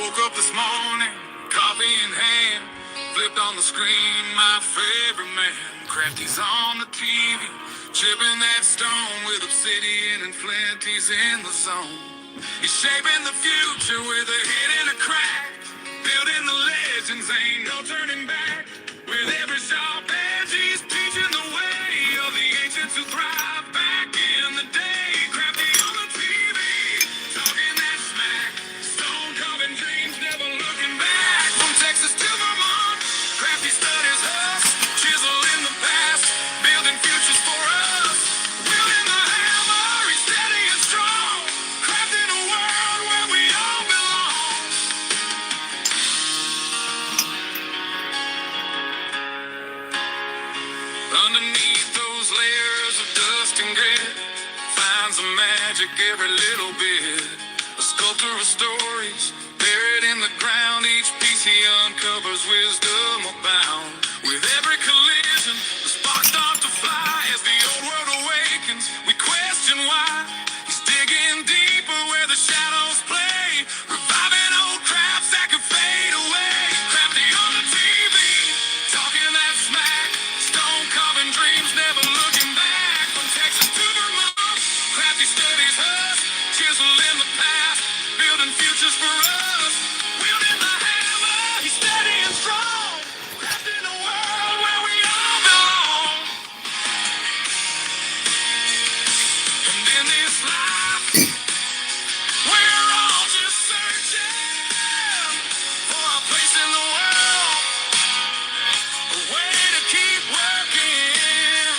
Woke up this morning, coffee in hand, flipped on the screen, my favorite man. Crafty's on the TV, chipping that stone with obsidian and flint, he's in the zone. He's shaping the future with a hit and a crack, building the legends, ain't no turning back. With every sharp edge, he's teaching the way of the ancients who thrive back in the day. Crafty on the TV, talking that smack, stone carving dreams, never looking back. From Texas to Vermont, Crafty studies us, chisel in the past, building futures for us. Wielding the hammer, he's steady and strong, crafting a world where we all belong. Underneath those layers of dust and grit, finds the magic every little bit. A sculptor of stories, buried in the ground, each piece he uncovers wisdom abound. With every collision, the sparks start to fly. As the old world awakens, we question why. He's digging deeper where the shadows play, reviving old crafts that could fade away. Crafty on the TV, talking that smack, stone carving dreams, never looking back. From Texas to Vermont, Crafty studies us, chisel in the past, building futures for us. Wielding the hammer, he's steady and strong, crafting a world where we all belong. And in this life, we're all just searching for our place in the world, a way to keep working.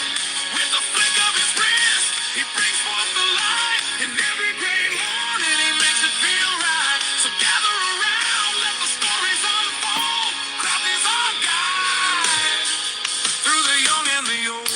With the flick of his wrist, he brings forth the light. In every great morning, he makes it feel right. So gather around, let the stories unfold. Crafty's our guide through the young and the old.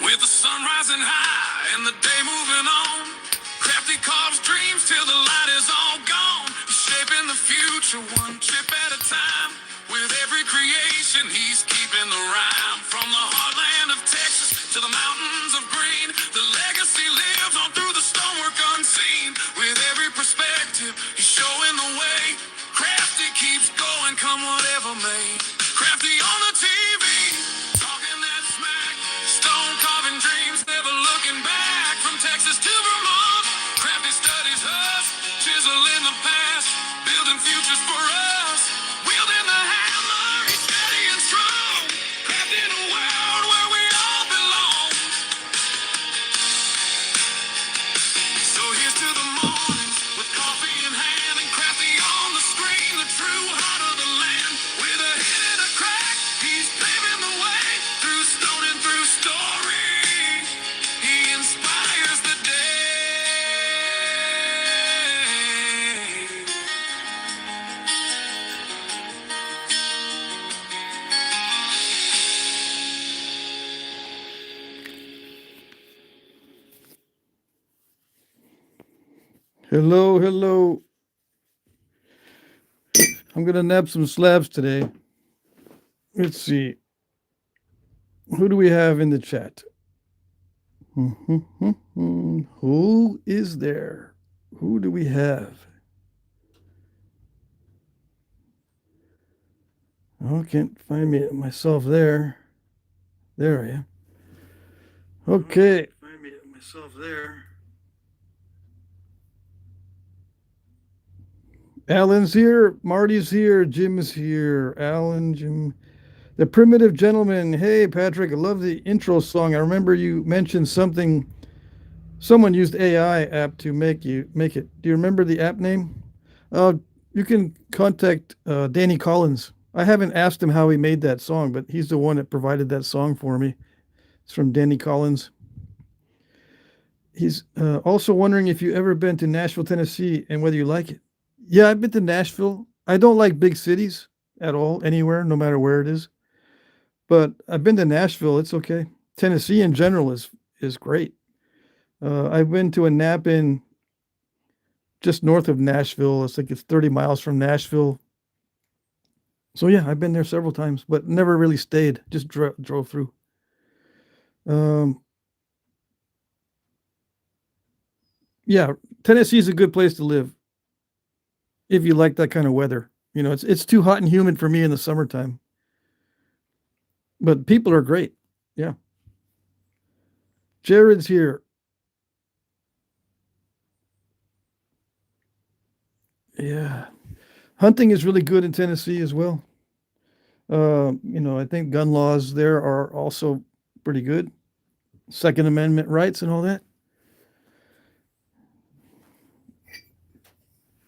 With the sun rising high and the day moving on, Crafty carves dreams till the light is all gone. He's shaping the future one chip at a time. With every creation, he's keeping the rhyme. From the heartland of Texas to the mountains of green, the legacy lives on through the stonework unseen. With every perspective, he's showing the way. Crafty keeps going, come whatever may. Crafty on the TV, talking that smack, stone carving dreams, never looking back. From Texas to Vermont, Crafty studies us, chisel in the past, building futures for us. Wielding the hammer, he's steady and strong, crafting a world where we all belong. So here's to the mornings with coffee in hand and Crafty on the screen, the true heart of the land. With a hit and a crack, he's paving the way through stone and through story. He inspires the day. Hello, hello. I'm going to nap some slabs today. Let's see. Who do we have in the chat? Who is there? Who do we have? Oh, can't find me myself there. There I am. Okay. Find me myself there. Alan's here, Marty's here, Jim is here, Alan, Jim, the Primitive Gentleman. Hey, Patrick, I love the intro song. I remember you mentioned something. Someone used AI app to make it. Do you remember the app name? You can contact Danny Collins. I haven't asked him how he made that song, but he's the one that provided that song for me. It's from Danny Collins. He's also wondering if you've ever been to Nashville, Tennessee, and whether you like it. Yeah, I've been to Nashville. I don't like big cities at all, anywhere, no matter where it is. But I've been to Nashville. It's okay. Tennessee in general is great. I've been to a Knapping just north of Nashville. It's 30 miles from Nashville. So yeah, I've been there several times, but never really stayed. Just drove through. Yeah, Tennessee is a good place to live if you like that kind of weather. You know, it's too hot and humid for me in the summertime, but people are great. Yeah, Jared's here. Yeah, hunting is really good in Tennessee as well. You know, I think gun laws there are also pretty good. Second Amendment rights and all that.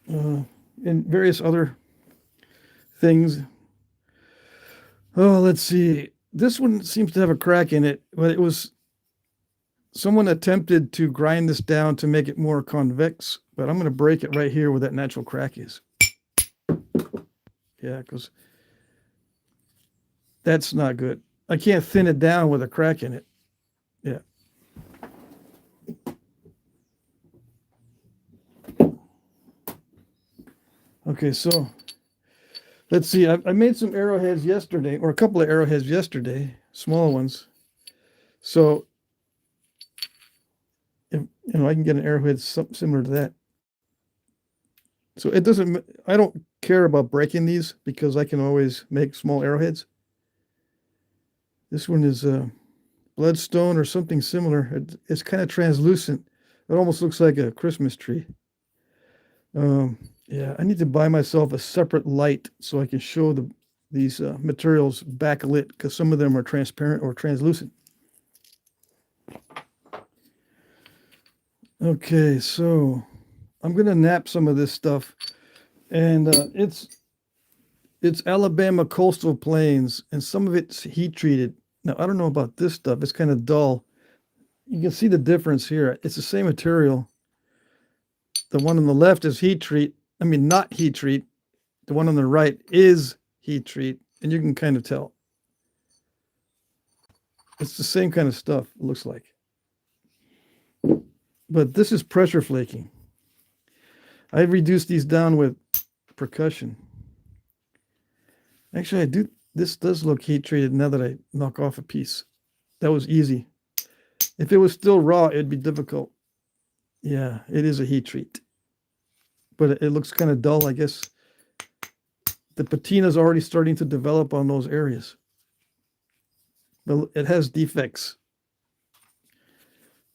And various other things. Oh, let's see. This one seems to have a crack in it, but it was someone attempted to grind this down to make it more convex, but I'm going to break it right here where that natural crack is. Yeah, because that's not good. I can't thin it down with a crack in it. Yeah. Okay, so let's see. I made some arrowheads yesterday, or a couple of arrowheads yesterday, small ones. So, if, you know, I can get an arrowhead similar to that. So it doesn't, I don't care about breaking these because I can always make small arrowheads. This one is bloodstone or something similar. It's kind of translucent. It almost looks like a Christmas tree. Yeah, I need to buy myself a separate light so I can show these materials backlit because some of them are transparent or translucent. Okay, so I'm gonna knap some of this stuff, and it's Alabama coastal plains, and some of it's heat treated. Now I don't know about this stuff; it's kind of dull. You can see the difference here. It's the same material. The one on the left is heat treat. I mean, not heat treat. The one on the right is heat treat, and you can kind of tell. It's the same kind of stuff, it looks like. But this is pressure flaking. I reduced these down with percussion. Actually, I do. This does look heat treated now that I knock off a piece. That was easy. If it was still raw, it'd be difficult. Yeah, it is a heat treat. But it looks kind of dull, I guess. The patina's already starting to develop on those areas. But it has defects.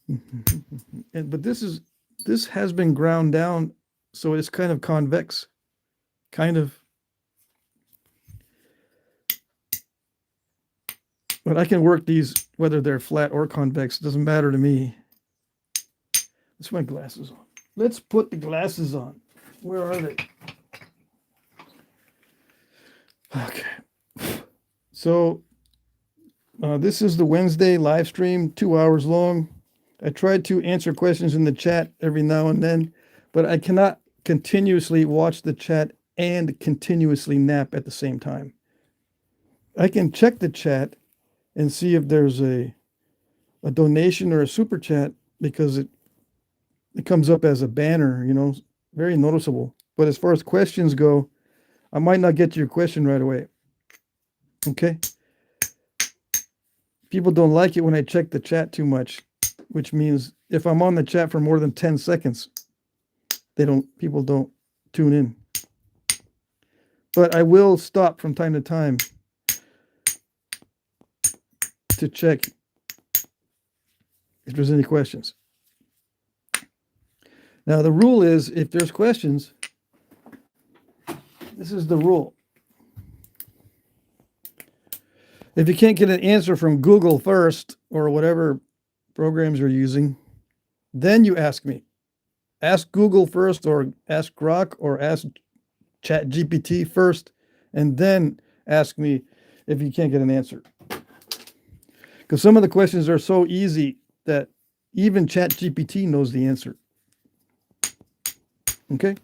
But this has been ground down, so it's kind of convex. Kind of. But I can work these whether they're flat or convex. It doesn't matter to me. Let's put my glasses on. Let's put the glasses on. Where are they? Okay. So this is the Wednesday live stream, 2 hours long. I tried to answer questions in the chat every now and then, but I cannot continuously watch the chat and continuously nap at the same time. I can check the chat and see if there's a donation or a super chat because it comes up as a banner, you know, very noticeable. But as far as questions go, I might not get to your question right away. Okay? People don't like it when I check the chat too much, which means if I'm on the chat for more than 10 seconds, people don't tune in. But I will stop from time to time to check if there's any questions. Now, the rule is if there's questions, this is the rule. If you can't get an answer from Google first or whatever programs you're using, then you ask me. Ask Google first or ask Grok or ask ChatGPT first, and then ask me if you can't get an answer. Because some of the questions are so easy that even ChatGPT knows the answer. Okay?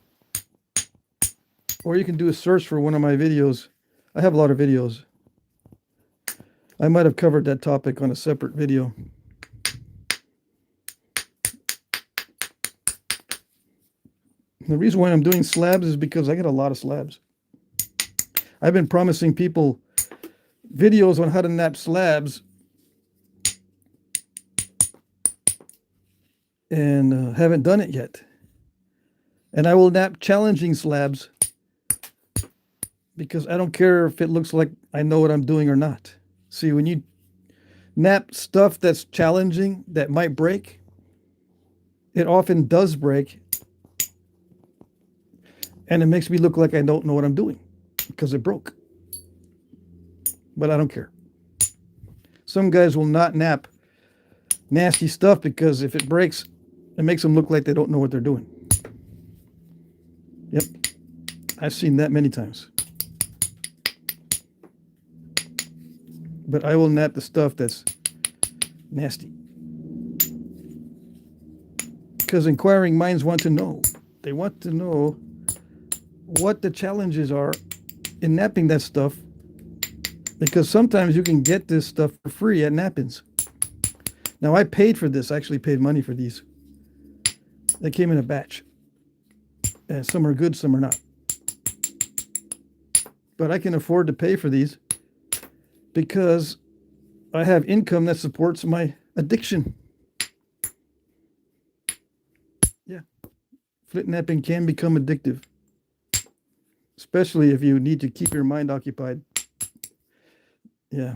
Or you can do a search for one of my videos. I have a lot of videos. I might have covered that topic on a separate video. The reason why I'm doing slabs is because I get a lot of slabs. I've been promising people videos on how to knap slabs and haven't done it yet. And I will knap challenging slabs because I don't care if it looks like I know what I'm doing or not. See, when you knap stuff that's challenging, that might break, it often does break. And it makes me look like I don't know what I'm doing because it broke. But I don't care. Some guys will not knap nasty stuff because if it breaks, it makes them look like they don't know what they're doing. Yep. I've seen that many times. But I will knap the stuff that's nasty. Because inquiring minds want to know. They want to know what the challenges are in knapping that stuff. Because sometimes you can get this stuff for free at Knappings. Now, I paid for this. I actually paid money for these. They came in a batch. And some are good, some are not. But I can afford to pay for these because I have income that supports my addiction. Yeah. Flint knapping can become addictive, especially if you need to keep your mind occupied. Yeah.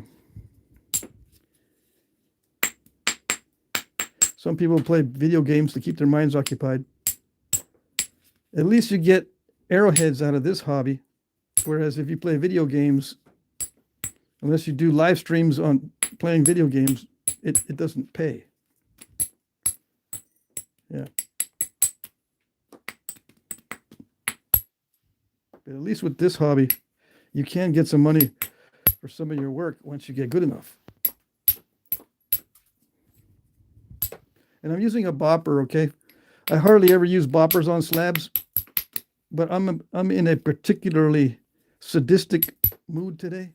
Some people play video games to keep their minds occupied. At least you get arrowheads out of this hobby. Whereas if you play video games, unless you do live streams on playing video games, it doesn't pay. Yeah. But at least with this hobby, you can get some money for some of your work once you get good enough. And I'm using a bopper, okay? I hardly ever use boppers on slabs, but I'm in a particularly sadistic mood today.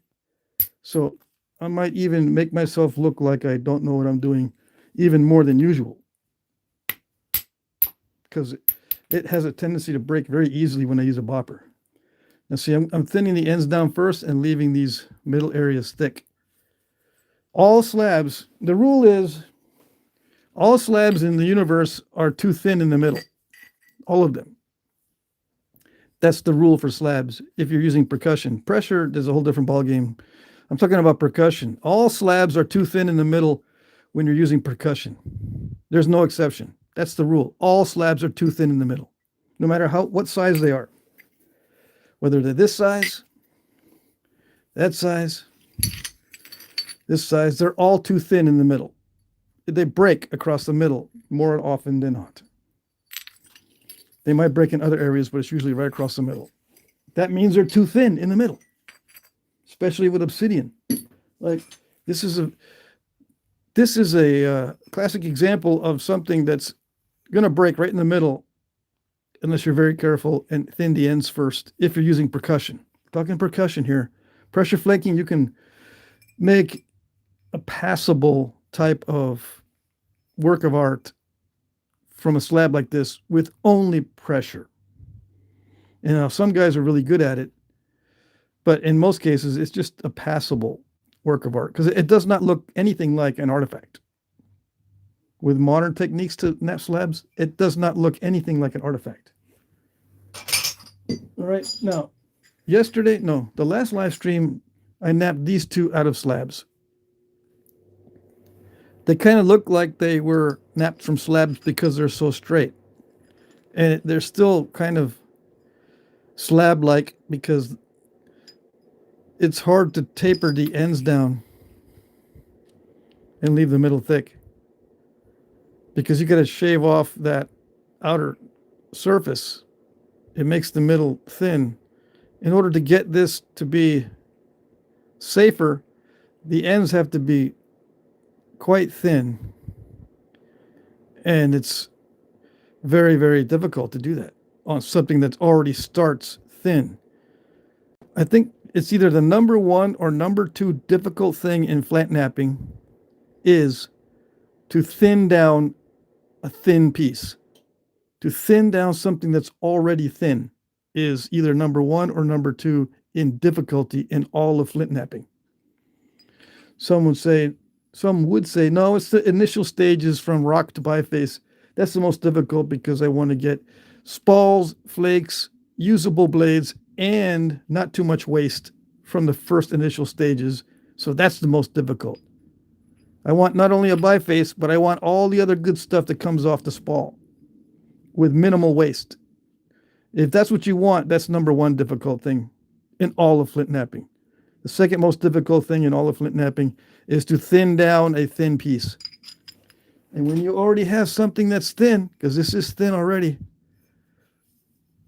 So I might even make myself look like I don't know what I'm doing even more than usual. Because it has a tendency to break very easily when I use a bopper. Now see, I'm thinning the ends down first and leaving these middle areas thick. All slabs, the rule is all slabs in the universe are too thin in the middle. All of them. That's the rule for slabs if you're using percussion. Pressure, there's a whole different ballgame. I'm talking about percussion. All slabs are too thin in the middle when you're using percussion. There's no exception. That's the rule. All slabs are too thin in the middle, no matter what size they are. Whether they're this size, that size, this size, they're all too thin in the middle. They break across the middle more often than not. They might break in other areas, but it's usually right across the middle. That means they're too thin in the middle, especially with obsidian. Like this is a classic example of something that's going to break right in the middle unless you're very careful and thin the ends first if you're using percussion. Talking percussion here. Pressure flaking, you can make a passable type of work of art from a slab like this with only pressure. And now some guys are really good at it, but in most cases, it's just a passable work of art because it does not look anything like an artifact. With modern techniques to knap slabs, it does not look anything like an artifact. All right, now, the last live stream, I knapped these two out of slabs. They kind of look like they were knapped from slabs because they're so straight. And they're still kind of slab-like because it's hard to taper the ends down and leave the middle thick. Because you got to shave off that outer surface. It makes the middle thin. In order to get this to be safer, the ends have to be quite thin. And it's very, very difficult to do that on something that already starts thin. I think it's either the number one or number two difficult thing in flint knapping is to thin down a thin piece. To thin down something that's already thin is either number one or number two in difficulty in all of flint knapping. Some would say, no, it's the initial stages from rock to biface. That's the most difficult because I want to get spalls, flakes, usable blades, and not too much waste from the first initial stages. So that's the most difficult. I want not only a biface, but I want all the other good stuff that comes off the spall with minimal waste. If that's what you want, that's number one difficult thing in all of flint knapping. The second most difficult thing in all of flint knapping is to thin down a thin piece. And when you already have something that's thin, because this is thin already,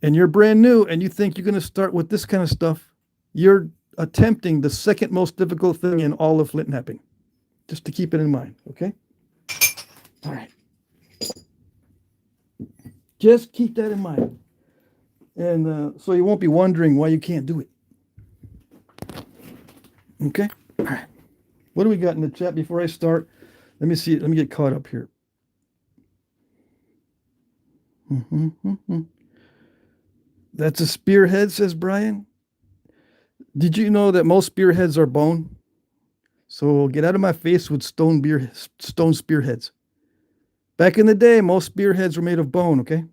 and you're brand new and you think you're going to start with this kind of stuff, you're attempting the second most difficult thing in all of flint knapping. Just to keep it in mind, okay? All right. Just keep that in mind. And so you won't be wondering why you can't do it. Okay? All right. What do we got in the chat before I start? Let me see. Let me get caught up here. That's a spearhead, says Brian. Did you know that most spearheads are bone? So get out of my face with stone spearheads. Back in the day, most spearheads were made of bone, okay?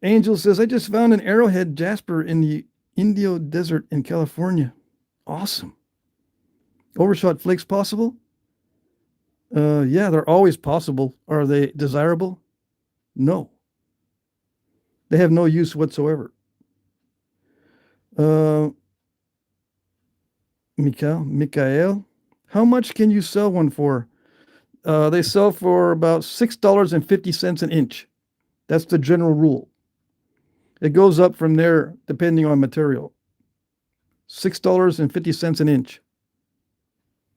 Angel says, I just found an arrowhead jasper in the Indio Desert in California. Awesome. Overshot flakes possible? Yeah, they're always possible. Are they desirable? No. They have no use whatsoever. Mikhail, how much can you sell one for? They sell for about $6.50 an inch. That's the general rule. It goes up from there depending on material. $6.50 an inch.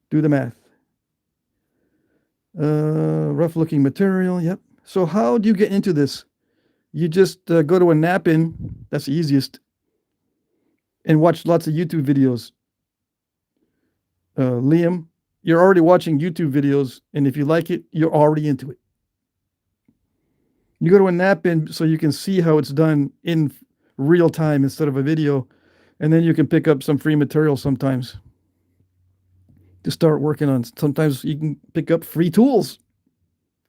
Do the math. Rough looking material. Yep. So how do you get into this? You just go to a Knapping. That's the easiest. And watch lots of YouTube videos. Liam, you're already watching YouTube videos, and if you like it, you're already into it. You go to a Knapping so you can see how it's done in real time instead of a video, and then you can pick up some free material sometimes to start working on. Sometimes you can pick up free tools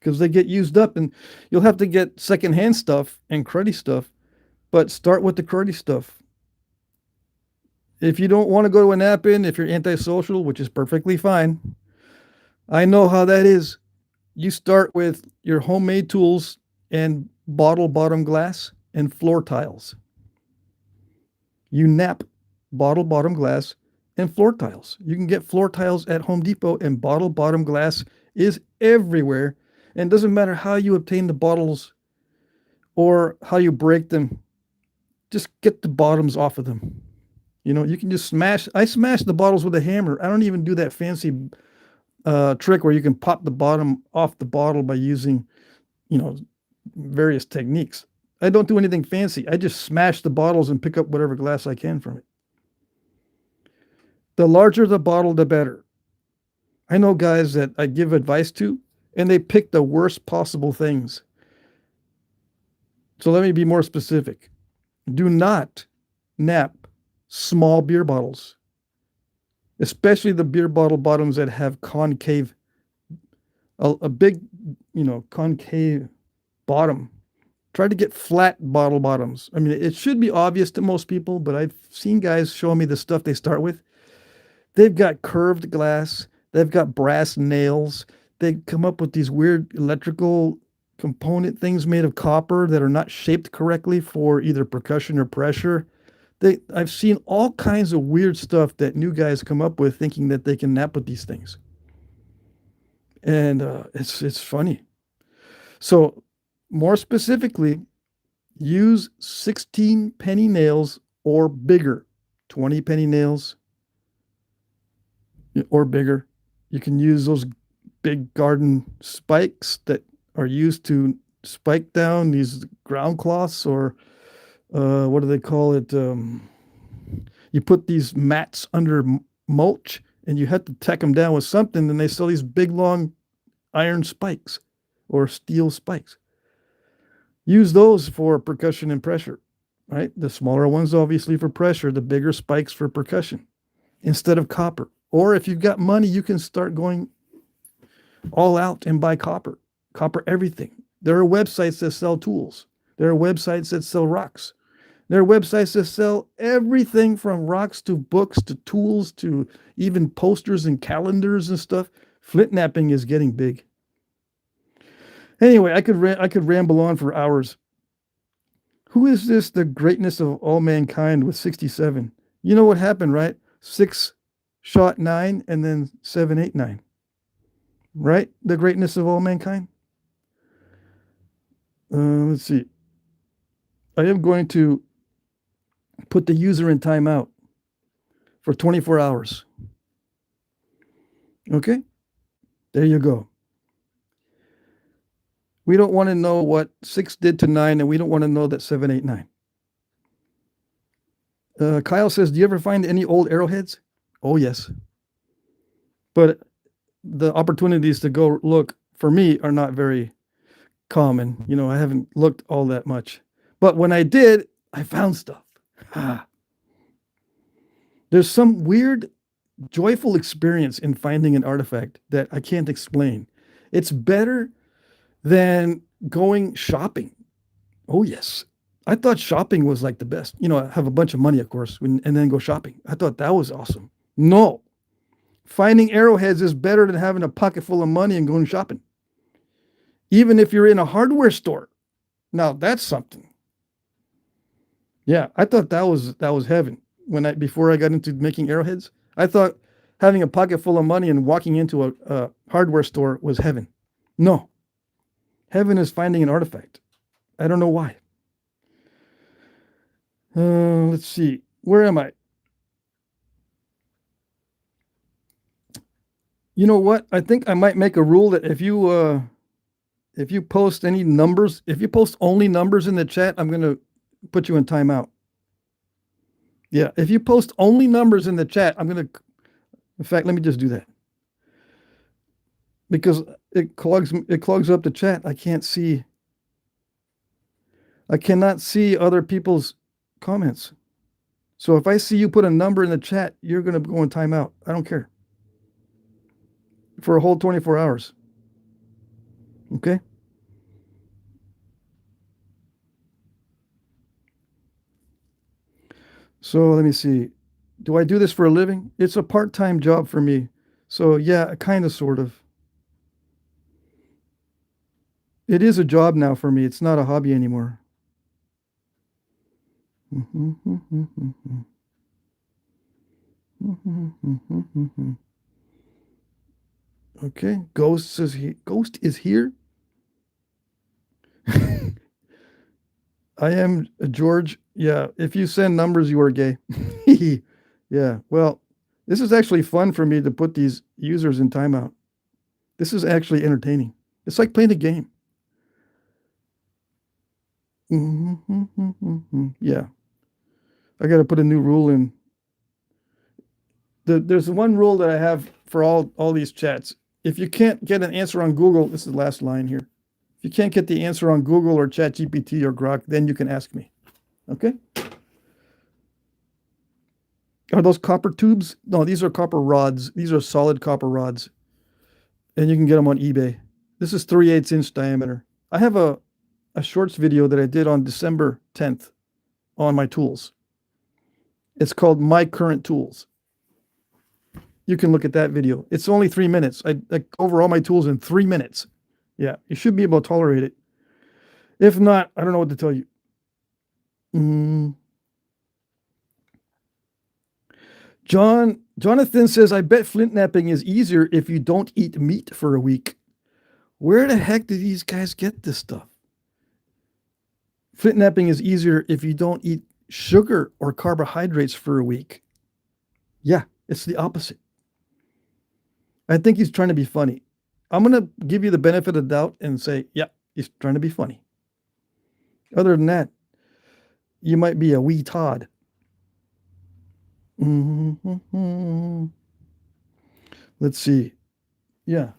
because they get used up, and you'll have to get secondhand stuff and cruddy stuff, but start with the cruddy stuff. If you don't want to go to a Knapping, if you're antisocial, which is perfectly fine, I know how that is. You start with your homemade tools and bottle bottom glass and floor tiles. You knap bottle bottom glass and floor tiles. You can get floor tiles at Home Depot, and bottle bottom glass is everywhere. And it doesn't matter how you obtain the bottles or how you break them. Just get the bottoms off of them. You know, you can just I smash the bottles with a hammer. I don't even do that fancy trick where you can pop the bottom off the bottle by using, various techniques. I don't do anything fancy. I just smash the bottles and pick up whatever glass I can from it. The larger the bottle, the better. I know guys that I give advice to, and they pick the worst possible things. So let me be more specific. Do not knap small beer bottles, especially the beer bottle bottoms that have concave, a big, concave bottom. Try to get flat bottle bottoms. I mean, it should be obvious to most people, but I've seen guys show me the stuff they start with. They've got curved glass. They've got brass nails. They come up with these weird electrical component things made of copper that are not shaped correctly for either percussion or pressure. I've seen all kinds of weird stuff that new guys come up with thinking that they can knap with these things. And it's funny. So more specifically, use 16 penny nails or bigger, 20 penny nails or bigger. You can use those big garden spikes that are used to spike down these ground cloths, or what do they call it? You put these mats under mulch and you have to tack them down with something, and they sell these big long iron spikes or steel spikes. Use those for percussion and pressure. right? The smaller ones, obviously, for pressure, the bigger spikes for percussion instead of copper. Or if you've got money, you can start going all out and buy copper everything. There are websites that sell tools. There are websites that sell rocks. There are websites that sell everything from rocks to books to tools to even posters and calendars and stuff. Flint knapping is getting big. Anyway, I could ramble on for hours. Who is this, the greatness of all mankind with 67? You know what happened, right? 6 shot 9 and then 7 8 9. Right? The greatness of all mankind. Let's see. I am going to put the user in timeout for 24 hours. Okay? There you go. We don't want to know what 6 did to 9, and we don't want to know that 7 8 9. Kyle says, do you ever find any old arrowheads? Oh, yes. But the opportunities to go look, for me, are not very common. You know, I haven't looked all that much. But when I did, I found stuff. There's some weird, joyful experience in finding an artifact that I can't explain. It's better than going shopping. Oh, yes. I thought shopping was like the best. You know, have a bunch of money, of course, and then go shopping. I thought that was awesome. No. Finding arrowheads is better than having a pocket full of money and going shopping. Even if you're in a hardware store. Now, that's something. Yeah, I thought that was heaven. Before I got into making arrowheads, I thought having a pocket full of money and walking into a hardware store was heaven. No. Heaven is finding an artifact. I don't know why. Let's see. Where am I? You know what? I think I might make a rule that if you post any numbers, if you post only numbers in the chat, I'm going to put you in timeout. Yeah, if you post only numbers in the chat, in fact, let me just do that. Because it clogs up the chat. I cannot see other people's comments. So if I see you put a number in the chat, you're going to go in timeout. I don't care. For a whole 24 hours. Okay? So let me see. Do I do this for a living? It's a part-time job for me. So yeah, kind of, sort of. It is a job now for me. It's not a hobby anymore. Okay, Ghost is here. I am George. Yeah, if you send numbers, you are gay. Yeah, well, this is actually fun for me to put these users in timeout. This is actually entertaining. It's like playing a game. Yeah. I got to put a new rule in. There's one rule that I have for all these chats. If you can't get an answer on Google, this is the last line here. If you can't get the answer on Google or ChatGPT or Grok, then you can ask me. Okay? Are those copper tubes? No, these are copper rods. These are solid copper rods. And you can get them on eBay. This is 3/8 inch diameter. I have a shorts video that I did on December 10th on my tools. It's called My Current Tools. You can look at that video. It's only 3 minutes. I go over all my tools in 3 minutes. Yeah, you should be able to tolerate it. If not, I don't know what to tell you. Jonathan says, I bet flint knapping is easier if you don't eat meat for a week. Where the heck do these guys get this stuff? Flint knapping is easier if you don't eat sugar or carbohydrates for a week. Yeah, it's the opposite. I think he's trying to be funny. I'm going to give you the benefit of the doubt and say, yeah, he's trying to be funny. Other than that, you might be a wee Todd. Let's see. Yeah.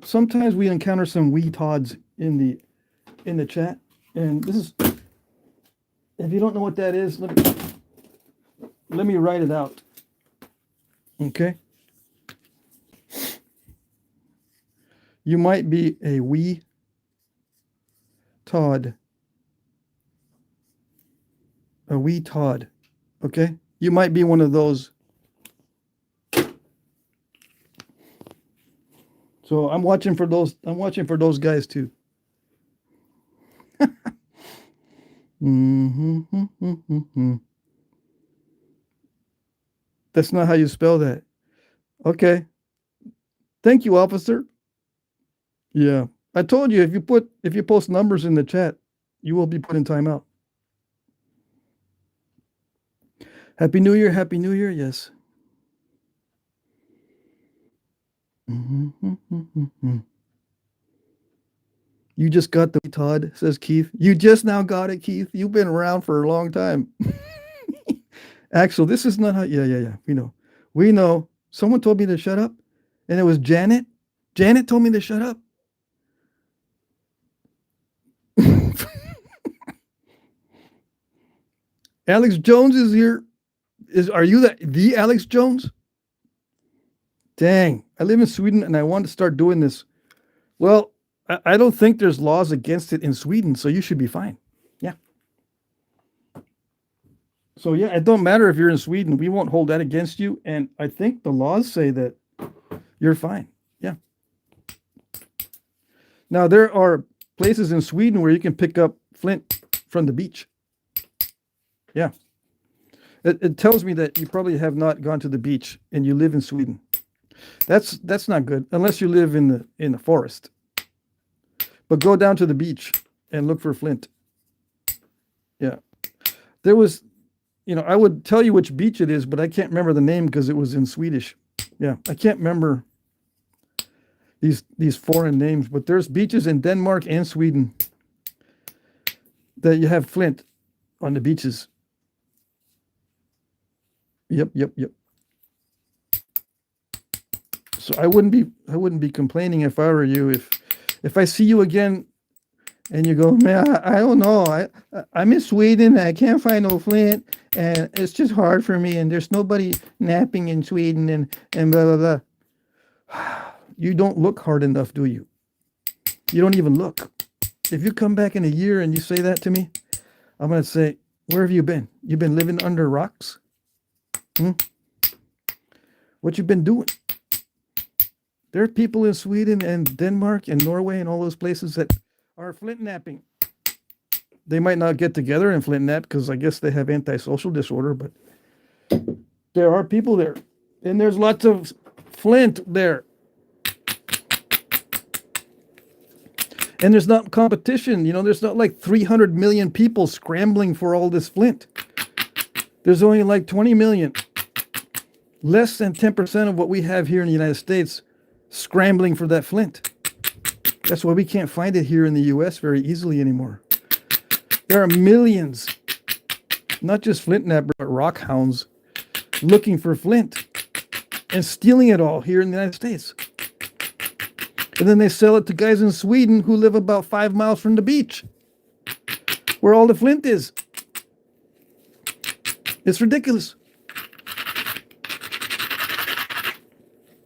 Sometimes we encounter some wee Todds in the chat. And this is If you don't know what that is, let me write it out. Okay? You might be a wee Todd. A wee Todd. Okay? You might be one of those. So I'm watching for those. I'm watching for those guys too. That's not how you spell that. Okay. Thank you, officer. Yeah. I told you if you post numbers in the chat, you will be put in timeout. Happy New Year, Happy New Year, yes. You just got the Todd, says Keith. You just now got it, Keith. You've been around for a long time. Axel, this is not how. Yeah. We know. Someone told me to shut up, and it was Janet. Janet told me to shut up. Alex Jones is here. Are you the Alex Jones? Dang, I live in Sweden and I want to start doing this. Well, I don't think there's laws against it in Sweden, so you should be fine. Yeah. So yeah, it don't matter if you're in Sweden. We won't hold that against you. And I think the laws say that you're fine. Yeah. Now, there are places in Sweden where you can pick up flint from the beach. Yeah. It tells me that you probably have not gone to the beach and you live in Sweden. That's not good unless you live in the forest. But go down to the beach and look for flint. Yeah. There was, I would tell you which beach it is, but I can't remember the name because it was in Swedish. Yeah, I can't remember these foreign names, but there's beaches in Denmark and Sweden that you have flint on the beaches. Yep. So I wouldn't be complaining if I were you. If I see you again and you go, man, I don't know. I'm in Sweden. I can't find no flint, and it's just hard for me. And there's nobody napping in Sweden, and blah blah blah. You don't look hard enough, do you? You don't even look. If you come back in a year and you say that to me, I'm gonna say, where have you been? You've been living under rocks? What you been doing? There are people in Sweden and Denmark and Norway and all those places that are flint napping. They might not get together and flint nap because I guess they have antisocial disorder, but there are people there. And there's lots of flint there. And there's not competition. There's not like 300 million people scrambling for all this flint. There's only like 20 million. Less than 10% of what we have here in the United States scrambling for that flint. That's why we can't find it here in the US very easily anymore. There are millions, not just flint nappers, but rock hounds looking for flint and stealing it all here in the United States. And then they sell it to guys in Sweden who live about 5 miles from the beach, where all the flint is. It's ridiculous.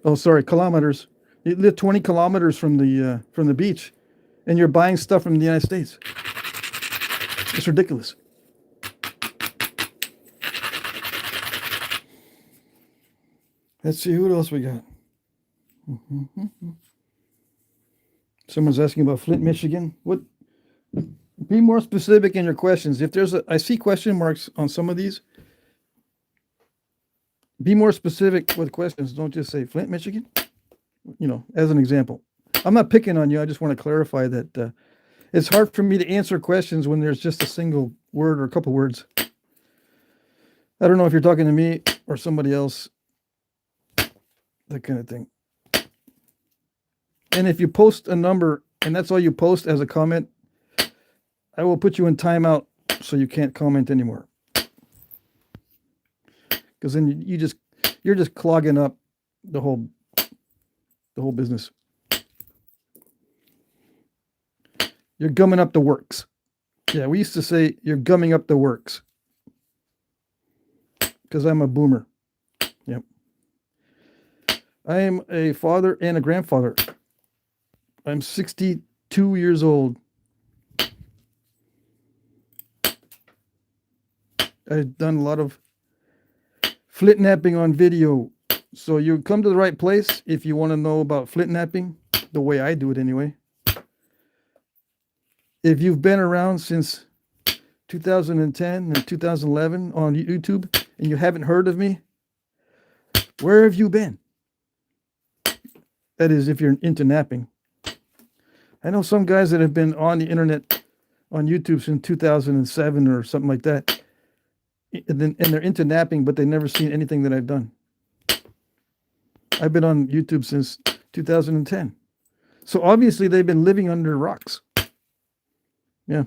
Oh, sorry, kilometers. You live 20 kilometers from the beach, and you're buying stuff from the United States. It's ridiculous. Let's see, what else we got? Someone's asking about Flint, Michigan. What? Be more specific in your questions. If I see question marks on some of these. Be more specific with questions. Don't just say Flint, Michigan. As an example. I'm not picking on you. I just want to clarify that it's hard for me to answer questions when there's just a single word or a couple words. I don't know if you're talking to me or somebody else. That kind of thing. And if you post a number and that's all you post as a comment, I will put you in timeout so you can't comment anymore. Because then you're just clogging up the whole business. You're gumming up the works. Yeah, we used to say you're gumming up the works because I'm a boomer. Yep. I am a father and a grandfather. I'm 62 years old. I've done a lot of flint-knapping on video. So you come to the right place if you want to know about flint-knapping, the way I do it anyway. If you've been around since 2010 and 2011 on YouTube and you haven't heard of me, where have you been? That is, if you're into napping. I know some guys that have been on the internet on YouTube since 2007 or something like that. And they're into napping, but they've never seen anything that I've done. I've been on YouTube since 2010. So obviously they've been living under rocks. Yeah.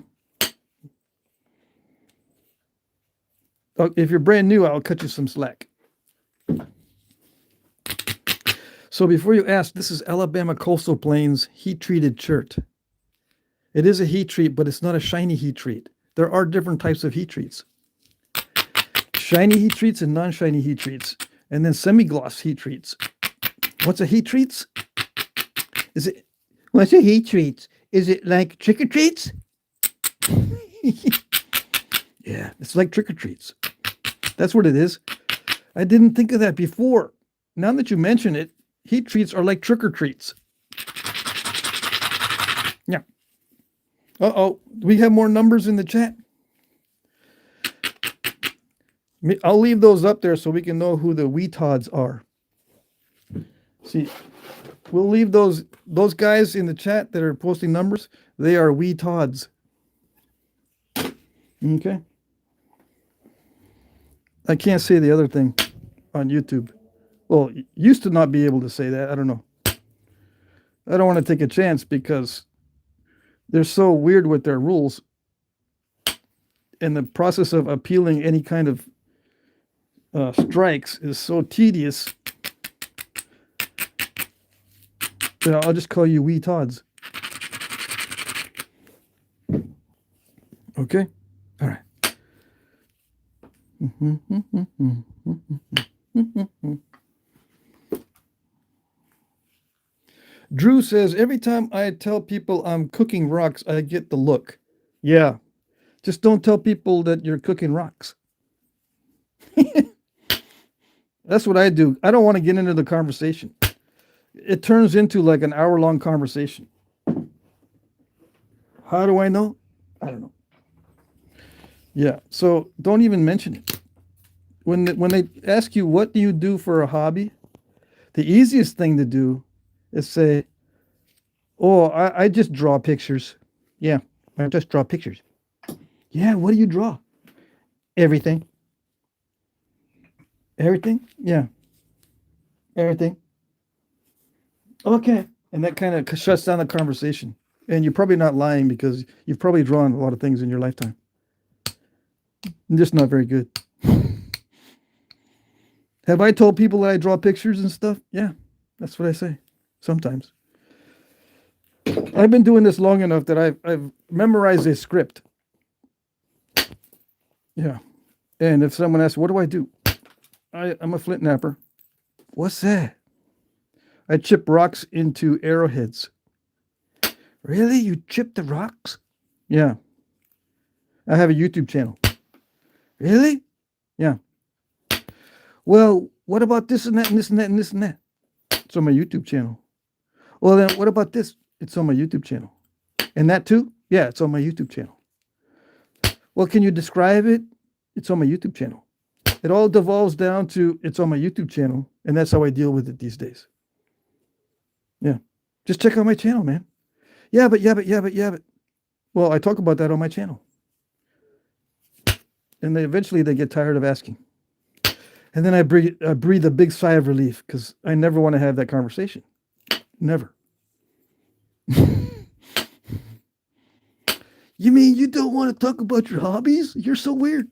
If you're brand new, I'll cut you some slack. So before you ask, this is Alabama Coastal Plains heat-treated shirt. It is a heat treat, but it's not a shiny heat treat. There are different types of heat treats. Shiny heat treats and non-shiny heat treats. And then semi-gloss heat treats. What's a heat treats? What's a heat treats? Is it like trick-or-treats? Yeah, it's like trick-or-treats. That's what it is. I didn't think of that before. Now that you mention it, heat treats are like trick-or-treats. Yeah. Uh-oh. Do we have more numbers in the chat? I'll leave those up there so we can know who the weetods are. See, we'll leave those guys in the chat that are posting numbers. They are weetods. Okay. I can't say the other thing on YouTube. Well, used to not be able to say that. I don't know. I don't want to take a chance because they're so weird with their rules. And the process of appealing any kind of strikes is so tedious. You know, I'll just call you weetods. Okay? All right. Drew says, every time I tell people I'm cooking rocks, I get the look. Yeah. Just don't tell people that you're cooking rocks. That's what I do. I don't want to get into the conversation. It turns into like an hour-long conversation. How do I know? I don't know. Yeah, so don't even mention it. When they ask you, what do you do for a hobby? The easiest thing to do is say, oh, I just draw pictures. Yeah, I just draw pictures. Yeah, what do you draw? Everything. Everything? Yeah. Everything. Okay. And that kind of shuts down the conversation. And you're probably not lying because you've probably drawn a lot of things in your lifetime. I'm just not very good. Have I told people that I draw pictures and stuff? Yeah, that's what I say sometimes. I've been doing this long enough that I've memorized a script. Yeah. And if someone asks, what do I do? I'm a flint napper. What's that? I chip rocks into arrowheads. Really? You chip the rocks? Yeah. I have a YouTube channel. Really? Yeah. Well, what about this and that and this and that and this and that? It's on my YouTube channel. Well, then what about this? It's on my YouTube channel. And that too? Yeah, it's on my YouTube channel. Well, can you describe it? It's on my YouTube channel. It all devolves down to it's on my YouTube channel, and that's how I deal with it these days. Yeah. Just check out my channel, man. Yeah, but. Well, I talk about that on my channel. And eventually they get tired of asking. And then I breathe a big sigh of relief because I never want to have that conversation. Never. You mean you don't want to talk about your hobbies? You're so weird.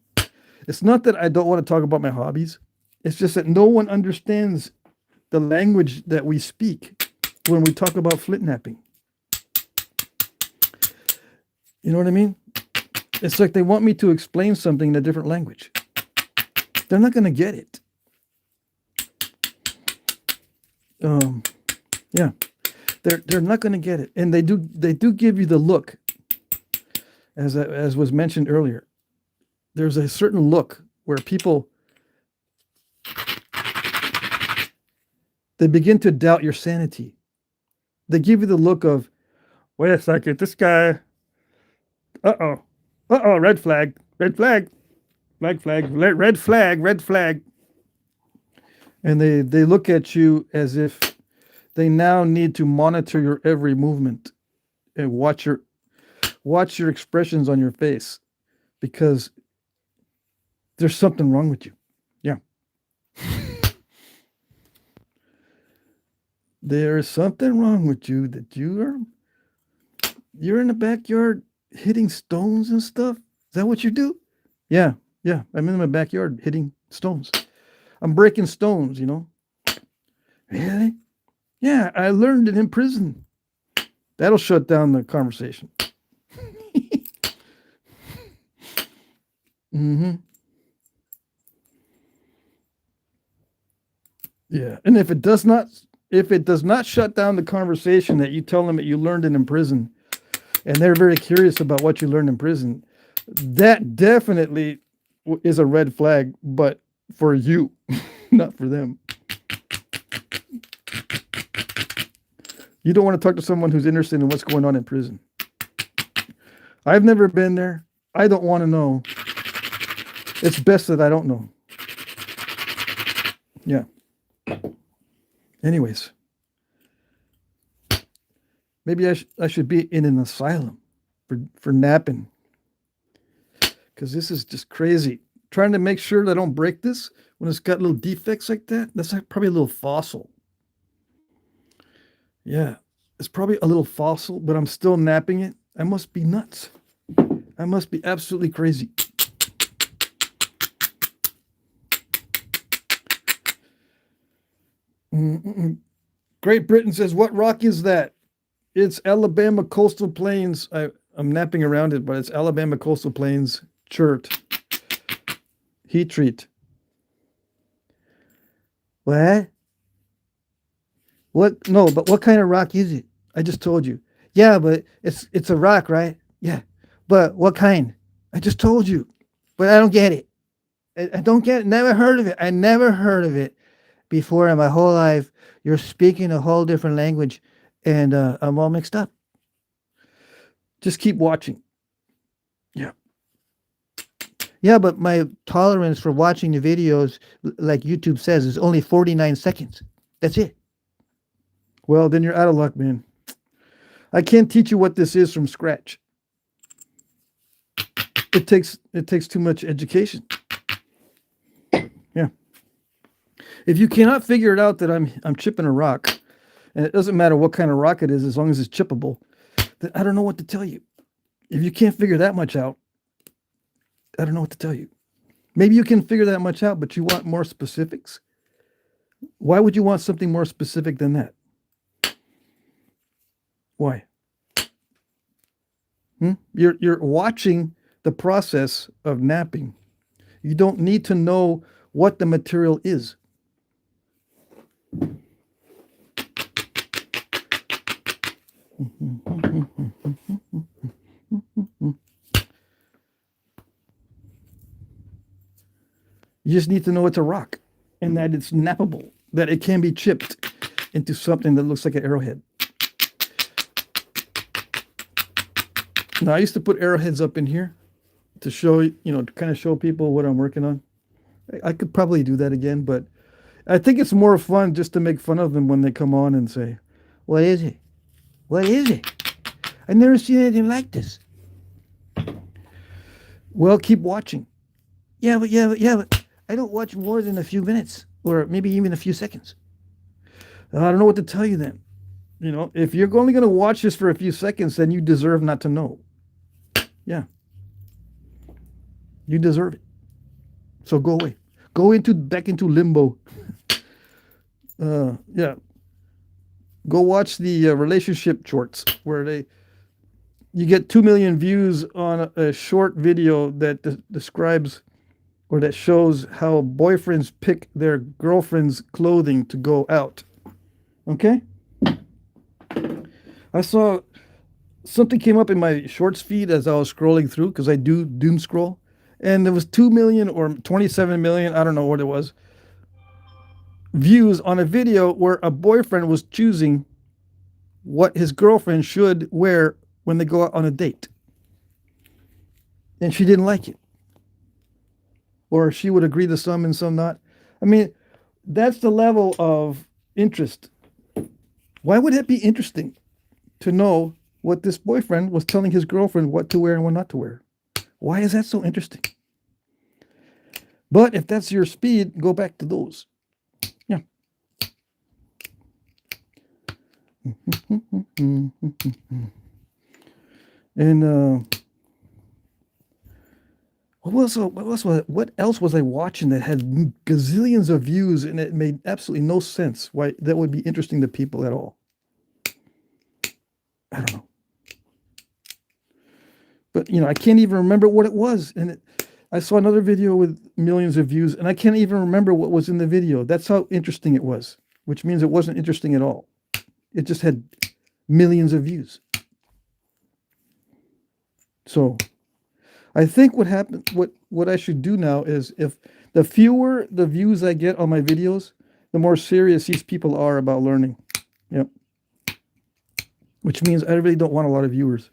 It's not that I don't want to talk about my hobbies. It's just that no one understands the language that we speak when we talk about flint napping. You know what I mean? It's like they want me to explain something in a different language. They're not going to get it. Yeah, they're not going to get it, and they do give you the look, as was mentioned earlier. There's a certain look where people, they begin to doubt your sanity. They give you the look of, wait a second, this guy, red flag, red flag, red flag, red flag. And they look at you as if they now need to monitor your every movement and watch your expressions on your face, because there's something wrong with you. Yeah. There is something wrong with you, that you're in the backyard hitting stones and stuff. Is that what you do? Yeah. I'm in my backyard hitting stones. I'm breaking stones, Really? Yeah, I learned it in prison. That'll shut down the conversation. Yeah, and if it does not shut down the conversation that you tell them that you learned it in prison, and they're very curious about what you learned in prison, that definitely is a red flag, but for you, not for them. You don't want to talk to someone who's interested in what's going on in prison. I've never been there. I don't want to know. It's best that I don't know. Yeah. Anyways, maybe I should be in an asylum for napping, because this is just crazy. Trying to make sure that I don't break this when it's got little defects like that. That's like probably a little fossil. Yeah, it's probably a little fossil, but I'm still napping it. I must be nuts. I must be absolutely crazy. Great Britain says, what rock is that? It's Alabama Coastal Plains. I'm napping around it, but it's Alabama Coastal Plains chert. Heat treat. What? What? No, but what kind of rock is it? I just told you. Yeah, but it's a rock, right? Yeah. But what kind? I just told you. But I don't get it. I don't get it. Never heard of it. I never heard of it before in my whole life. You're speaking a whole different language, and I'm all mixed up. Just keep watching. Yeah. Yeah, but my tolerance for watching the videos, like YouTube says, is only 49 seconds. That's it. Well, then you're out of luck, man. I can't teach you what this is from scratch. It takes too much education. Yeah. If you cannot figure it out that I'm chipping a rock, and it doesn't matter what kind of rock it is as long as it's chippable, then I don't know what to tell you. If you can't figure that much out, I don't know what to tell you. Maybe you can figure that much out, but you want more specifics? Why would you want something more specific than that? Why? You're watching the process of napping. You don't need to know what the material is. You just need to know it's a rock and that it's nappable, that it can be chipped into something that looks like an arrowhead. Now, I used to put arrowheads up in here to show, to kind of show people what I'm working on. I could probably do that again, but I think it's more fun just to make fun of them when they come on and say, what is it? What is it? I've never seen anything like this. Well, keep watching. Yeah, but I don't watch more than a few minutes or maybe even a few seconds. I don't know what to tell you then. If you're only going to watch this for a few seconds, then you deserve not to know. Yeah. You deserve it. So go away. Go back into limbo. Yeah. Go watch the relationship shorts where you get 2 million views on a short video that describes or that shows how boyfriends pick their girlfriend's clothing to go out. Okay? I saw something came up in my shorts feed as I was scrolling through because I do doom scroll, and there was 2 million or 27 million, I don't know what it was, views on a video where a boyfriend was choosing what his girlfriend should wear when they go out on a date. And she didn't like it. Or she would agree to some and some not. I mean, that's the level of interest. Why would it be interesting to know what this boyfriend was telling his girlfriend what to wear and what not to wear? Why is that so interesting? But if that's your speed, go back to those. Yeah. And what else was I watching that had gazillions of views and it made absolutely no sense why that would be interesting to people at all? I don't know. But, I can't even remember what it was. And I saw another video with millions of views, and I can't even remember what was in the video. That's how interesting it was, which means it wasn't interesting at all. It just had millions of views. So I think what I should do now is, if the fewer the views I get on my videos, the more serious these people are about learning. Yep. Which means I really don't want a lot of viewers.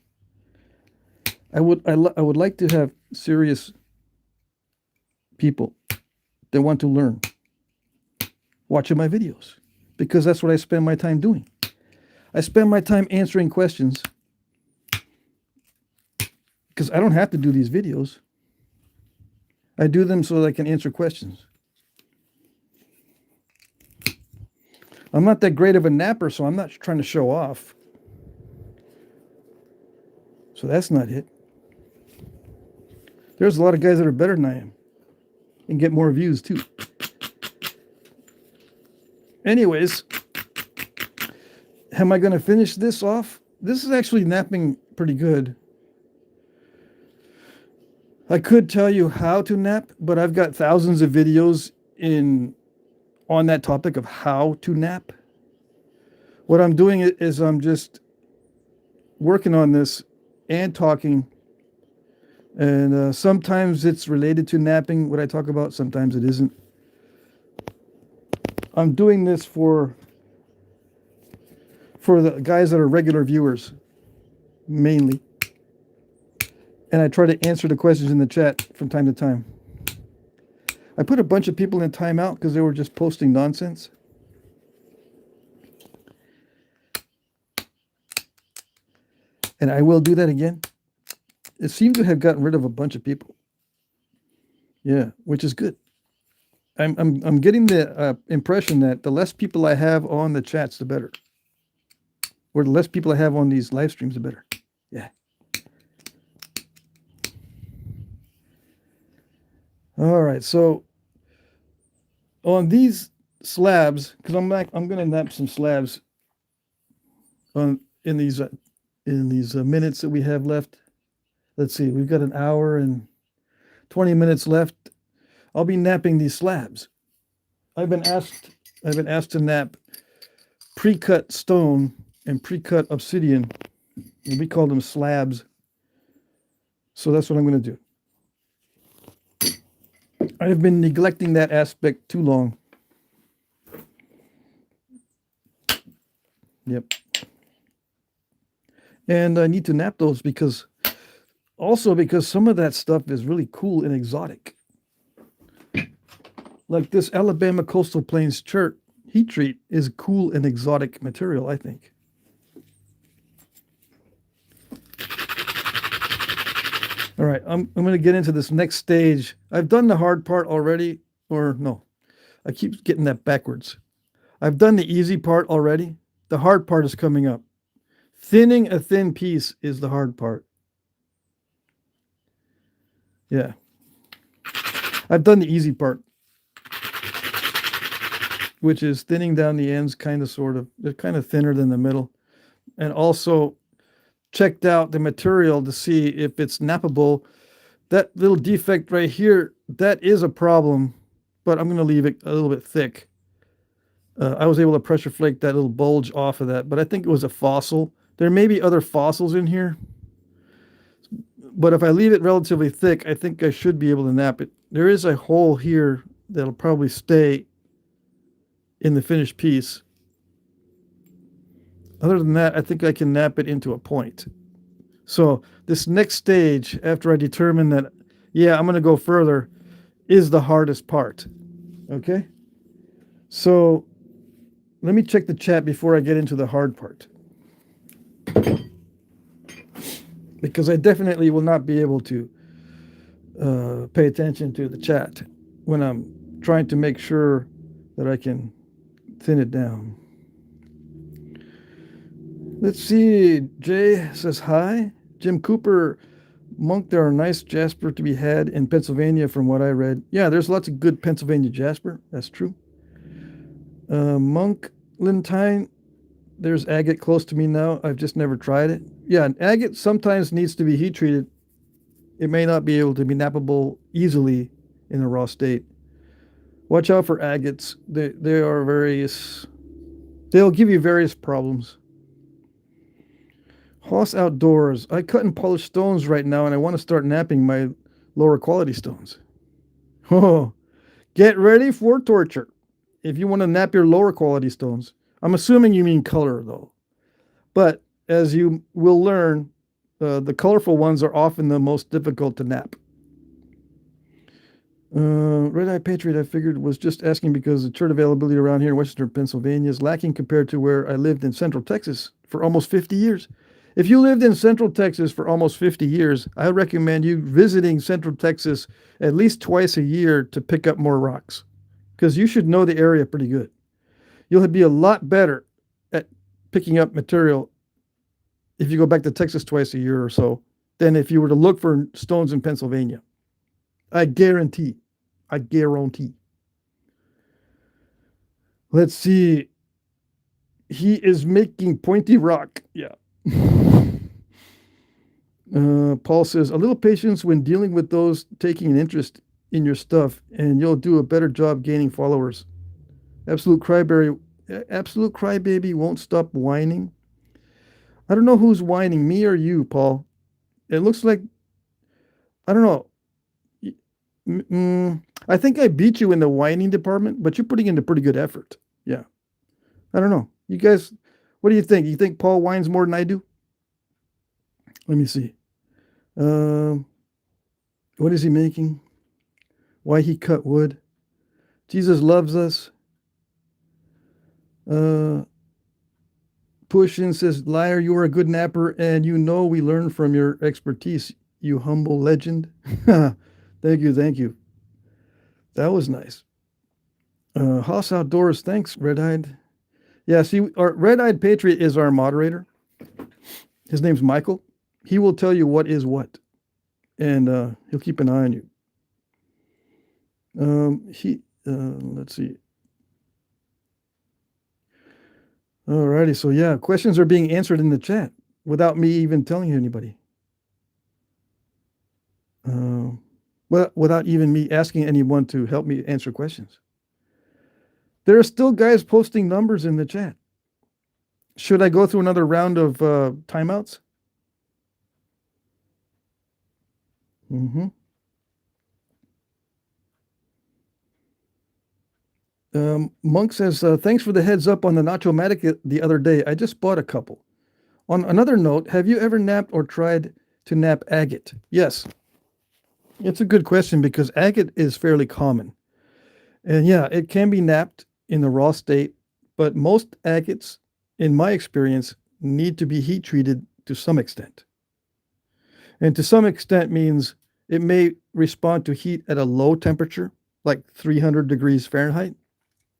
I would like to have serious people that want to learn watching my videos, because that's what I spend my time doing. I spend my time answering questions because I don't have to do these videos. I do them so that I can answer questions. I'm not that great of a napper, so I'm not trying to show off. So that's not it. There's a lot of guys that are better than I am and get more views too. Anyways, am I going to finish this off? This is actually napping pretty good. I could tell you how to nap, but I've got thousands of videos on that topic of how to nap. What I'm doing is I'm just working on this and talking. And sometimes it's related to napping, what I talk about. Sometimes it isn't. I'm doing this for the guys that are regular viewers, mainly. And I try to answer the questions in the chat from time to time. I put a bunch of people in timeout because they were just posting nonsense. And I will do that again. It seemed to have gotten rid of a bunch of people. Yeah, which is good. I'm getting the impression that the less people I have on the chats, the better. Or the less people I have on these live streams, the better. Yeah. All right, so on these slabs, because I'm going to nap some slabs in these minutes that we have left. Let's see, we've got an hour and 20 minutes left. I'll be napping these slabs. I've been asked to nap pre-cut stone and pre-cut obsidian. And we call them slabs. So that's what I'm going to do. I have been neglecting that aspect too long. Yep. And I need to nap those because some of that stuff is really cool and exotic. Like this Alabama Coastal Plains chert heat treat is cool and exotic material, I think. All right, I'm going to get into this next stage. I've done the hard part already, or no, I keep getting that backwards. I've done the easy part already. The hard part is coming up. Thinning a thin piece is the hard part. Yeah. I've done the easy part, which is thinning down the ends, kind of, sort of. They're kind of thinner than the middle. And also checked out the material to see if it's nappable. That little defect right here, that is a problem, but I'm going to leave it a little bit thick. I was able to pressure flake that little bulge off of that, but I think it was a fossil. There may be other fossils in here, but if I leave it relatively thick, I think I should be able to nap it. There is a hole here that'll probably stay in the finished piece. Other than that, I think I can nap it into a point. So this next stage, after I determine that, yeah, I'm going to go further, is the hardest part. Okay? So let me check the chat before I get into the hard part. Because I definitely will not be able to pay attention to the chat when I'm trying to make sure that I can thin it down. Let's see. Jay says hi. Jim Cooper, Monk, there are nice jasper to be had in Pennsylvania from what I read. Yeah, there's lots of good Pennsylvania jasper. That's true. Monk Lintine, there's agate close to me now. I've just never tried it. Yeah, agate sometimes needs to be heat treated. It may not be able to be nappable easily in a raw state. Watch out for agates. They are various. They'll give you various problems. Hoss Outdoors. I cut and polish stones right now, and I want to start napping my lower quality stones. Oh, get ready for torture if you want to nap your lower quality stones. I'm assuming you mean color, though. But as you will learn, the colorful ones are often the most difficult to nap. Red Eye Patriot, I figured, was just asking because the chert availability around here in Western Pennsylvania is lacking compared to where I lived in Central Texas for almost 50 years. If you lived in Central Texas for almost 50 years, I recommend you visiting Central Texas at least twice a year to pick up more rocks, because you should know the area pretty good. You'll be a lot better at picking up material if you go back to Texas twice a year or so than if you were to look for stones in Pennsylvania. I guarantee. I guarantee. Let's see. He is making pointy rock. Yeah. Paul says, a little patience when dealing with those taking an interest in your stuff, and you'll do a better job gaining followers. Absolute Crybaby won't stop whining. I don't know who's whining, me or you, Paul. It looks like, I don't know. I think I beat you in the whining department, but you're putting in a pretty good effort. Yeah. I don't know. You guys, what do you think? You think Paul whines more than I do? Let me see. What is he making? Why he cut wood? Jesus loves us. Push in says, liar, you are a good napper, and you know we learn from your expertise, you humble legend. Thank you. That was nice. Hoss Outdoors, thanks, Red-Eyed. Yeah, see, our Red-Eyed Patriot is our moderator. His name's Michael. He will tell you what is what, and he'll keep an eye on you. Let's see. Alrighty, so yeah, questions are being answered in the chat without me even telling anybody. Well, without even me asking anyone to help me answer questions. There are still guys posting numbers in the chat. Should I go through another round of timeouts? Monk says, thanks for the heads up on the Nacho-Matic the other day. I just bought a couple. On another note, have you ever napped or tried to nap agate? Yes. It's a good question because agate is fairly common. And yeah, it can be napped in the raw state, but most agates, in my experience, need to be heat treated to some extent. And to some extent means it may respond to heat at a low temperature, like 300 degrees Fahrenheit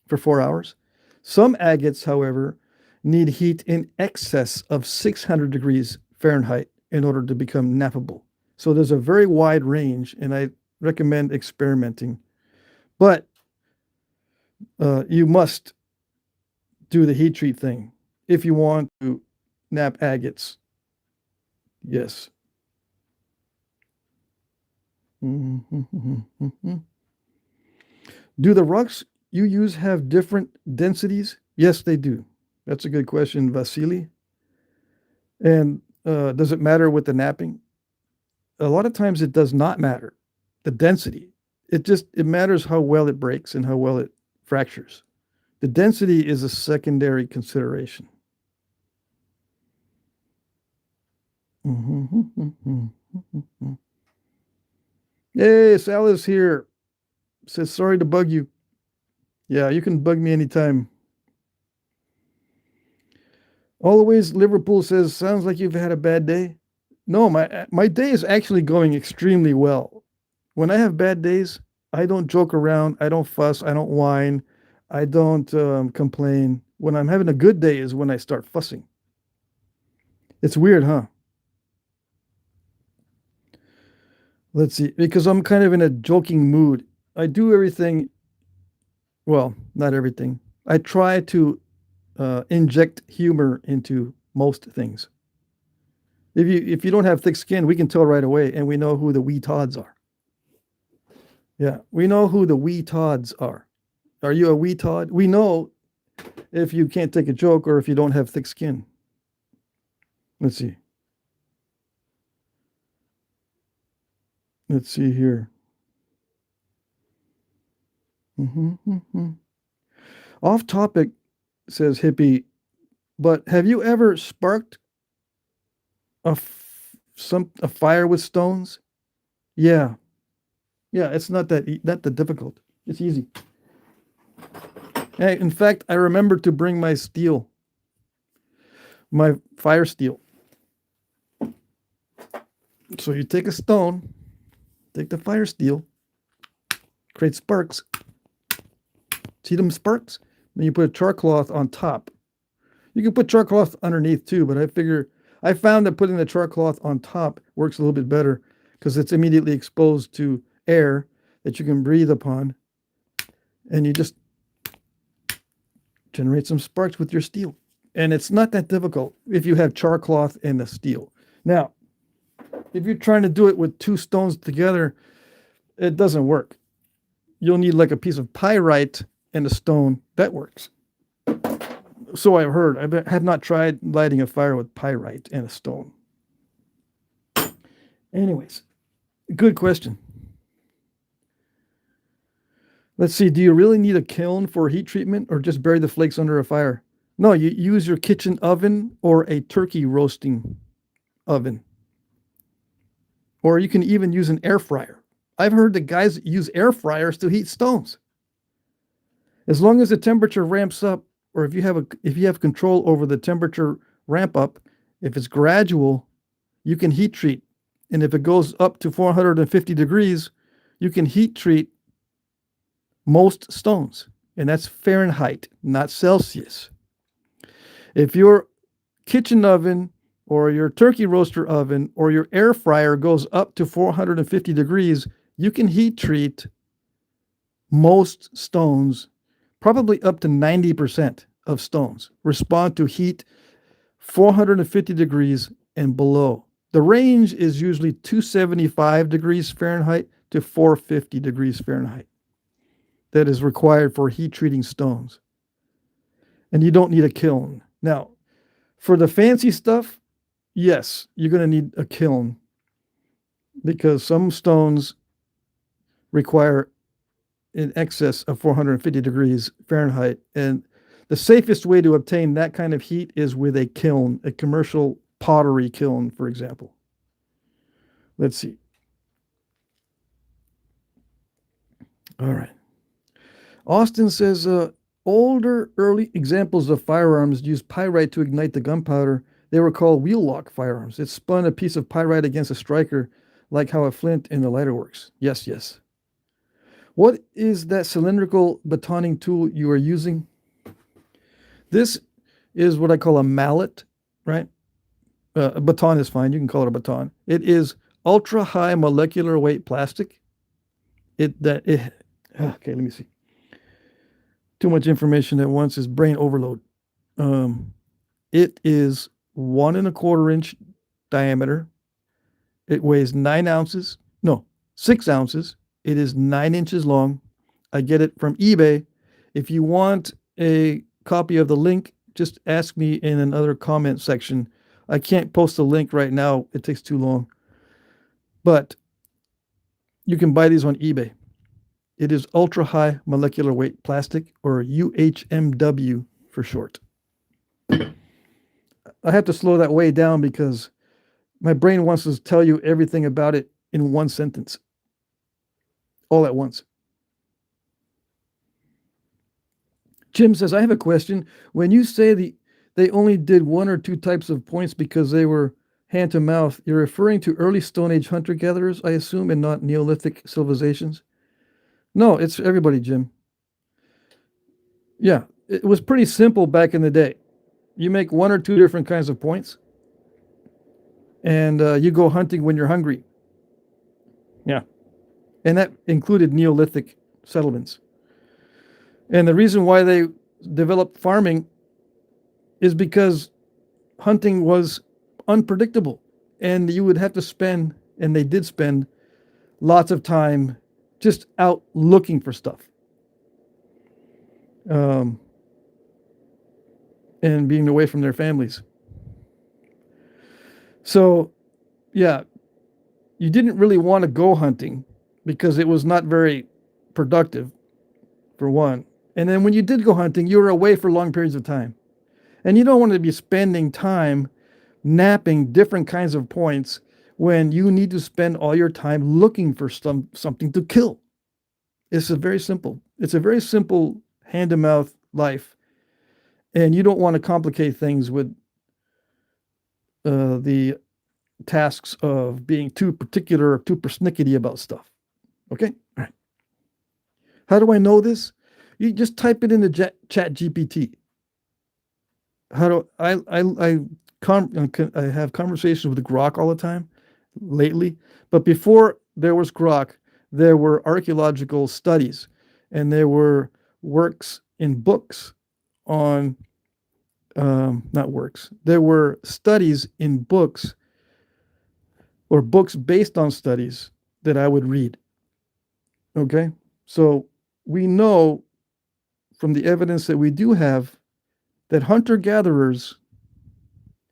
for 4 hours. Some agates, however, need heat in excess of 600 degrees Fahrenheit in order to become nappable. So there's a very wide range, and I recommend experimenting. But you must do the heat treat thing if you want to nap agates Yes. Mm-hmm. Do the rocks you use have different densities? Yes, they do. That's a good question, Vasily. And does it matter with the knapping? A lot of times it does not matter. The density. It matters how well it breaks and how well it fractures. The density is a secondary consideration. Hey, Sal is here. Says sorry to bug you. Yeah, you can bug me anytime. Always Liverpool says sounds like you've had a bad day. No, my day is actually going extremely well. When I have bad days, I don't joke around. I don't fuss. I don't whine. I don't complain. When I'm having a good day is when I start fussing. It's weird, huh? Let's see. Because I'm kind of in a joking mood. I do everything. Well, not everything. I try to inject humor into most things. If you don't have thick skin, we can tell right away, and we know who the wee Tods are. Yeah, we know who the wee Tods are. Are you a wee Tod? We know if you can't take a joke or if you don't have thick skin. Let's see. Let's see here. Off topic, says Hippie, but have you ever sparked a fire with stones? Yeah. Yeah, it's not that difficult. It's easy. Hey, in fact, I remember to bring my steel, my fire steel. So you take a stone, take the fire steel, create sparks. See them sparks? Then you put a char cloth on top. You can put char cloth underneath too, but I found that putting the char cloth on top works a little bit better because it's immediately exposed to air that you can breathe upon, and you just generate some sparks with your steel. And it's not that difficult if you have char cloth and the steel. Now, if you're trying to do it with two stones together, it doesn't work. You'll need like a piece of pyrite and a stone. That works. So I've heard. I have not tried lighting a fire with pyrite and a stone. Anyways, good question. Let's see. Do you really need a kiln for heat treatment or just bury the flakes under a fire? No, you use your kitchen oven or a turkey roasting oven. Or you can even use an air fryer. I've heard that guys use air fryers to heat stones. As long as the temperature ramps up, or if you have control over the temperature ramp up, if it's gradual, you can heat treat. And if it goes up to 450 degrees, you can heat treat most stones. And that's Fahrenheit, not Celsius. If your kitchen oven or your turkey roaster oven or your air fryer goes up to 450 degrees, you can heat treat most stones. Probably up to 90% of stones respond to heat 450 degrees and below. The range is usually 275 degrees Fahrenheit to 450 degrees Fahrenheit. That is required for heat treating stones. And you don't need a kiln. Now, for the fancy stuff, yes, you're going to need a kiln because some stones require in excess of 450 degrees Fahrenheit. And the safest way to obtain that kind of heat is with a kiln, a commercial pottery kiln, for example. Let's see. All right. Austin says, older early examples of firearms used pyrite to ignite the gunpowder. They were called wheel lock firearms. It spun a piece of pyrite against a striker, like how a flint in the lighter works. Yes, yes. What is that cylindrical batoning tool you are using? This is what I call a mallet, right? A baton is fine. You can call it a baton. It is ultra high molecular weight plastic. Okay, let me see. Too much information at once is brain overload. It is 1 1/4 inch diameter. It weighs 9 ounces. No, 6 ounces. It is 9 inches long. I get it from eBay. If you want a copy of the link, just ask me in another comment section. I can't post a link right now. It takes too long. But you can buy these on eBay. It is ultra high molecular weight plastic, or UHMW for short. I have to slow that way down because my brain wants to tell you everything about it in one sentence, all at once. Jim says, I have a question. When you say they only did 1 or 2 types of points because they were hand to mouth, you're referring to early Stone Age hunter-gatherers, I assume, and not Neolithic civilizations? No, it's everybody, Jim. Yeah, it was pretty simple back in the day. You make 1 or 2 different kinds of points, and you go hunting when you're hungry. Yeah, and that included Neolithic settlements. And the reason why they developed farming is because hunting was unpredictable, and you would have to spend, and they did spend, lots of time just out looking for stuff. And being away from their families. So, yeah, you didn't really want to go hunting because it was not very productive, for one. And then when you did go hunting, you were away for long periods of time. And you don't want to be spending time napping different kinds of points when you need to spend all your time looking for something to kill. It's a very simple hand-to-mouth life. And you don't want to complicate things with the tasks of being too particular or too persnickety about stuff. Okay? All right. How do I know this? You just type it into Chat GPT. How do I have conversations with Grok all the time lately, but before there was Grok, there were archaeological studies, and there were works in books on not works. There were studies in books or books based on studies that I would read. Okay? So we know from the evidence that we do have that hunter-gatherers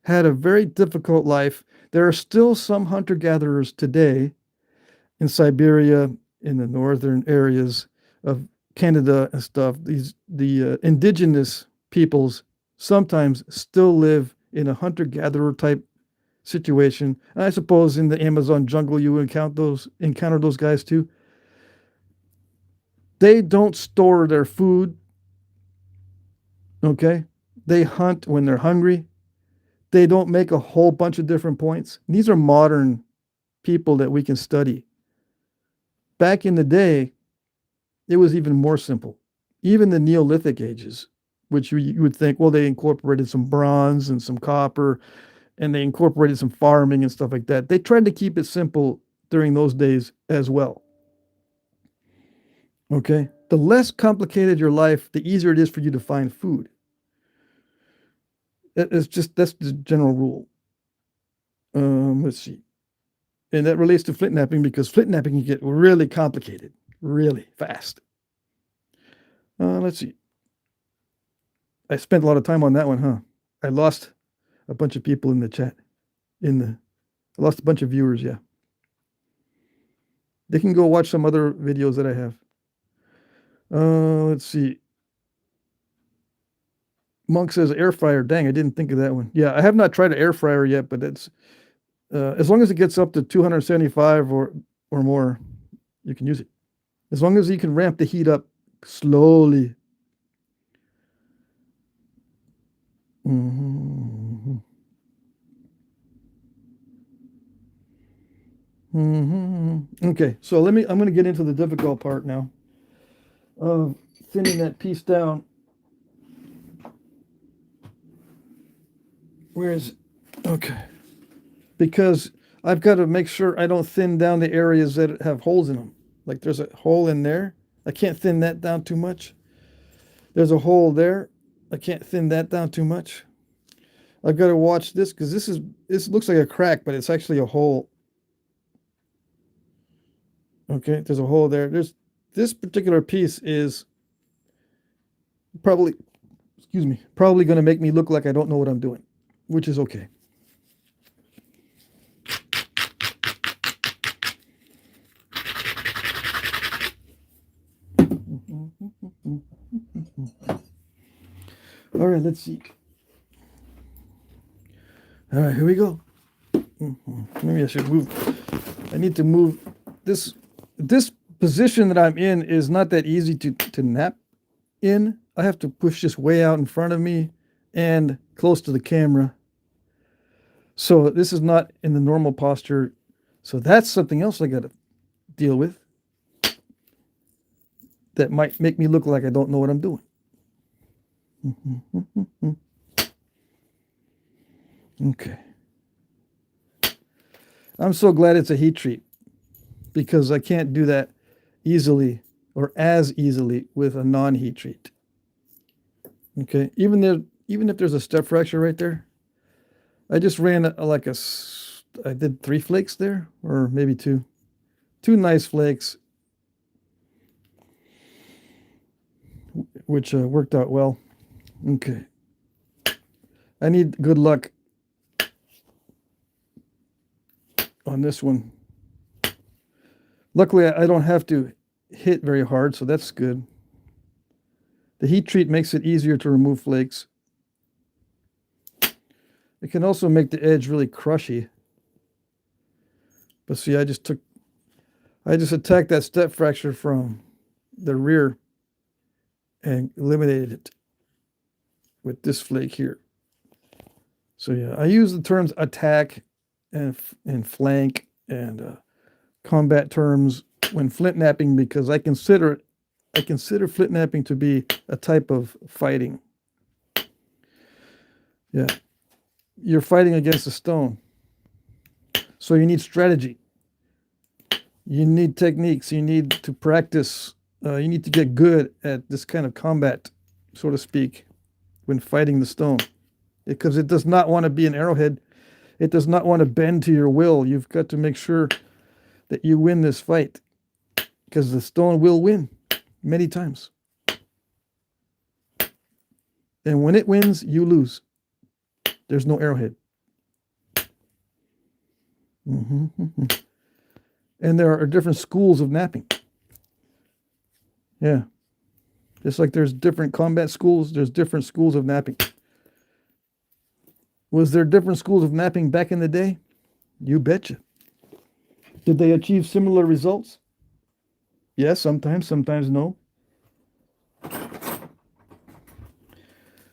had a very difficult life. There are still some hunter-gatherers today in Siberia, in the northern areas of Canada and stuff. The indigenous peoples sometimes still live in a hunter-gatherer type situation. And I suppose in the Amazon jungle you encounter those guys too. They don't store their food. Okay? They hunt when they're hungry. They don't make a whole bunch of different points. These are modern people that we can study. Back in the day, it was even more simple. Even the Neolithic ages, which you would think, well, they incorporated some bronze and some copper, and they incorporated some farming and stuff like that. They tried to keep it simple during those days as well. Okay? The less complicated your life, the easier it is for you to find food. That's the general rule. Let's see. And that relates to flint knapping, because flint knapping can get really complicated really fast. Let's see. I spent a lot of time on that one, huh? I lost a bunch of people in the chat. I lost a bunch of viewers, yeah. They can go watch some other videos that I have. Let's see. Monk says air fryer. Dang, I didn't think of that one. Yeah, I have not tried an air fryer yet, but it's as long as it gets up to 275 or more, you can use it. As long as you can ramp the heat up slowly. Mm-hmm. Mm-hmm. Okay, so I'm going to get into the difficult part now of thinning that piece down. Where is it? Okay. Because I've got to make sure I don't thin down the areas that have holes in them. Like there's a hole in there. I can't thin that down too much. There's a hole there. I can't thin that down too much. I've got to watch this because this looks like a crack, but it's actually a hole. Okay, there's a hole there. There's this particular piece is probably, excuse me, probably going to make me look like I don't know what I'm doing, which is okay. All right, let's see. All right, here we go. Maybe I should move. I need to move this. This position that I'm in is not that easy to nap in. I have to push this way out in front of me and close to the camera. So this is not in the normal posture. So that's something else I got to deal with. That might make me look like I don't know what I'm doing. Okay. I'm so glad it's a heat treat because I can't do that easily or as easily with a non-heat treat. Okay, even if there's a step fracture right there, I just ran I did 3 flakes there, or maybe 2 nice flakes, which worked out well. Okay, I need good luck on this one. Luckily, I don't have to hit very hard, so that's good. The heat treat makes it easier to remove flakes. It can also make the edge really crushy. But see, I just attacked that step fracture from the rear and eliminated it with this flake here. So yeah, I use the terms attack and flank and combat terms when flint knapping because I consider flint knapping to be a type of fighting. Yeah, you're fighting against a stone, so you need strategy. You need techniques. You need to practice. You need to get good at this kind of combat, so to speak, when fighting the stone, because it does not want to be an arrowhead. It does not want to bend to your will. You've got to make sure that you win this fight, because the stone will win many times. And when it wins, you lose. There's no arrowhead. And there are different schools of knapping. Yeah. Just like there's different combat schools, there's different schools of knapping. Was there different schools of knapping back in the day? You betcha. Did they achieve similar results? Yes, sometimes no.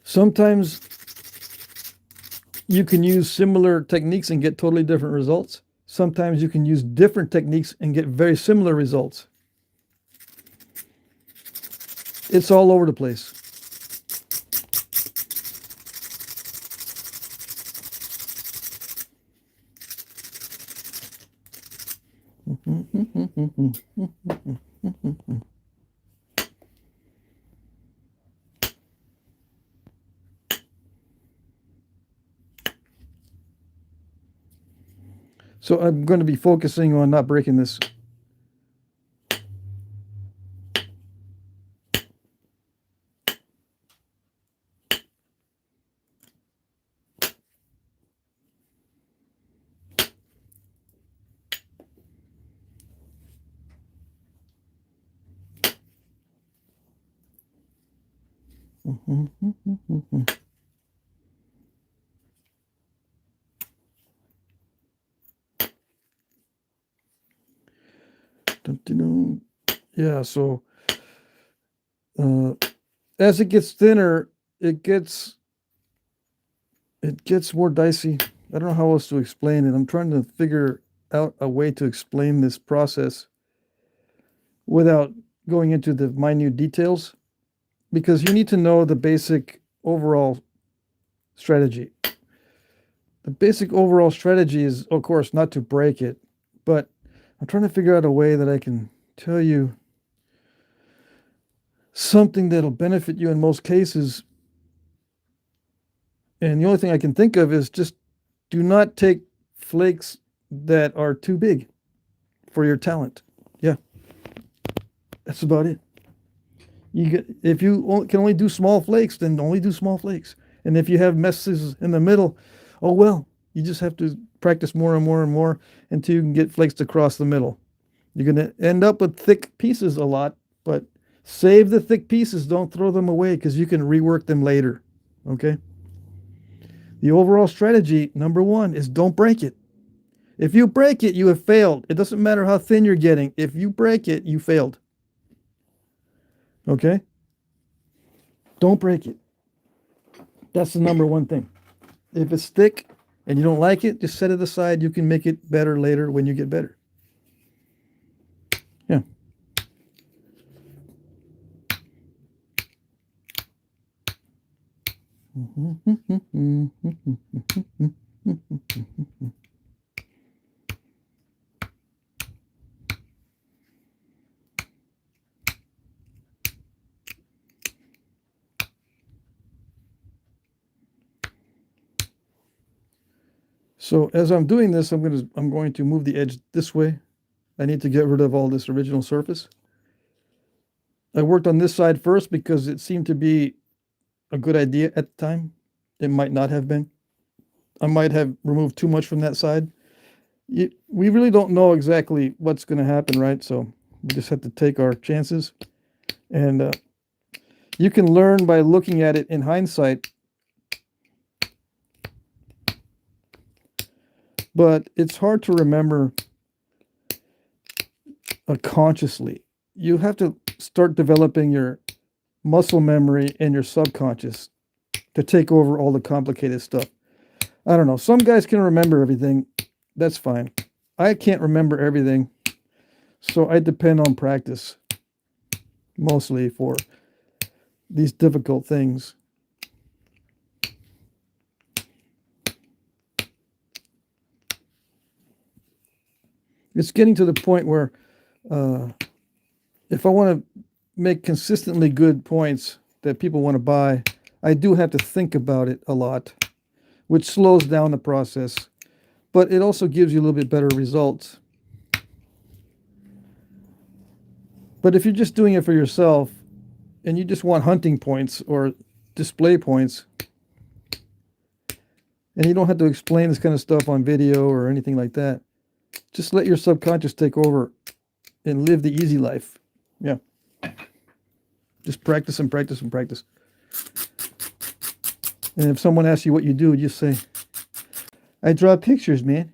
Sometimes you can use similar techniques and get totally different results. Sometimes you can use different techniques and get very similar results. It's all over the place. So I'm going to be focusing on not breaking this. Yeah, so as it gets thinner, it gets more dicey. I don't know how else to explain it. I'm trying to figure out a way to explain this process without going into the minute details, because you need to know the basic overall strategy. The basic overall strategy is, of course, not to break it, but I'm trying to figure out a way that I can tell you something that'll benefit you in most cases And the only thing I can think of is just do not take flakes that are too big for your talent. Yeah, that's about it. If you can only do small flakes, then only do small flakes. And if you have messes in the middle, oh well, you just have to practice more and more and more until you can get flakes across the middle. You're going to end up with thick pieces a lot, but save the thick pieces. Don't throw them away because you can rework them later. Okay? The overall strategy, number one, is don't break it. If you break it, you have failed. It doesn't matter how thin you're getting. If you break it, you failed. Okay? Don't break it. That's the number one thing. If it's thick and you don't like it, just set it aside. You can make it better later when you get better. Yeah. So as I'm doing this, I'm going to move the edge this way. I need to get rid of all this original surface. I worked on this side first because it seemed to be a good idea at the time. It might not have been. I might have removed too much from that side. We really don't know exactly what's going to happen, right? So we just have to take our chances. And you can learn by looking at it in hindsight. But it's hard to remember consciously. You have to start developing your muscle memory and your subconscious to take over all the complicated stuff. I don't know. Some guys can remember everything. That's fine. I can't remember everything. So I depend on practice mostly for these difficult things. It's getting to the point where if I want to make consistently good points that people want to buy, I do have to think about it a lot, which slows down the process, but it also gives you a little bit better results. But if you're just doing it for yourself and you just want hunting points or display points, and you don't have to explain this kind of stuff on video or anything like that, just let your subconscious take over and live the easy life. Yeah. Just practice and practice and practice. And if someone asks you what you do, just say, I draw pictures, man.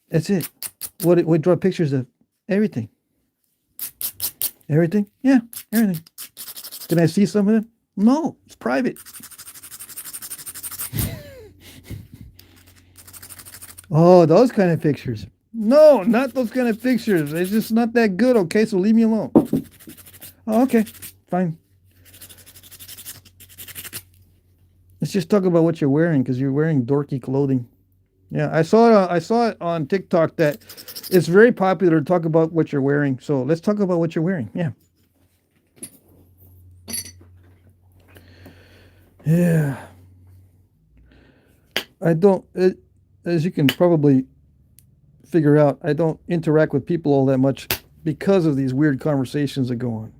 That's it. What draw pictures of? Everything. Everything? Yeah, everything. Can I see some of them? No, it's private. Oh, those kind of pictures. No, not those kind of pictures. It's just not that good, okay? So leave me alone. Oh, okay, fine. Let's just talk about what you're wearing, because you're wearing dorky clothing. Yeah, I saw it on TikTok that it's very popular to talk about what you're wearing. So let's talk about what you're wearing. Yeah. Yeah. As you can probably figure out, I don't interact with people all that much because of these weird conversations that go on.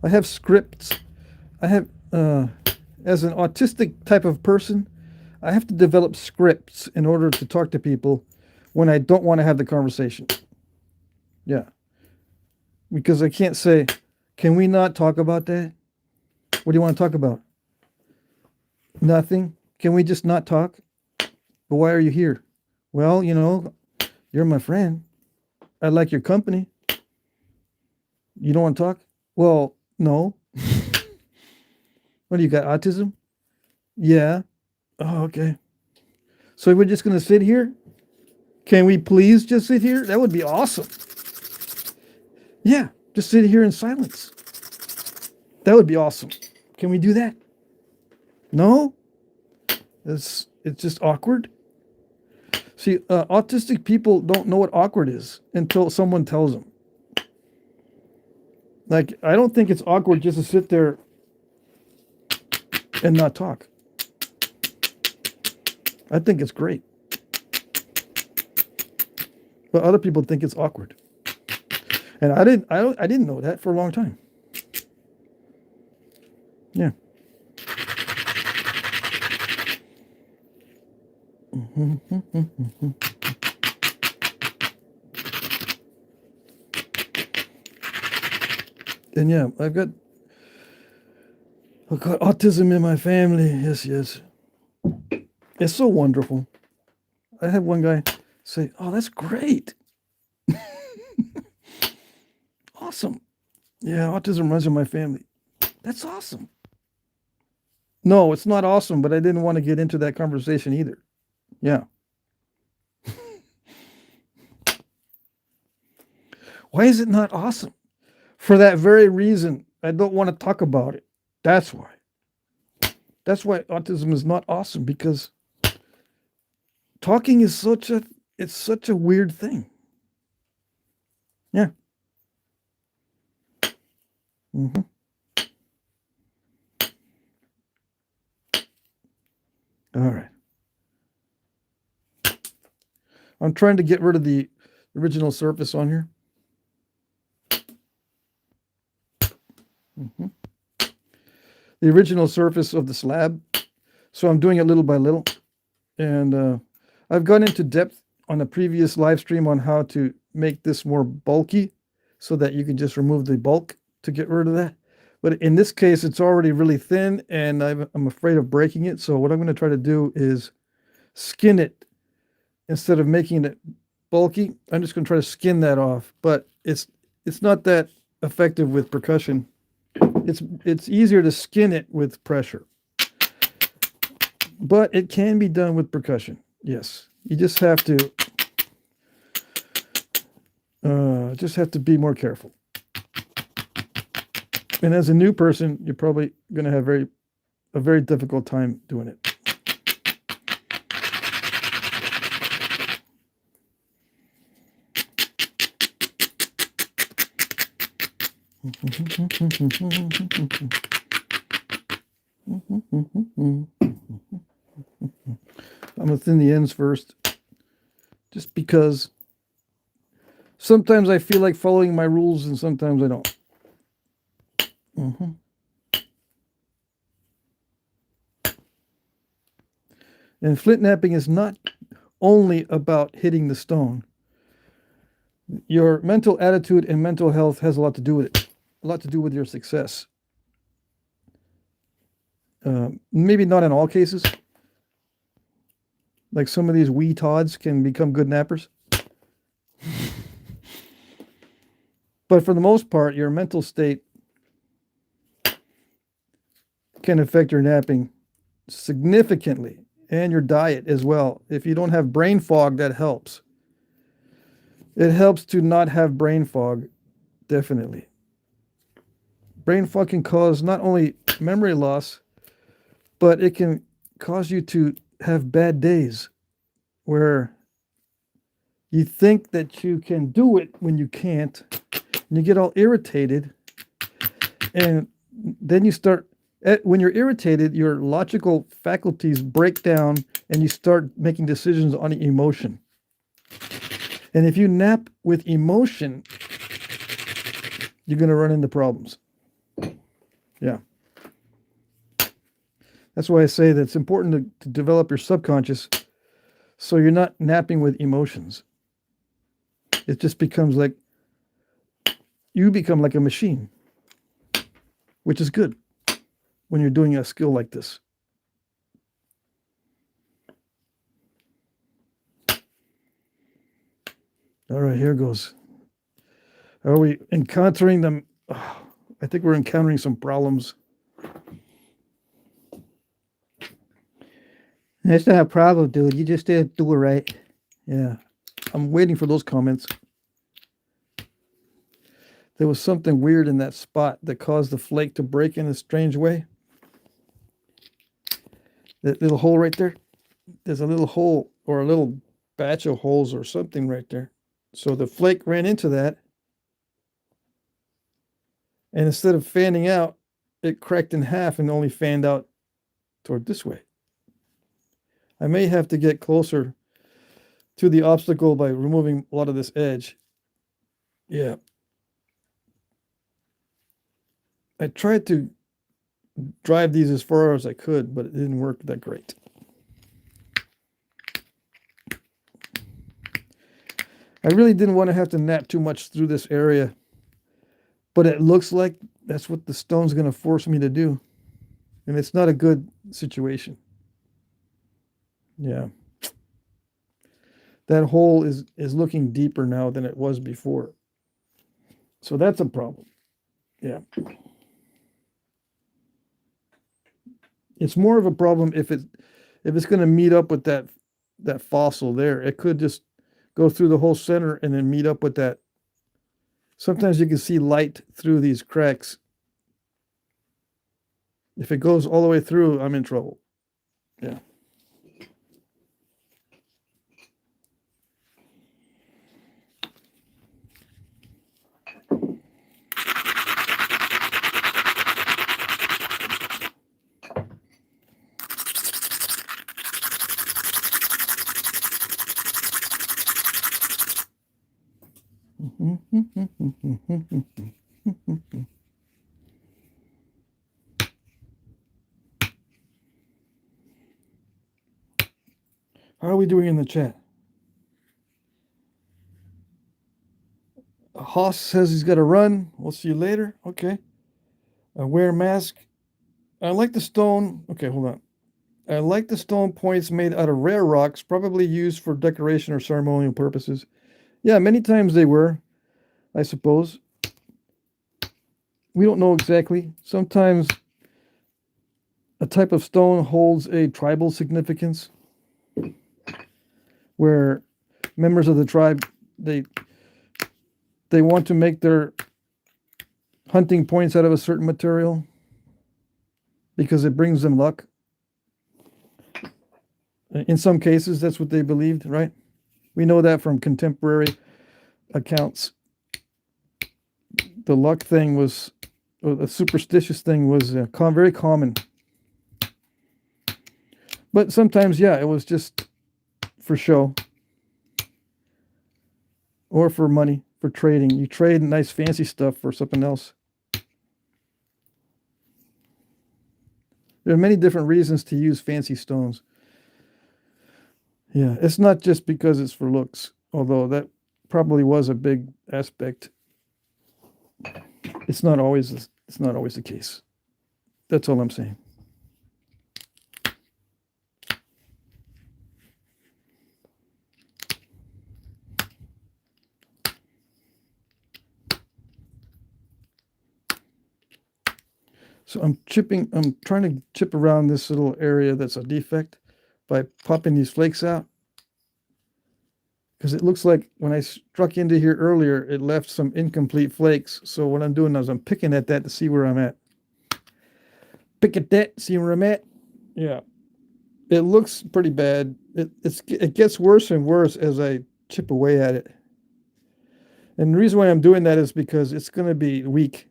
I have scripts. I have, as an autistic type of person, I have to develop scripts in order to talk to people when I don't want to have the conversation. Yeah. Because I can't say, can we not talk about that? What do you want to talk about? Nothing. Can we just not talk? But why are you here? Well, you know, you're my friend. I like your company. You don't want to talk? Well, no. What do you got, autism? Yeah. Oh, okay. So we're just going to sit here? Can we please just sit here? That would be awesome. Yeah, just sit here in silence. That would be awesome. Can we do that? No? It's just awkward. See, autistic people don't know what awkward is until someone tells them. Like, I don't think it's awkward just to sit there and not talk. I think it's great. But other people think it's awkward. And I didn't know that for a long time. Yeah. And yeah, I've got autism in my family. Yes, yes. It's so wonderful. I had one guy say, "Oh, that's great. Awesome. Yeah, autism runs in my family. That's awesome." No, it's not awesome, but I didn't want to get into that conversation either. Yeah. Why is it not awesome? For that very reason, I don't want to talk about it. That's why. That's why autism is not awesome, because talking is such a weird thing. Yeah. Mm-hmm. All right. I'm trying to get rid of the original surface on here. Mm-hmm. The original surface of the slab. So I'm doing it little by little. And I've gone into depth on a previous live stream on how to make this more bulky so that you can just remove the bulk to get rid of that. But in this case, it's already really thin and I'm afraid of breaking it. So what I'm going to try to do is skin it instead of making it bulky. I'm just going to try to skin that off, but it's not that effective with percussion. It's easier to skin it with pressure, but it can be done with percussion. Yes, you just have to be more careful. And as a new person, you're probably going to have a very difficult time doing it. I'm going to thin the ends first, just because sometimes I feel like following my rules and sometimes I don't. And flint knapping is not only about hitting the stone. Your mental attitude and mental health has a lot to do with it, a lot to do with your success. Maybe not in all cases. Like some of these wee Todds can become good nappers. But for the most part, your mental state can affect your napping significantly, and your diet as well. If you don't have brain fog, that helps. It helps to not have brain fog, definitely. Brain fog can cause not only memory loss, but it can cause you to have bad days where you think that you can do it when you can't, and you get all irritated, and then you start, when you're irritated, your logical faculties break down and you start making decisions on emotion. And if you nap with emotion, you're going to run into problems. Yeah. That's why I say that it's important to develop your subconscious so you're not napping with emotions. It just becomes like, you become like a machine, which is good when you're doing a skill like this. All right, here goes. Are we encountering them? Oh, I think we're encountering some problems. That's not a problem, dude. You just didn't do it right. Yeah, I'm waiting for those comments. There was something weird in that spot that caused the flake to break in a strange way. That little hole right there. There's a little hole or a little batch of holes or something right there. So the flake ran into that. And instead of fanning out, it cracked in half and only fanned out toward this way. I may have to get closer to the obstacle by removing a lot of this edge. Yeah. I tried to drive these as far as I could, but it didn't work that great. I really didn't want to have to knap too much through this area, but it looks like that's what the stone's going to force me to do. And it's not a good situation. Yeah. That hole is looking deeper now than it was before. So that's a problem. Yeah. It's more of a problem if it's going to meet up with that fossil there. It could just go through the whole center and then meet up with that. Sometimes you can see light through these cracks. If it goes all the way through, I'm in trouble. Yeah. How are we doing in the chat? Haas says he's got to run. We'll see you later. Okay. Wear mask. I like the stone. Okay, hold on. I like the stone points made out of rare rocks, probably used for decoration or ceremonial purposes. Yeah, many times they were, I suppose. We don't know exactly. Sometimes a type of stone holds a tribal significance where members of the tribe, they want to make their hunting points out of a certain material because it brings them luck. In some cases, that's what they believed, right? We know that from contemporary accounts. The luck thing was, or the superstitious thing was very common. But sometimes, yeah, it was just for show or for money, for trading. You trade nice fancy stuff for something else. There are many different reasons to use fancy stones. Yeah, it's not just because it's for looks, although that probably was a big aspect. It's not always the case. That's all I'm saying. So I'm trying to chip around this little area that's a defect by popping these flakes out. Because it looks like when I struck into here earlier, it left some incomplete flakes. So what I'm doing is I'm picking at that to see where I'm at. Pick at that, see where I'm at. Yeah. It looks pretty bad. It gets worse and worse as I chip away at it. And the reason why I'm doing that is because it's going to be weak.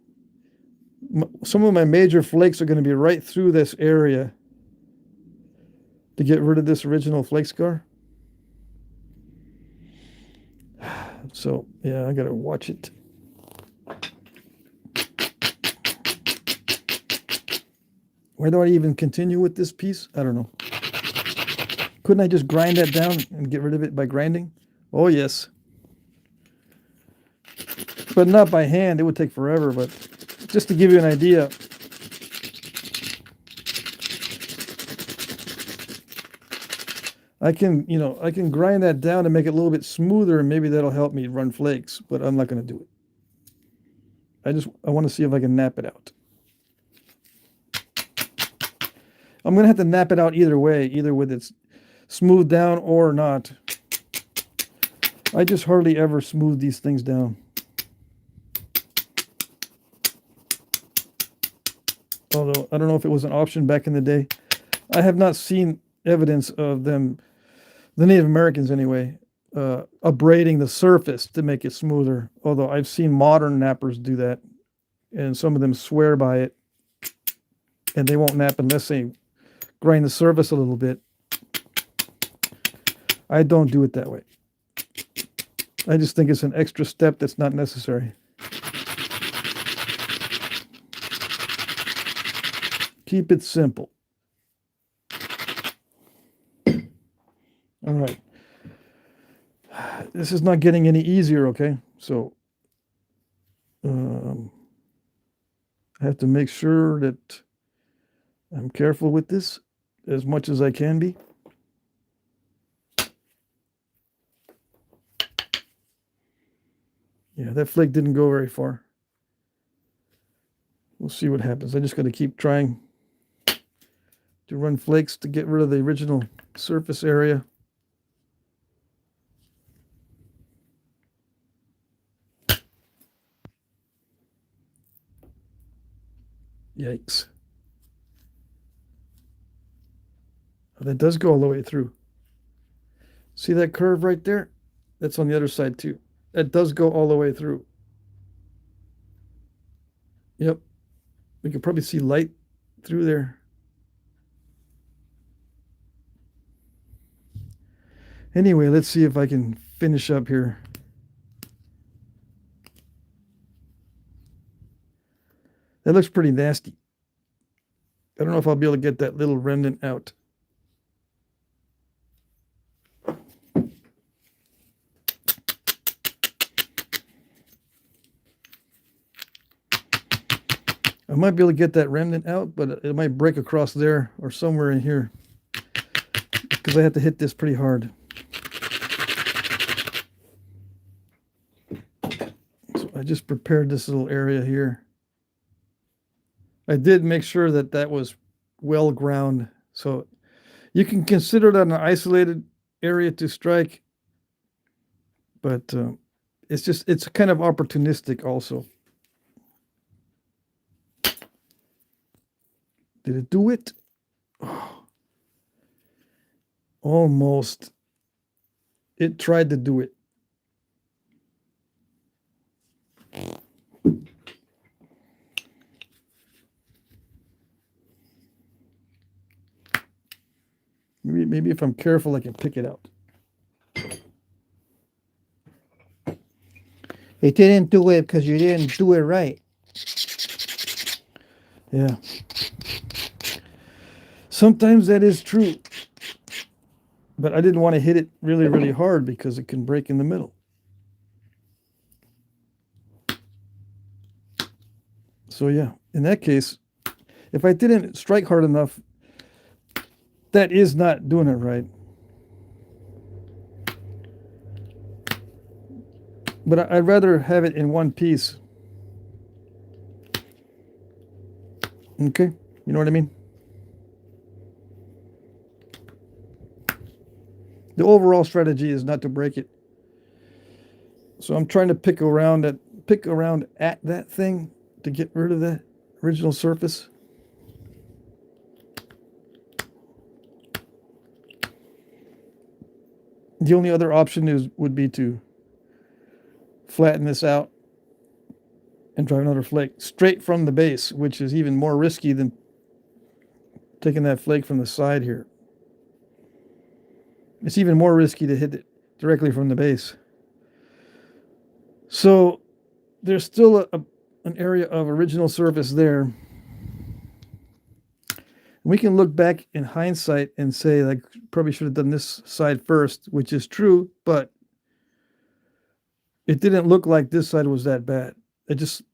Some of my major flakes are going to be right through this area to get rid of this original flake scar. So, yeah, I got to watch it. Where do I even continue with this piece? I don't know. Couldn't I just grind that down and get rid of it by grinding? Oh, yes. But not by hand. It would take forever, but just to give you an idea. I can grind that down and make it a little bit smoother, and maybe that'll help me run flakes, but I'm not going to do it. I want to see if I can nap it out. I'm going to have to nap it out either way, either with it smoothed down or not. I just hardly ever smooth these things down. Although I don't know if it was an option back in the day. I have not seen evidence of them, the Native Americans anyway, abrading the surface to make it smoother. Although I've seen modern nappers do that, and some of them swear by it, and they won't nap unless they grind the surface a little bit. I don't do it that way. I just think it's an extra step that's not necessary. Keep it simple. All right. This is not getting any easier, okay? So I have to make sure that I'm careful with this as much as I can be. Yeah, that flake didn't go very far. We'll see what happens. I just got to keep trying to run flakes to get rid of the original surface area. Yikes. Oh, that does go all the way through. See that curve right there? That's on the other side too. That does go all the way through. Yep. We can probably see light through there. Anyway, let's see if I can finish up here. That looks pretty nasty. I don't know if I'll be able to get that little remnant out. I might be able to get that remnant out, but it might break across there or somewhere in here because I have to hit this pretty hard. So I just prepared this little area here. I did make sure that that was well ground. So you can consider that an isolated area to strike, but it's kind of opportunistic also. Did it do it? Oh, almost. It tried to do it. Maybe if I'm careful, I can pick it out. It didn't do it because you didn't do it right. Yeah. Sometimes that is true. But I didn't want to hit it really, really hard because it can break in the middle. So yeah, in that case, if I didn't strike hard enough, that is not doing it right. But I'd rather have it in one piece. Okay, you know what I mean? The overall strategy is not to break it. So I'm trying to pick around at that thing to get rid of that original surface. The only other option would be to flatten this out and drive another flake straight from the base, which is even more risky than taking that flake from the side here. It's even more risky to hit it directly from the base. So there's still an area of original surface there. We can look back in hindsight and say, like, probably should have done this side first, which is true, but it didn't look like this side was that bad.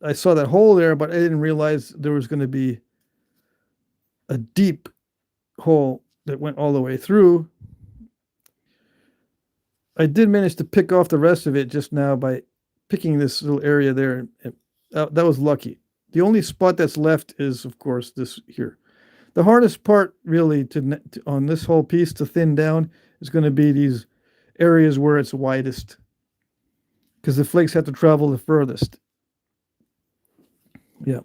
I saw that hole there, but I didn't realize there was going to be a deep hole that went all the way through. I did manage to pick off the rest of it just now by picking this little area there. And that was lucky. The only spot that's left is, of course, this here. The hardest part really on this whole piece to thin down is going to be these areas where it's widest, because the flakes have to travel the furthest. Yeah.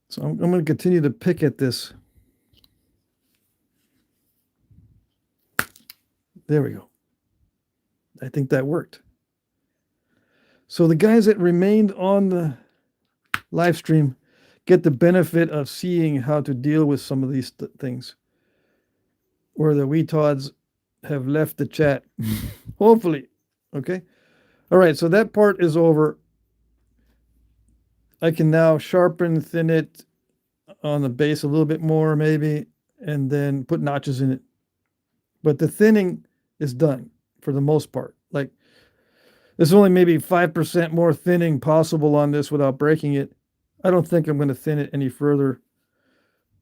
So I'm going to continue to pick at this. There we go. I think that worked. So the guys that remained on the live stream get the benefit of seeing how to deal with some of these things. Where the weetods have left the chat. Hopefully. Okay. All right. So that part is over. I can now sharpen, thin it on the base a little bit more, maybe, and then put notches in it. But the thinning is done for the most part. Like, there's only maybe 5% more thinning possible on this without breaking it. I don't think I'm going to thin it any further.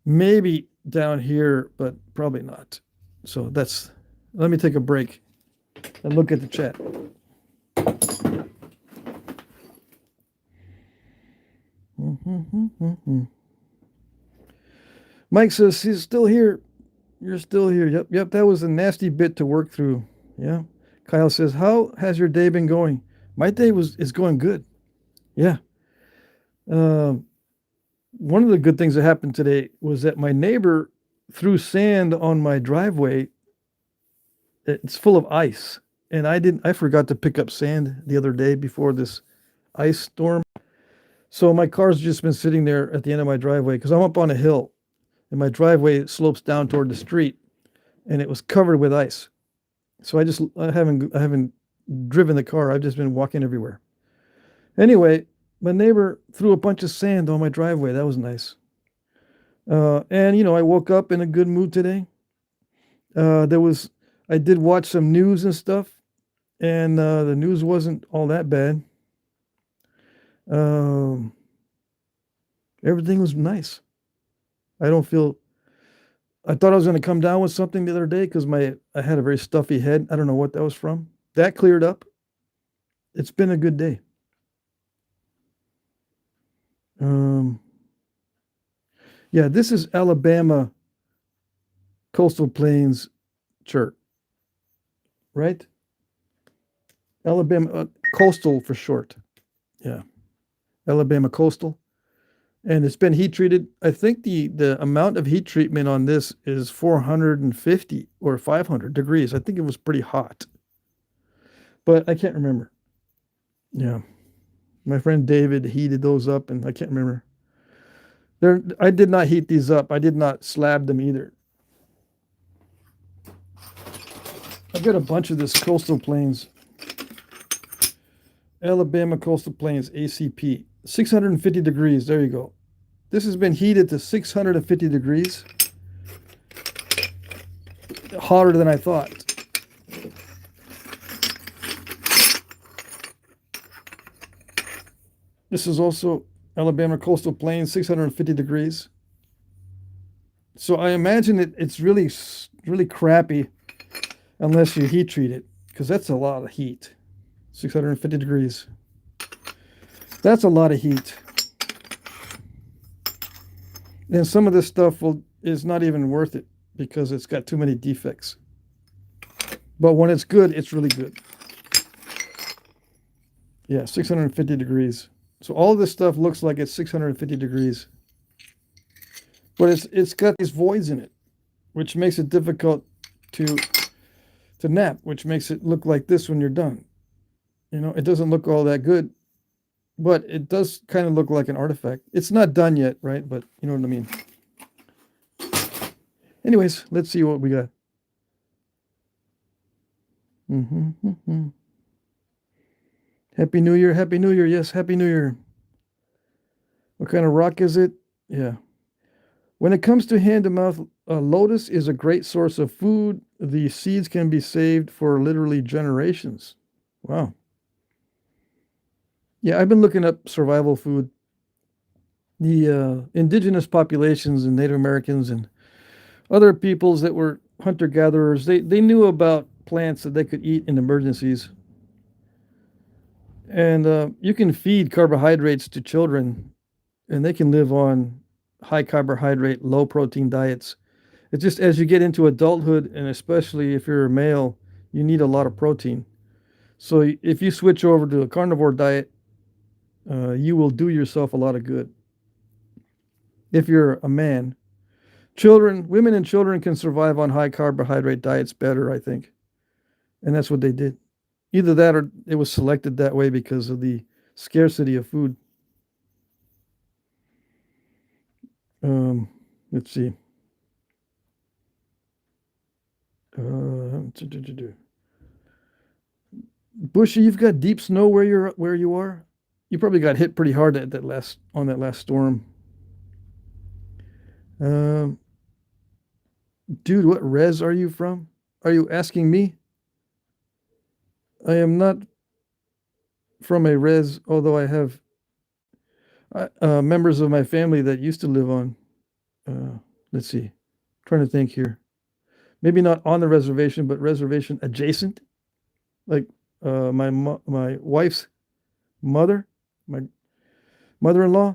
Maybe down here, but probably not. So let me take a break and look at the chat. Mike says he's still here. You're still here. Yep. That was a nasty bit to work through. Yeah. Kyle says, how has your day been going? My day is going good. Yeah. One of the good things that happened today was that my neighbor threw sand on my driveway. It's full of ice. And I forgot to pick up sand the other day before this ice storm. So my car's just been sitting there at the end of my driveway because I'm up on a hill and my driveway slopes down toward the street and it was covered with ice. So I haven't driven the car. I've just been walking everywhere. Anyway, my neighbor threw a bunch of sand on my driveway. That was nice. And I woke up in a good mood today. I did watch some news and stuff, and the news wasn't all that bad. Everything was nice. I thought I was going to come down with something the other day because I had a very stuffy head. I don't know what that was from. That cleared up. It's been a good day. Yeah, this is Alabama Coastal Plains chert, right? Alabama Coastal for short. Yeah, Alabama Coastal. And it's been heat treated. I think the amount of heat treatment on this is 450 or 500 degrees. I think it was pretty hot, but I can't remember. Yeah. My friend David heated those up, and I can't remember. I did not heat these up. I did not slab them either. I've got a bunch of this Coastal Plains. Alabama Coastal Plains, ACP. 650 degrees. There you go. This has been heated to 650 degrees. Hotter than I thought. This is also Alabama Coastal Plains, 650 degrees. So I imagine it's really, really crappy unless you heat treat it, because that's a lot of heat. 650 degrees. That's a lot of heat. And some of this stuff is not even worth it because it's got too many defects. But when it's good, it's really good. Yeah, 650 degrees. So all this stuff looks like it's 650 degrees. But it's got these voids in it, which makes it difficult to nap, which makes it look like this when you're done. It doesn't look all that good, but it does kind of look like an artifact. It's not done yet, right? But you know what I mean. Anyways, let's see what we got. Happy New Year. Happy New Year. Yes, Happy New Year. What kind of rock is it? Yeah. When it comes to hand-to-mouth, lotus is a great source of food. The seeds can be saved for literally generations. Wow. Yeah, I've been looking up survival food. The indigenous populations and Native Americans and other peoples that were hunter-gatherers, they knew about plants that they could eat in emergencies. And you can feed carbohydrates to children, and they can live on high carbohydrate, low protein diets. It's just as you get into adulthood, and especially if you're a male, you need a lot of protein. So if you switch over to a carnivore diet, you will do yourself a lot of good. If you're a man, women and children can survive on high carbohydrate diets better, I think. And that's what they did. Either that or it was selected that way because of the scarcity of food. Let's see. Bushy, you've got deep snow where you are. You probably got hit pretty hard at that last storm. Dude, what res are you from? Are you asking me? I am not from a res, although I have members of my family that used to live on. Let's see. Trying to think here. Maybe not on the reservation, but reservation adjacent. Like my wife's mother, my mother-in-law,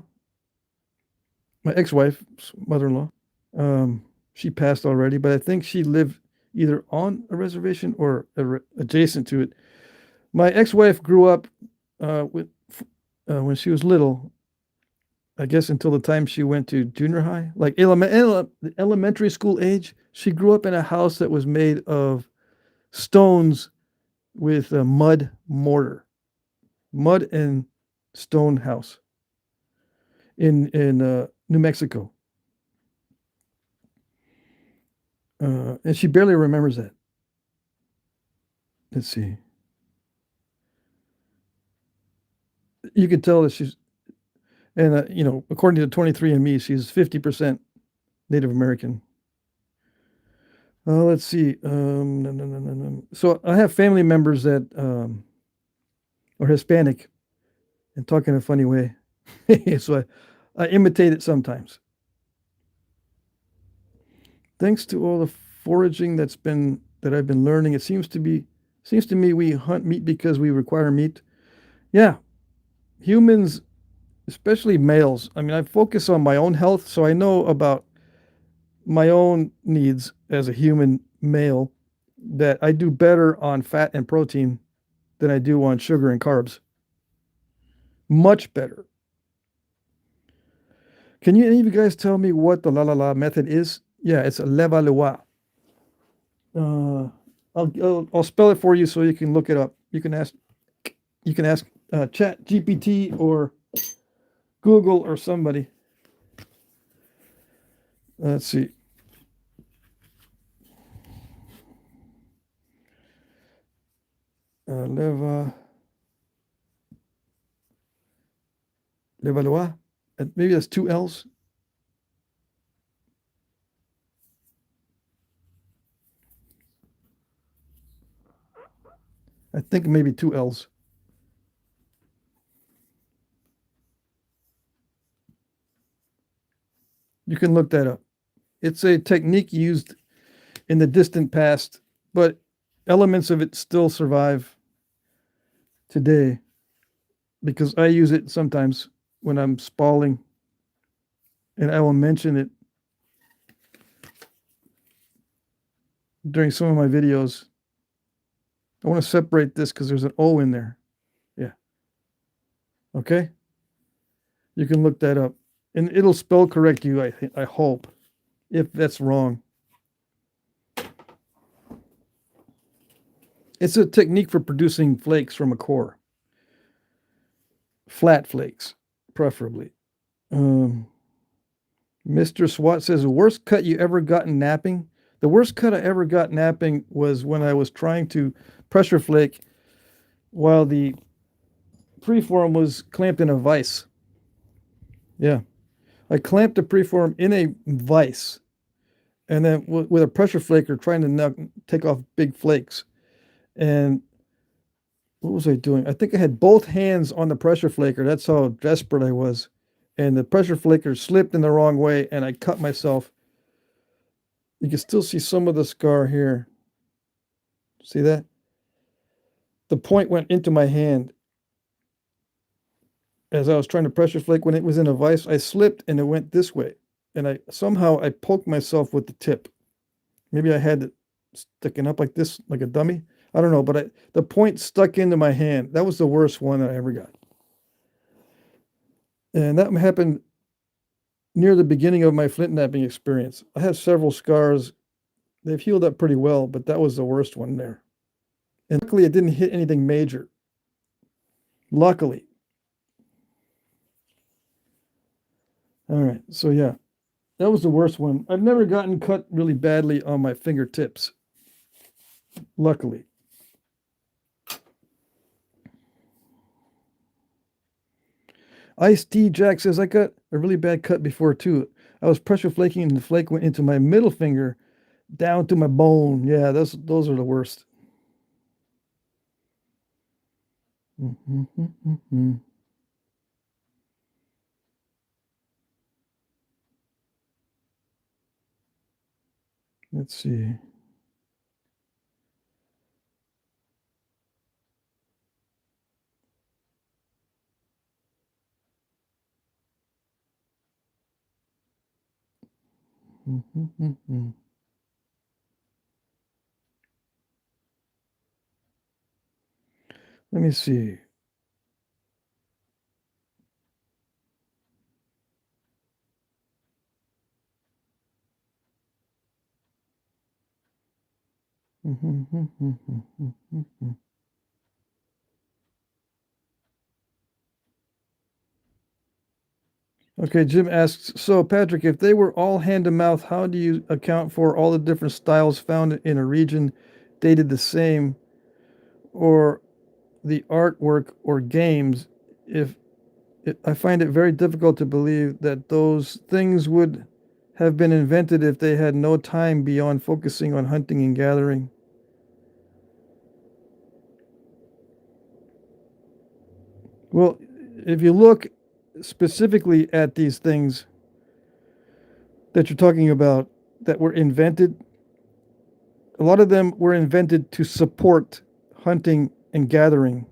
my ex-wife's mother-in-law. She passed already, but I think she lived either on a reservation or adjacent to it. My ex-wife grew up when she was little, I guess until the time she went to junior high, like elementary school age. She grew up in a house that was made of stones with a mud mortar, mud and stone house in New Mexico. And she barely remembers that. Let's see. You can tell that she's, and according to 23andMe, she's 50% Native American. Let's see. No. So I have family members that are Hispanic and talk in a funny way. So I imitate it sometimes. Thanks to all the foraging that I've been learning, it seems to me we hunt meat because we require meat. Yeah, humans, especially males. I mean, I focus on my own health, so I know about my own needs as a human male, that I do better on fat and protein than I do on sugar and carbs. Much better. Can any of you guys tell me what the la method is? Yeah, it's a l'Evalua. I'll spell it for you so you can look it up. You can ask Chat GPT or Google or somebody. Let's see. L'Evalua. Maybe that's 2 L's. I think maybe 2 L's. You can look that up. It's a technique used in the distant past, but elements of it still survive today because I use it sometimes when I'm spalling, and I will mention it during some of my videos. I want to separate this because there's an O in there. Yeah. Okay? You can look that up. And it'll spell correct you, I hope, if that's wrong. It's a technique for producing flakes from a core. Flat flakes, preferably. Mr. Swat says, the worst cut you ever got in knapping? The worst cut I ever got knapping was when I was trying to pressure flake while the preform was clamped in a vise. Yeah. I clamped the preform in a vise and then with a pressure flaker trying to take off big flakes. And what was I doing? I think I had both hands on the pressure flaker. That's how desperate I was. And the pressure flaker slipped in the wrong way and I cut myself. You can still see some of the scar here. See that? The point went into my hand as I was trying to pressure flake. When it was in a vise, I slipped and it went this way. And I poked myself with the tip. Maybe I had it sticking up like this, like a dummy. I don't know, but the point stuck into my hand. That was the worst one I ever got. And that happened near the beginning of my flint knapping experience. I have several scars. They've healed up pretty well, but that was the worst one there. And luckily, it didn't hit anything major. Luckily. All right, so yeah. That was the worst one. I've never gotten cut really badly on my fingertips. Luckily. Ice T Jack says, I got a really bad cut before too. I was pressure flaking and the flake went into my middle finger down to my bone. Yeah, those are the worst. Let's see. Let me see. Okay, Jim asks, so Patrick, if they were all hand to mouth, how do you account for all the different styles found in a region dated the same, or the artwork or games? I find it very difficult to believe that those things would have been invented if they had no time beyond focusing on hunting and gathering. Well, if you look specifically at these things that you're talking about that were invented, a lot of them were invented to support hunting and gathering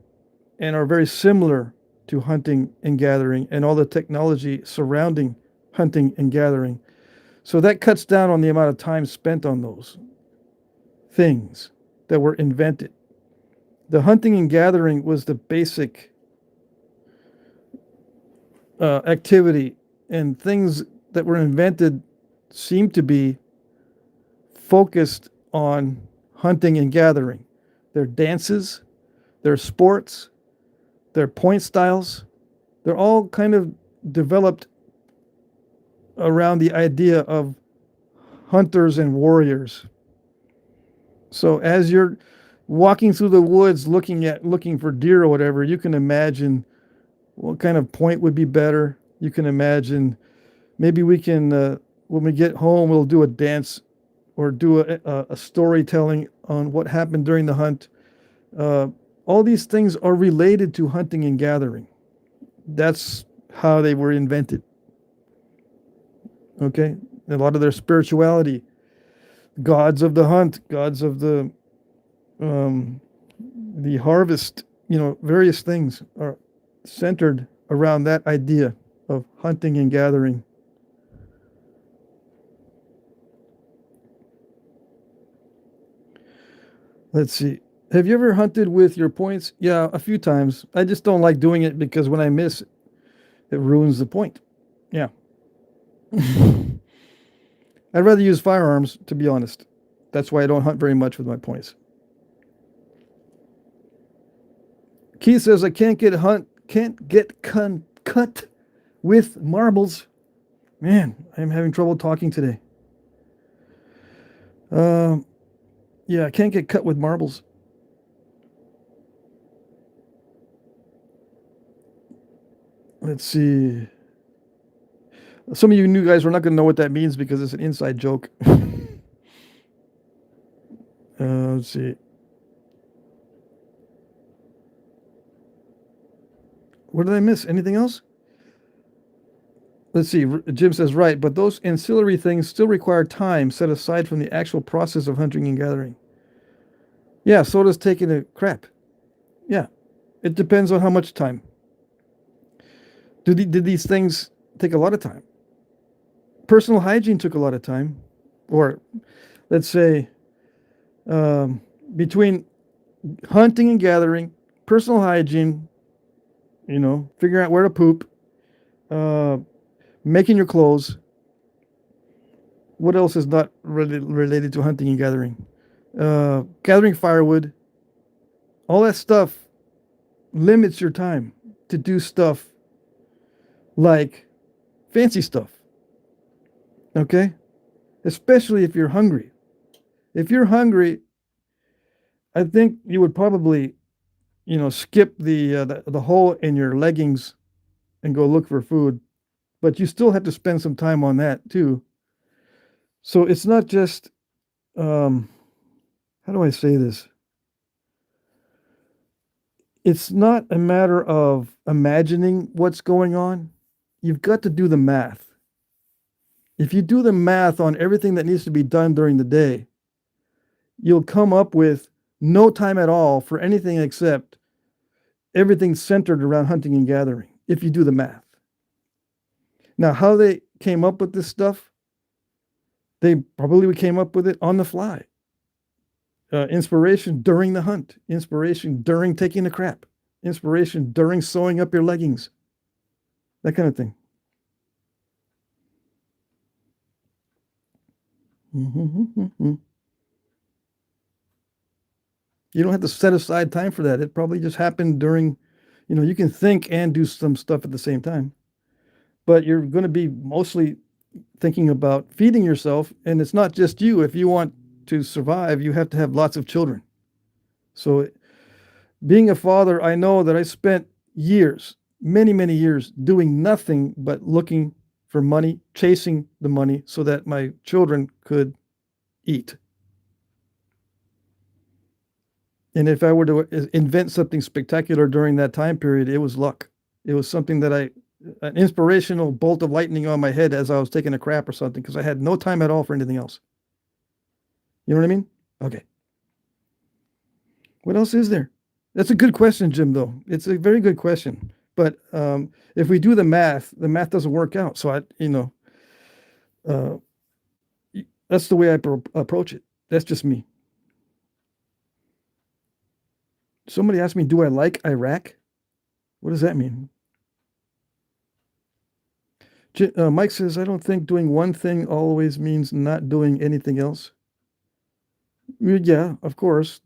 and are very similar to hunting and gathering and all the technology surrounding hunting and gathering. So that cuts down on the amount of time spent on those things that were invented. The hunting and gathering was the basic activity, and things that were invented seem to be focused on hunting and gathering. Their dances, their sports, their point styles, they're all kind of developed around the idea of hunters and warriors. So as you're walking through the woods looking for deer or whatever, you can imagine what kind of point would be better. You can imagine maybe we can when we get home we'll do a dance or do a storytelling on what happened during the hunt. All these things are related to hunting and gathering. That's how they were invented. Okay, a lot of their spirituality, gods of the hunt, gods of the harvest, various things are centered around that idea of hunting and gathering. Let's see. Have you ever hunted with your points? Yeah, a few times. I just don't like doing it because when I miss, it ruins the point. Yeah. I'd rather use firearms, to be honest. That's why I don't hunt very much with my points. Keith says I can't get cut with marbles. Man, I'm having trouble talking today. Yeah, I can't get cut with marbles. Let's see. Some of you new guys are not going to know what that means because it's an inside joke. Let's see. What did I miss? Anything else? Let's see. Jim says, right, but those ancillary things still require time set aside from the actual process of hunting and gathering. Yeah, so does taking a crap. Yeah, it depends on how much time. Did these things take a lot of time? Personal hygiene took a lot of time. Or let's say between hunting and gathering, personal hygiene, figuring out where to poop, making your clothes. What else is not related to hunting and gathering? Gathering firewood. All that stuff limits your time to do stuff like fancy stuff. Okay? Especially if you're hungry. If you're hungry, I think you would probably, skip the hole in your leggings and go look for food. But you still have to spend some time on that too. So it's not just, how do I say this? It's not a matter of imagining what's going on. You've got to do the math. If you do the math on everything that needs to be done during the day, you'll come up with no time at all for anything except everything centered around hunting and gathering, if you do the math. Now, how they came up with this stuff, they probably came up with it on the fly. Inspiration during the hunt, inspiration during taking a crap, inspiration during sewing up your leggings, that kind of thing. You don't have to set aside time for that. It probably just happened during, you can think and do some stuff at the same time. But you're going to be mostly thinking about feeding yourself. And it's not just you. If you want to survive, you have to have lots of children. So being a father, I know that I spent years, many, many years doing nothing but looking for money, chasing the money so that my children could eat. And if I were to invent something spectacular during that time period, it was luck. It was something that an inspirational bolt of lightning on my head as I was taking a crap or something, because I had no time at all for anything else. You know what I mean? Okay. What else is there? That's a good question, Jim, though. It's a very good question. But if we do the math doesn't work out. So that's the way I approach it. That's just me. Somebody asked me, do I like Iraq? What does that mean? Mike says, I don't think doing one thing always means not doing anything else. Yeah, of course.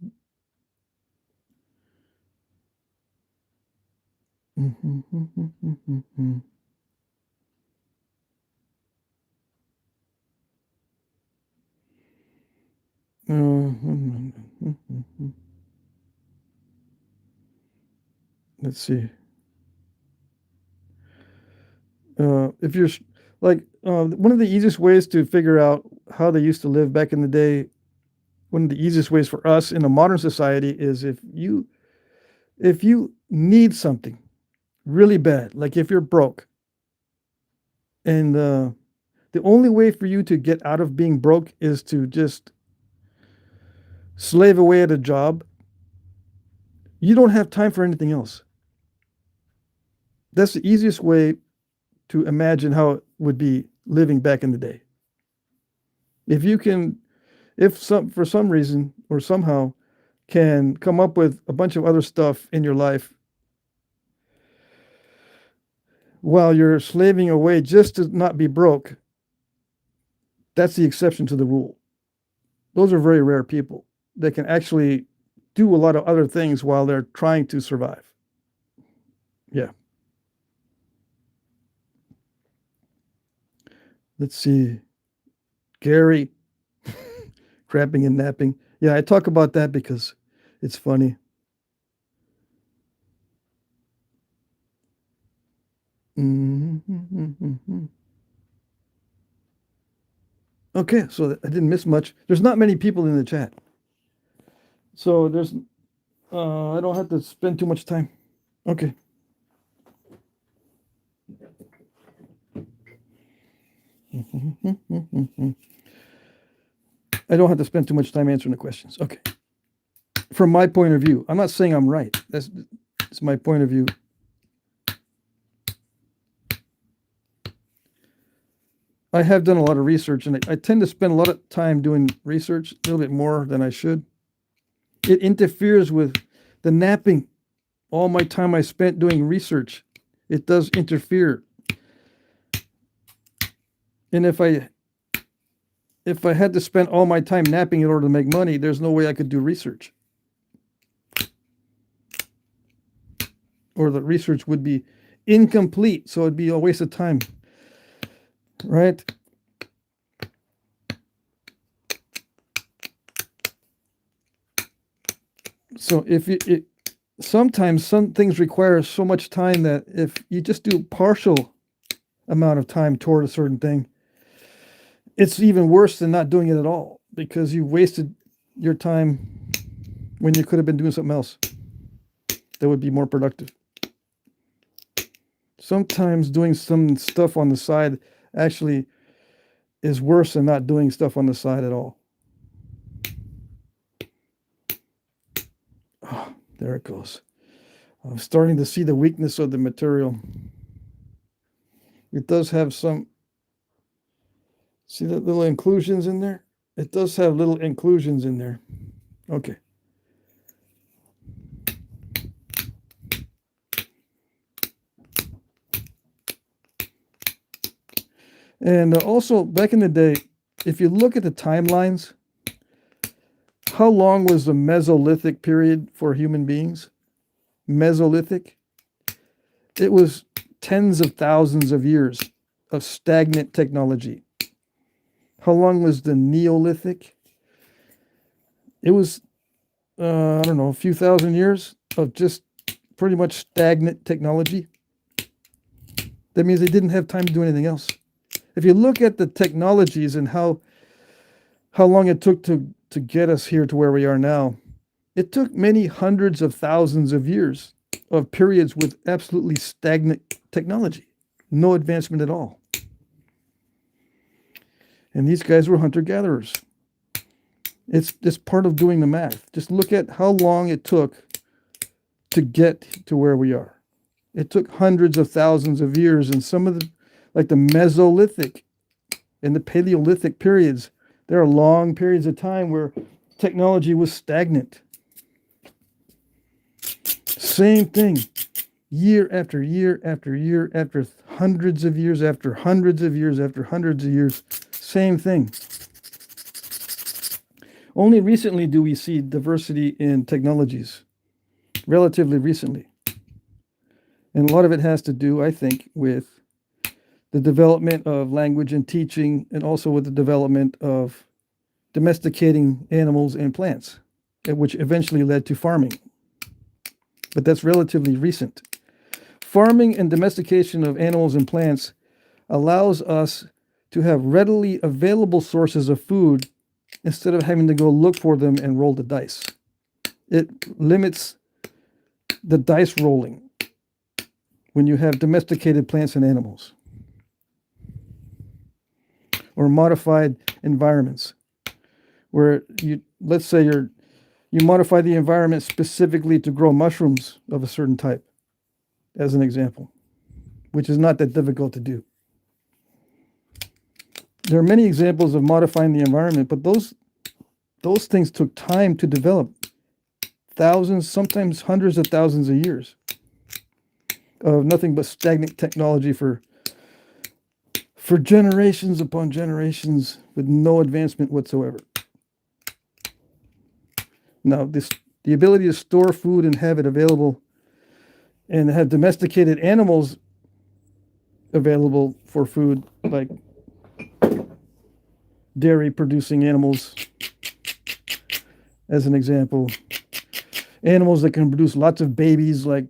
Let's see. If you're like, one of the easiest ways to figure out how they used to live back in the day, one of the easiest ways for us in a modern society is if you need something really bad, like if you're broke, and the only way for you to get out of being broke is to just slave away at a job, you don't have time for anything else. That's the easiest way to imagine how it would be living back in the day. For some reason or somehow can come up with a bunch of other stuff in your life while you're slaving away just to not be broke, that's the exception to the rule. Those are very rare people that can actually do a lot of other things while they're trying to survive. Yeah. Let's see. Gary, crapping and napping. Yeah, I talk about that because it's funny. Okay, so I didn't miss much. There's not many people in the chat. So I don't have to spend too much time. Okay. I don't have to spend too much time answering the questions. Okay. From my point of view, I'm not saying I'm right. That's my point of view. I have done a lot of research, and I tend to spend a lot of time doing research, a little bit more than I should. It interferes with the napping. All my time I spent doing research, it does interfere. And if I had to spend all my time napping in order to make money, there's no way I could do research. Or the research would be incomplete, so it'd be a waste of time. Right? So sometimes some things require so much time that if you just do partial amount of time toward a certain thing, it's even worse than not doing it at all because you wasted your time when you could have been doing something else that would be more productive. Sometimes doing some stuff on the side actually is worse than not doing stuff on the side at all. Oh, there it goes. I'm starting to see the weakness of the material. It does have some, see the little inclusions in there? It does have little inclusions in there. Okay. And also, back in the day, if you look at the timelines, how long was the Mesolithic period for human beings? Mesolithic? It was tens of thousands of years of stagnant technology. How long was the Neolithic? It was, I don't know, a few thousand years of just pretty much stagnant technology. That means they didn't have time to do anything else. If you look at the technologies and how long it took to get us here to where we are now, it took many hundreds of thousands of years of periods with absolutely stagnant technology, no advancement at all. And these guys were hunter-gatherers. It's part of doing the math. Just look at how long it took to get to where we are. It took hundreds of thousands of years, and some of the, like the Mesolithic and the Paleolithic periods, there are long periods of time where technology was stagnant. Same thing, year after year after year after hundreds of years after hundreds of years after hundreds of years, same thing. Only recently do we see diversity in technologies, relatively recently. And a lot of it has to do, I think, with the development of language and teaching, and also with the development of domesticating animals and plants, which eventually led to farming. But that's relatively recent. Farming and domestication of animals and plants allows us to have readily available sources of food instead of having to go look for them and roll the dice. It limits the dice rolling when you have domesticated plants and animals or modified environments where let's say you modify the environment specifically to grow mushrooms of a certain type, as an example, which is not that difficult to do. There are many examples of modifying the environment, but those things took time to develop. Thousands, sometimes hundreds of thousands of years of nothing but stagnant technology for generations upon generations with no advancement whatsoever. Now, the ability to store food and have it available and have domesticated animals available for food, like dairy producing animals, as an example. Animals that can produce lots of babies, like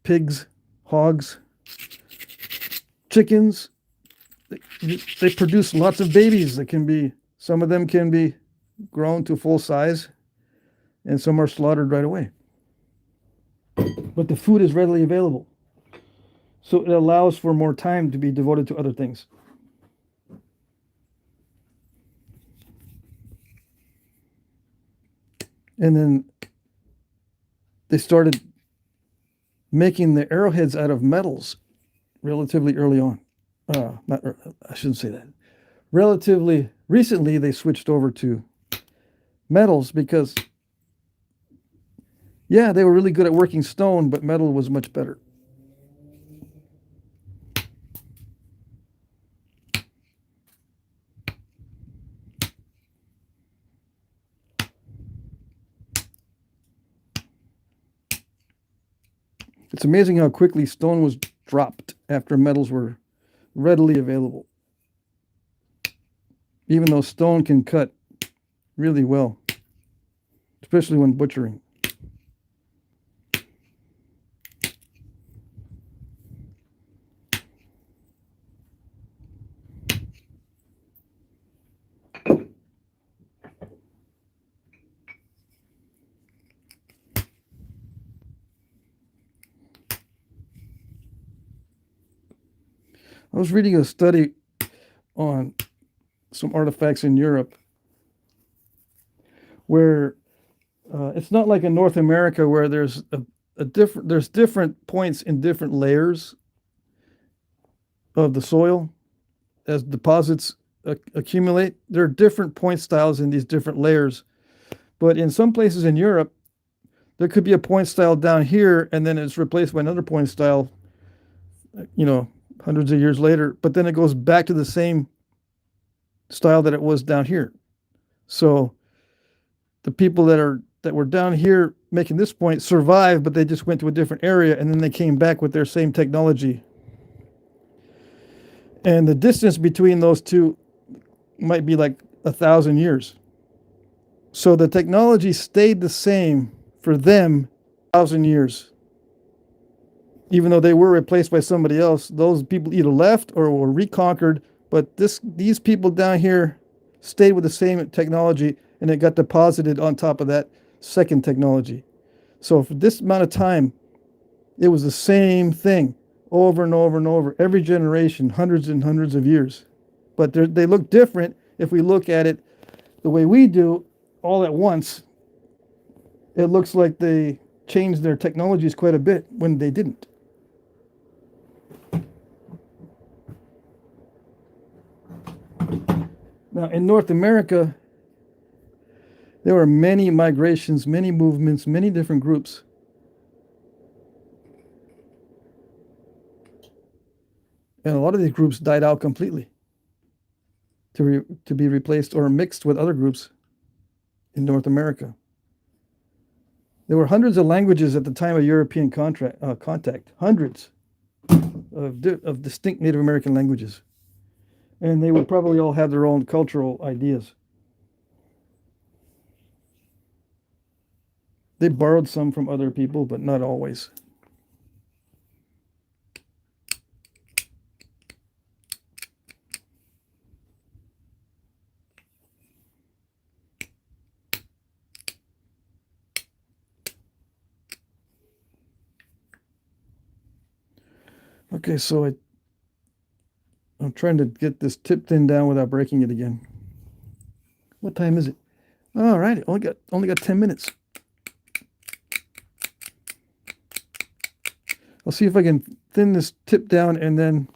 pigs, hogs, chickens. They produce lots of babies that can be, some of them can be grown to full size, and some are slaughtered right away. But the food is readily available. So it allows for more time to be devoted to other things. And then they started making the arrowheads out of metals relatively early on. I shouldn't say that. Relatively recently, they switched over to metals because, yeah, they were really good at working stone, but metal was much better. It's amazing how quickly stone was dropped after metals were readily available. Even though stone can cut really well, especially when butchering. I was reading a study on some artifacts in Europe where it's not like in North America where there's there's different points in different layers of the soil as deposits accumulate. There are different point styles in these different layers, but in some places in Europe, there could be a point style down here and then it's replaced by another point style, hundreds of years later, but then it goes back to the same style that it was down here. So the people that were down here making this point survived, but they just went to a different area and then they came back with their same technology. And the distance between those two might be like 1,000 years. So the technology stayed the same for them 1,000 years. Even though they were replaced by somebody else, those people either left or were reconquered, but these people down here stayed with the same technology and it got deposited on top of that second technology. So for this amount of time, it was the same thing over and over and over, every generation, hundreds and hundreds of years. But they look different if we look at it the way we do all at once. It looks like they changed their technologies quite a bit when they didn't. Now, in North America, there were many migrations, many movements, many different groups. And a lot of these groups died out completely to be replaced or mixed with other groups in North America. There were hundreds of languages at the time of European contact, hundreds of distinct Native American languages. And they would probably all have their own cultural ideas. They borrowed some from other people, but not always. Okay, so I'm trying to get this tip thin down without breaking it again. What time is it? All right, only got 10 minutes. I'll see if I can thin this tip down and then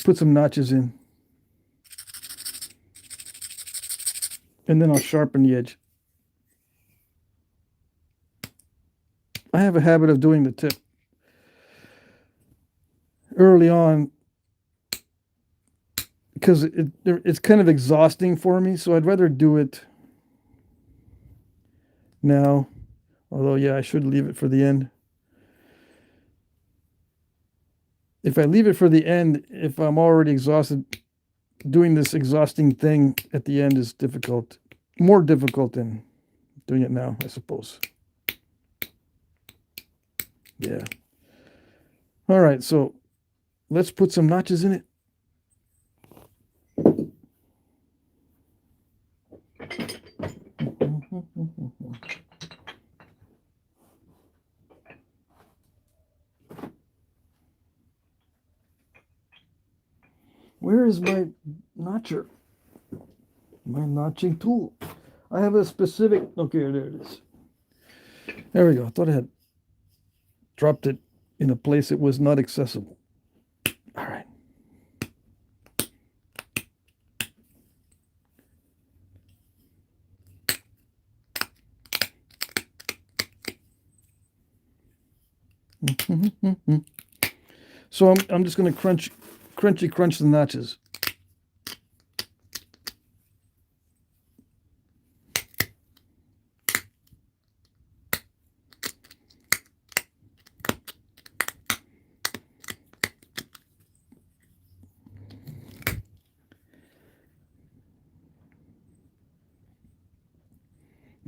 put some notches in. And then I'll sharpen the edge. I have a habit of doing the tip early on because it's kind of exhausting for me, so I'd rather do it now. Although, yeah, I should leave it for the end. If I leave it for the end, if I'm already exhausted, doing this exhausting thing at the end is difficult. More difficult than doing it now, I suppose. Yeah. All right, so let's put some notches in it. Where is my notcher? My notching tool. I have a specific, okay, there it is. There we go. I thought I had dropped it in a place it was not accessible. All right. So I'm just going to crunchy crunch the notches.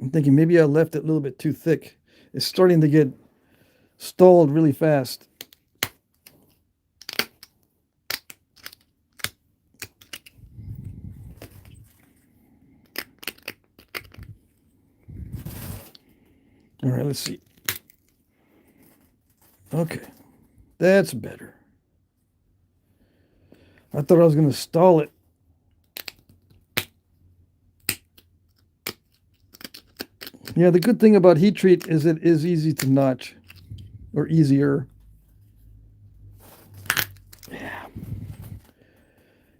I'm thinking maybe I left it a little bit too thick. It's starting to get stalled really fast. All right, let's see. Okay, That's better. I thought I was going to stall it. Yeah, the good thing about heat treat is it is easy to notch, or easier. Yeah.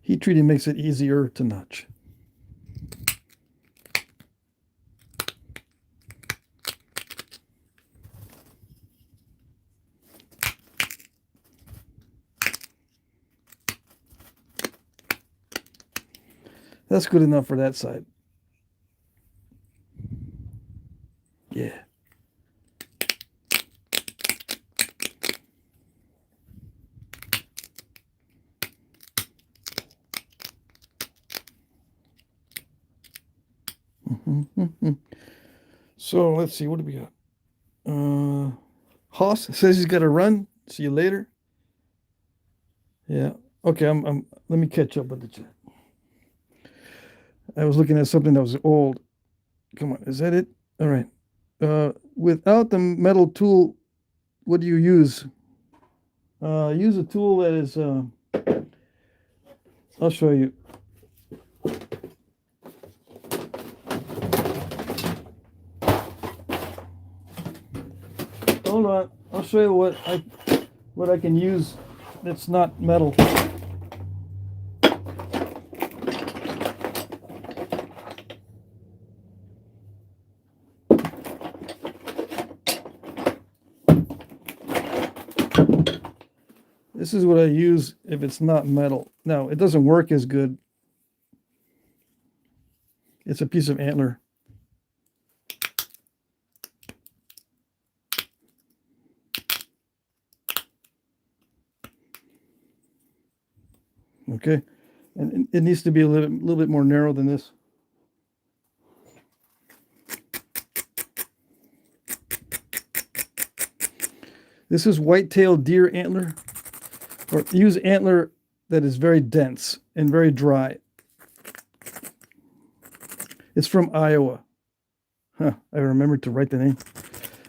Heat treating makes it easier to notch. That's good enough for that side. Yeah. So let's see, what do we got? Haas says he's got to run. See you later. Yeah. Okay, let me catch up with the chat. I was looking at something that was old. Come on, is that it? All right. Without the metal tool, what do you use? Use a tool that is, I'll show you. Hold on, I'll show you what I can use that's not metal. This is what I use if it's not metal. Now, it doesn't work as good. It's a piece of antler. Okay, and it needs to be a little bit more narrow than this. This is white-tailed deer antler, or use antler that is very dense and very dry. It's from Iowa. Huh, I remembered to write the name.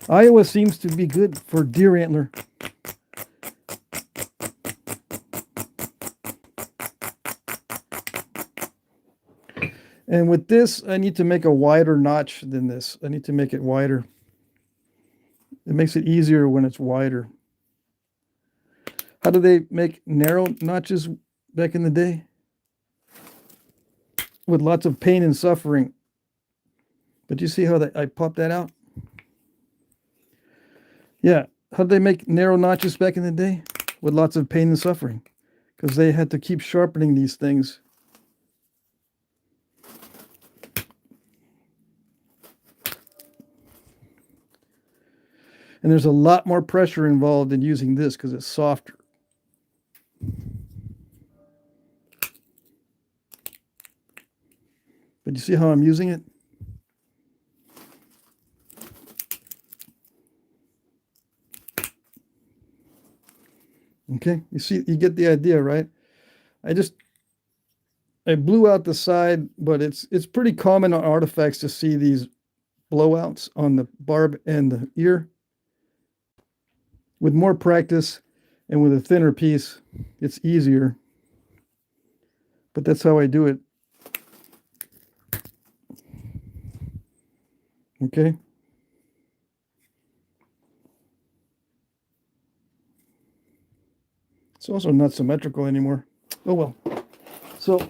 Iowa seems to be good for deer antler. And with this, I need to make a wider notch than this. I need to make it wider. It makes it easier when it's wider. How do they make narrow notches back in the day? With lots of pain and suffering. But you see how I popped that out? Yeah. How did they make narrow notches back in the day? With lots of pain and suffering. Because they had to keep sharpening these things. And there's a lot more pressure involved in using this because it's softer. But you see how I'm using it? Okay, you see, you get the idea, right? I blew out the side, but it's pretty common on artifacts to see these blowouts on the barb and the ear. With more practice and with a thinner piece, it's easier. But that's how I do it. Okay. It's also not symmetrical anymore. Oh well. So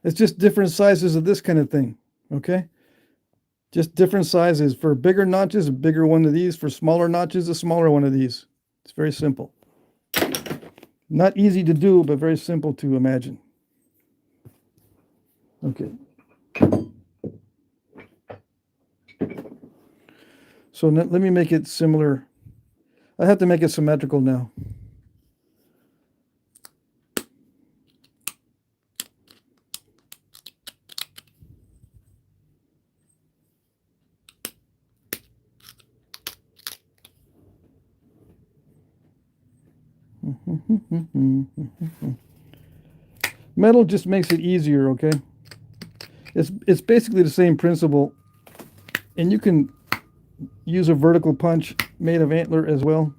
it's just different sizes of this kind of thing. Okay. Just different sizes. For bigger notches, a bigger one of these. For smaller notches, a smaller one of these. It's very simple. Not easy to do, but very simple to imagine. Okay. So let me make it similar. I have to make it symmetrical now. Metal just makes it easier, okay? It's basically the same principle. And you can use a vertical punch made of antler as well.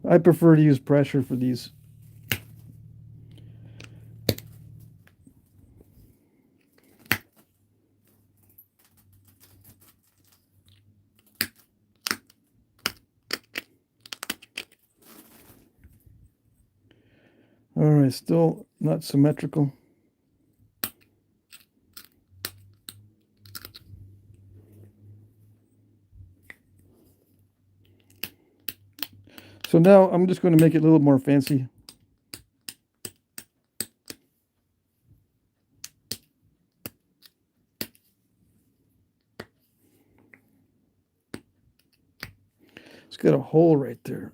I prefer to use pressure for these. All right, still not symmetrical. So now I'm just going to make it a little more fancy. It's got a hole right there.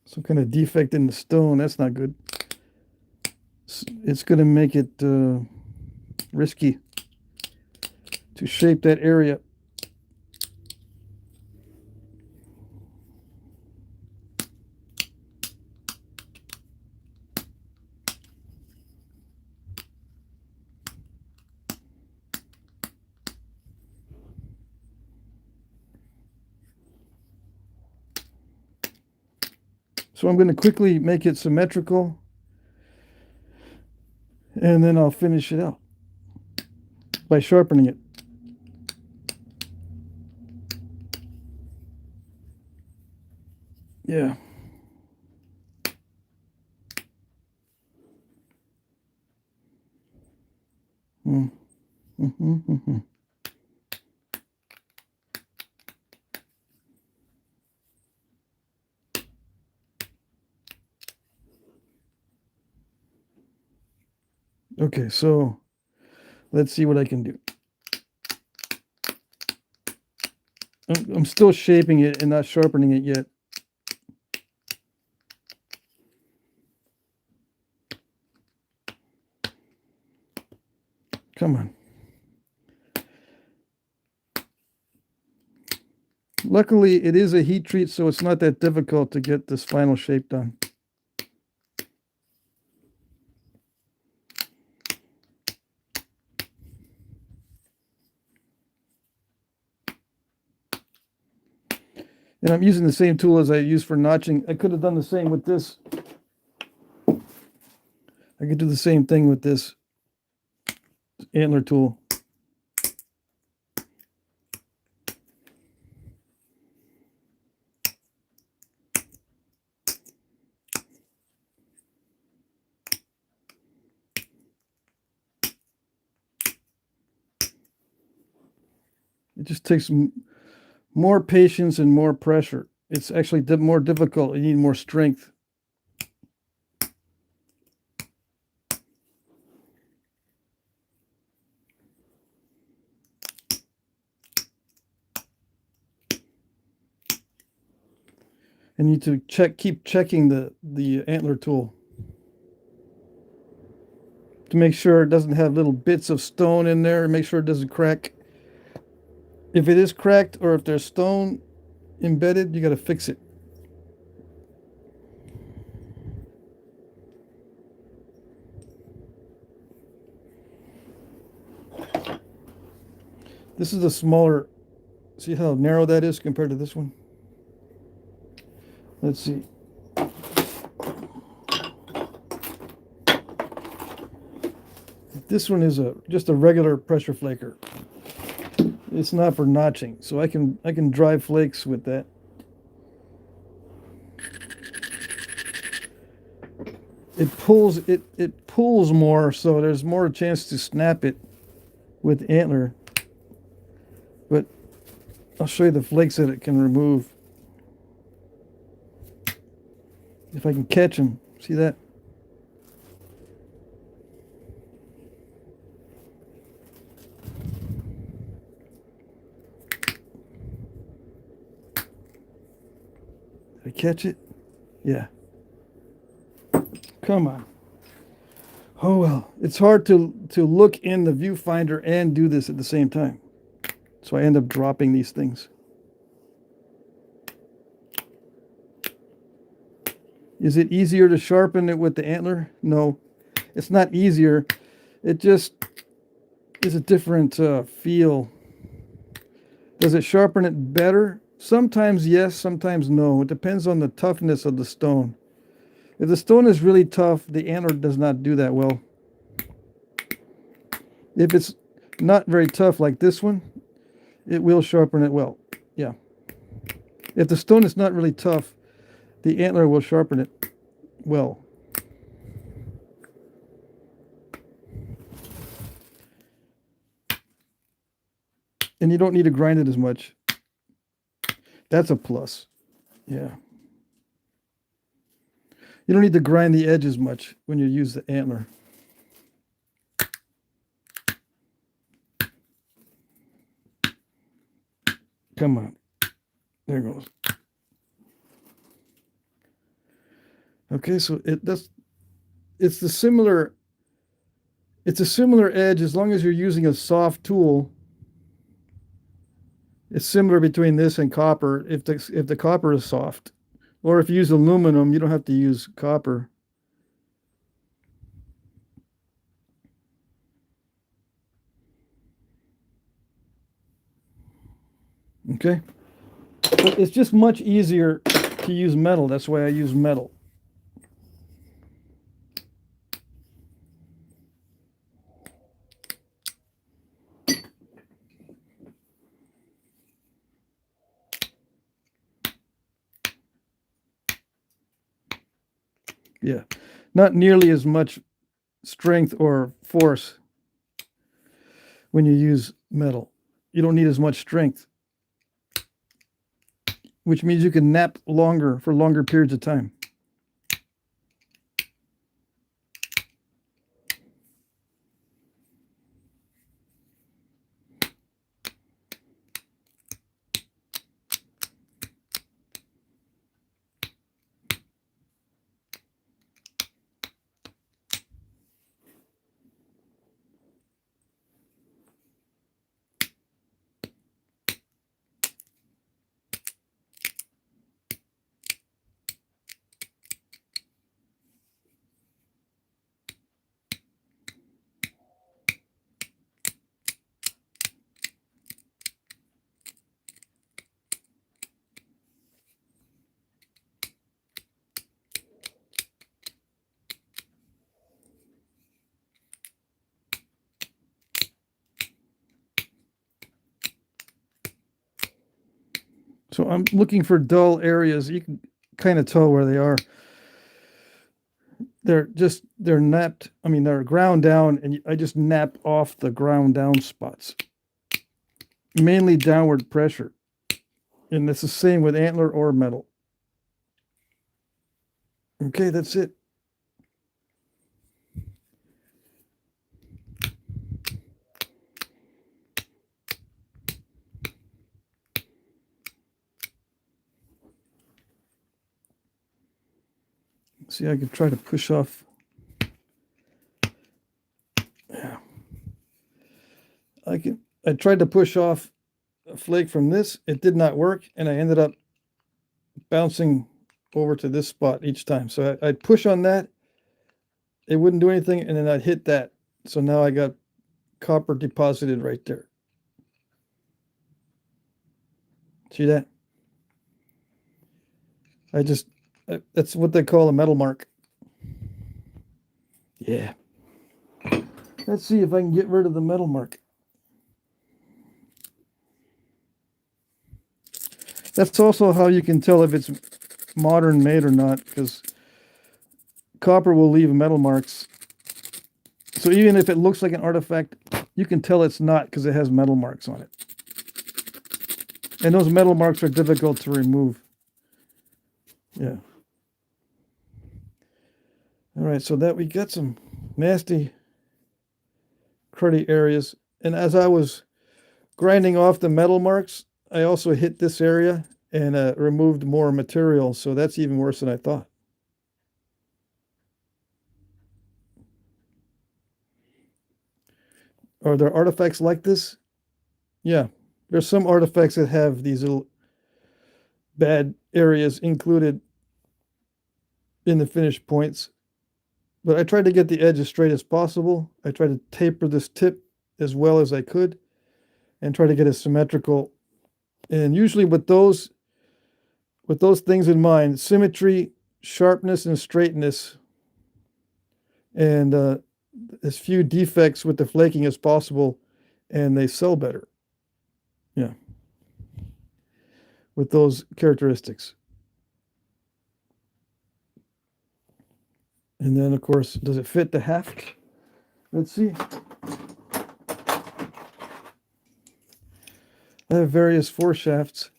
Some kind of defect in the stone. That's not good. It's going to make it risky to shape that area. So I'm going to quickly make it symmetrical, and then I'll finish it out by sharpening it. Yeah. Okay, so let's see what I can do. I'm still shaping it and not sharpening it yet. Come on. Luckily, it is a heat treat, so it's not that difficult to get this final shape done. And I'm using the same tool as I use for notching. I could have done the same with this. I could do the same thing with this antler tool. It just takes more patience and more pressure. It's actually more difficult. You need more strength. And you need to keep checking the antler tool to make sure it doesn't have little bits of stone in there, and make sure it doesn't crack. If it is cracked or if there's stone embedded, you got to fix it. This is a smaller, see how narrow that is compared to this one? Let's see. This one is just a regular pressure flaker. It's not for notching, so I can drive flakes with that. It pulls more, so there's more chance to snap it with antler. But I'll show you the flakes that it can remove. If I can catch them, see that? Did I catch it? Yeah. Come on. Oh well, it's hard to look in the viewfinder and do this at the same time. So I end up dropping these things. Is it easier to sharpen it with the antler? No, it's not easier. It just is a different feel. Does it sharpen it better? Sometimes yes, sometimes no. It depends on the toughness of the stone. If the stone is really tough, the antler does not do that well. If it's not very tough like this one, it will sharpen it well. Yeah. If the stone is not really tough, the antler will sharpen it well. And you don't need to grind it as much. That's a plus. Yeah. You don't need to grind the edge as much when you use the antler. Come on. There it goes. Okay, so it's a similar edge as long as you're using a soft tool. It's similar between this and copper if the copper is soft. Or if you use aluminum, you don't have to use copper. Okay. But it's just much easier to use metal. That's why I use metal. Yeah, not nearly as much strength or force when you use metal. You don't need as much strength, which means you can knap longer for longer periods of time. So I'm looking for dull areas. You can kind of tell where they are. They're napped. I mean, they're ground down, and I just nap off the ground down spots. Mainly downward pressure. And it's the same with antler or metal. Okay, that's it. See, I could try to push off. Yeah. I tried to push off a flake from this. It did not work, and I ended up bouncing over to this spot each time. So I'd push on that. It wouldn't do anything, and then I'd hit that. So now I got copper deposited right there. See that? That's what they call a metal mark. Yeah. Let's see if I can get rid of the metal mark. That's also how you can tell if it's modern made or not, because copper will leave metal marks. So even if it looks like an artifact, you can tell it's not because it has metal marks on it. And those metal marks are difficult to remove. Yeah. All right, so that we got some nasty cruddy areas. And as I was grinding off the metal marks, I also hit this area and removed more material. So that's even worse than I thought. Are there artifacts like this? Yeah, there's some artifacts that have these little bad areas included in the finished points. But I tried to get the edge as straight as possible. I tried to taper this tip as well as I could and try to get a symmetrical And usually with those things in mind, symmetry, sharpness, and straightness, and as few defects with the flaking as possible, and they sell better. Yeah. With those characteristics. And then, of course, does it fit the haft? Let's see. I have various foreshafts.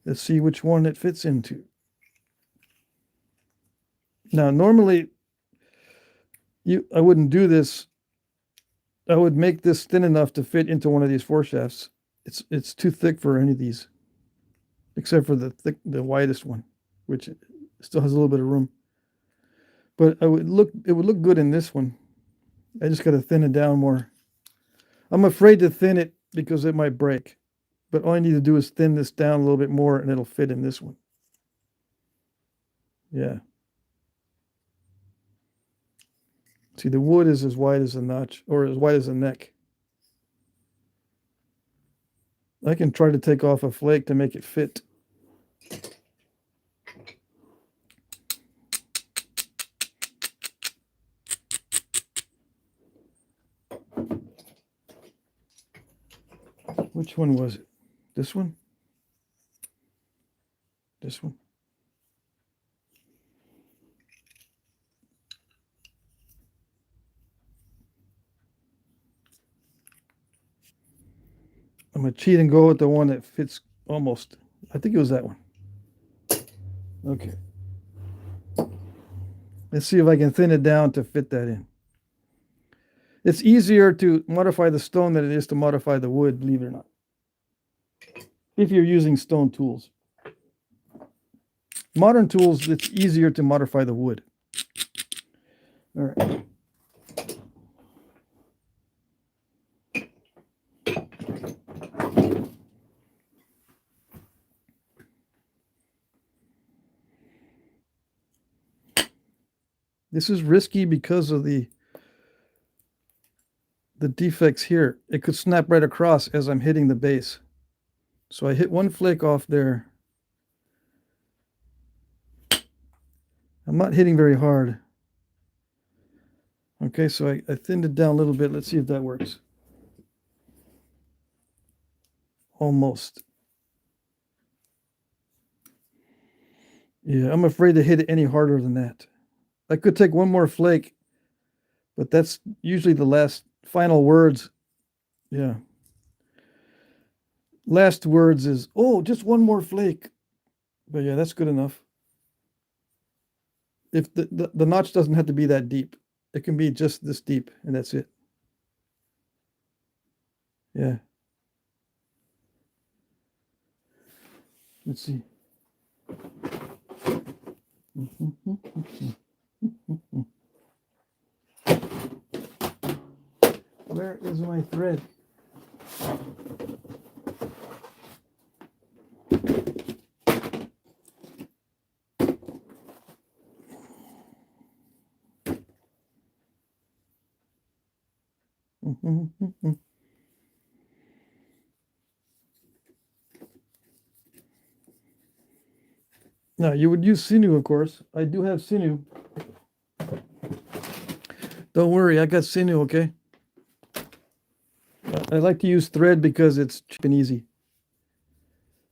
Let's see which one it fits into. Now, normally, I wouldn't do this. I would make this thin enough to fit into one of these foreshafts. It's too thick for any of these, except for the widest one, which still has a little bit of room. But it would look good in this one. I just got to thin it down more. I'm afraid to thin it because it might break. But all I need to do is thin this down a little bit more and it'll fit in this one. Yeah. See, the wood is as wide as the notch, or as wide as the neck. I can try to take off a flake to make it fit. Which one was it? This one? This one? I'm going to cheat and go with the one that fits almost. I think it was that one. Okay. Let's see if I can thin it down to fit that in. It's easier to modify the stone than it is to modify the wood, believe it or not. If you're using stone tools. Modern tools, it's easier to modify the wood. All right. This is risky because of the defects here. It could snap right across as I'm hitting the base. So I hit one flake off there. I'm not hitting very hard. Okay, so I thinned it down a little bit. Let's see if that works. Almost. Yeah, I'm afraid to hit it any harder than that. I could take one more flake, but that's usually the last final words. Yeah. Last words is, oh, just one more flake. But yeah, that's good enough. If the notch doesn't have to be that deep. It can be just this deep, and that's it. Yeah. Let's see. Where is my thread? Now, you would use sinew, of course. I do have sinew. Don't worry, I got sinew, okay? I like to use thread because it's cheap and easy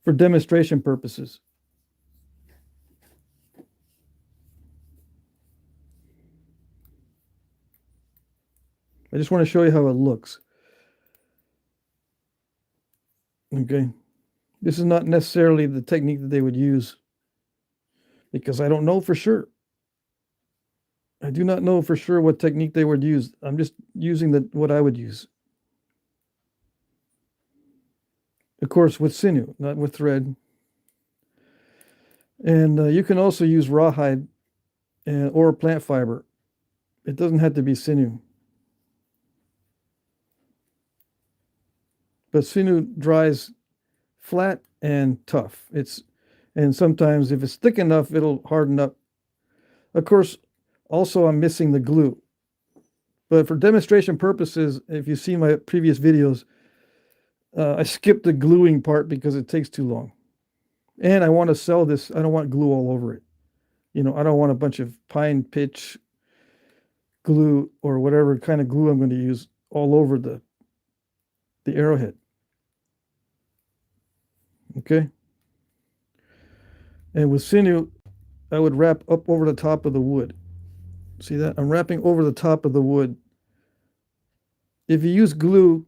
for demonstration purposes. I just want to show you how it looks. Okay. This is not necessarily the technique that they would use because I don't know for sure. I do not know for sure what technique they would use. I'm just using what I would use. Of course, with sinew, not with thread. And you can also use rawhide or plant fiber. It doesn't have to be sinew. But sinew dries flat and tough. And sometimes if it's thick enough, it'll harden up. Of course, also I'm missing the glue. But for demonstration purposes, if you see my previous videos, I skipped the gluing part because it takes too long. And I want to sell this. I don't want glue all over it. You know, I don't want a bunch of pine pitch glue or whatever kind of glue I'm going to use all over the arrowhead. Okay. And with sinew, I would wrap up over the top of the wood. See that? I'm wrapping over the top of the wood. If you use glue,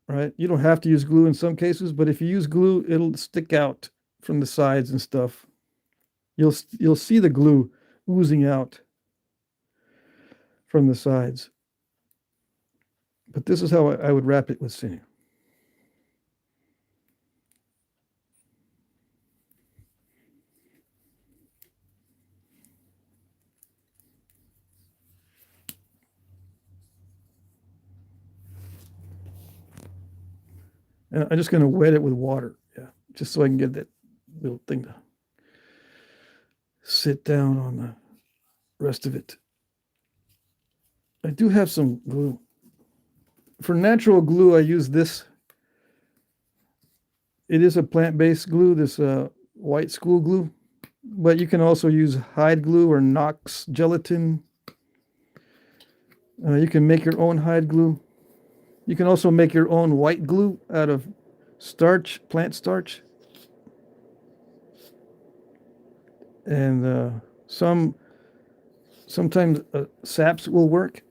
right, you don't have to use glue in some cases, but if you use glue, it'll stick out from the sides and stuff. You'll see the glue oozing out from the sides. But this is how I would wrap it with sinew. And I'm just going to wet it with water, yeah, just so I can get that little thing to sit down on the rest of it. I do have some glue. For natural glue, I use this. It is a plant-based glue, this white school glue, but you can also use hide glue or Knox gelatin. You can make your own hide glue. You can also make your own white glue out of starch, plant starch. And sometimes saps will work,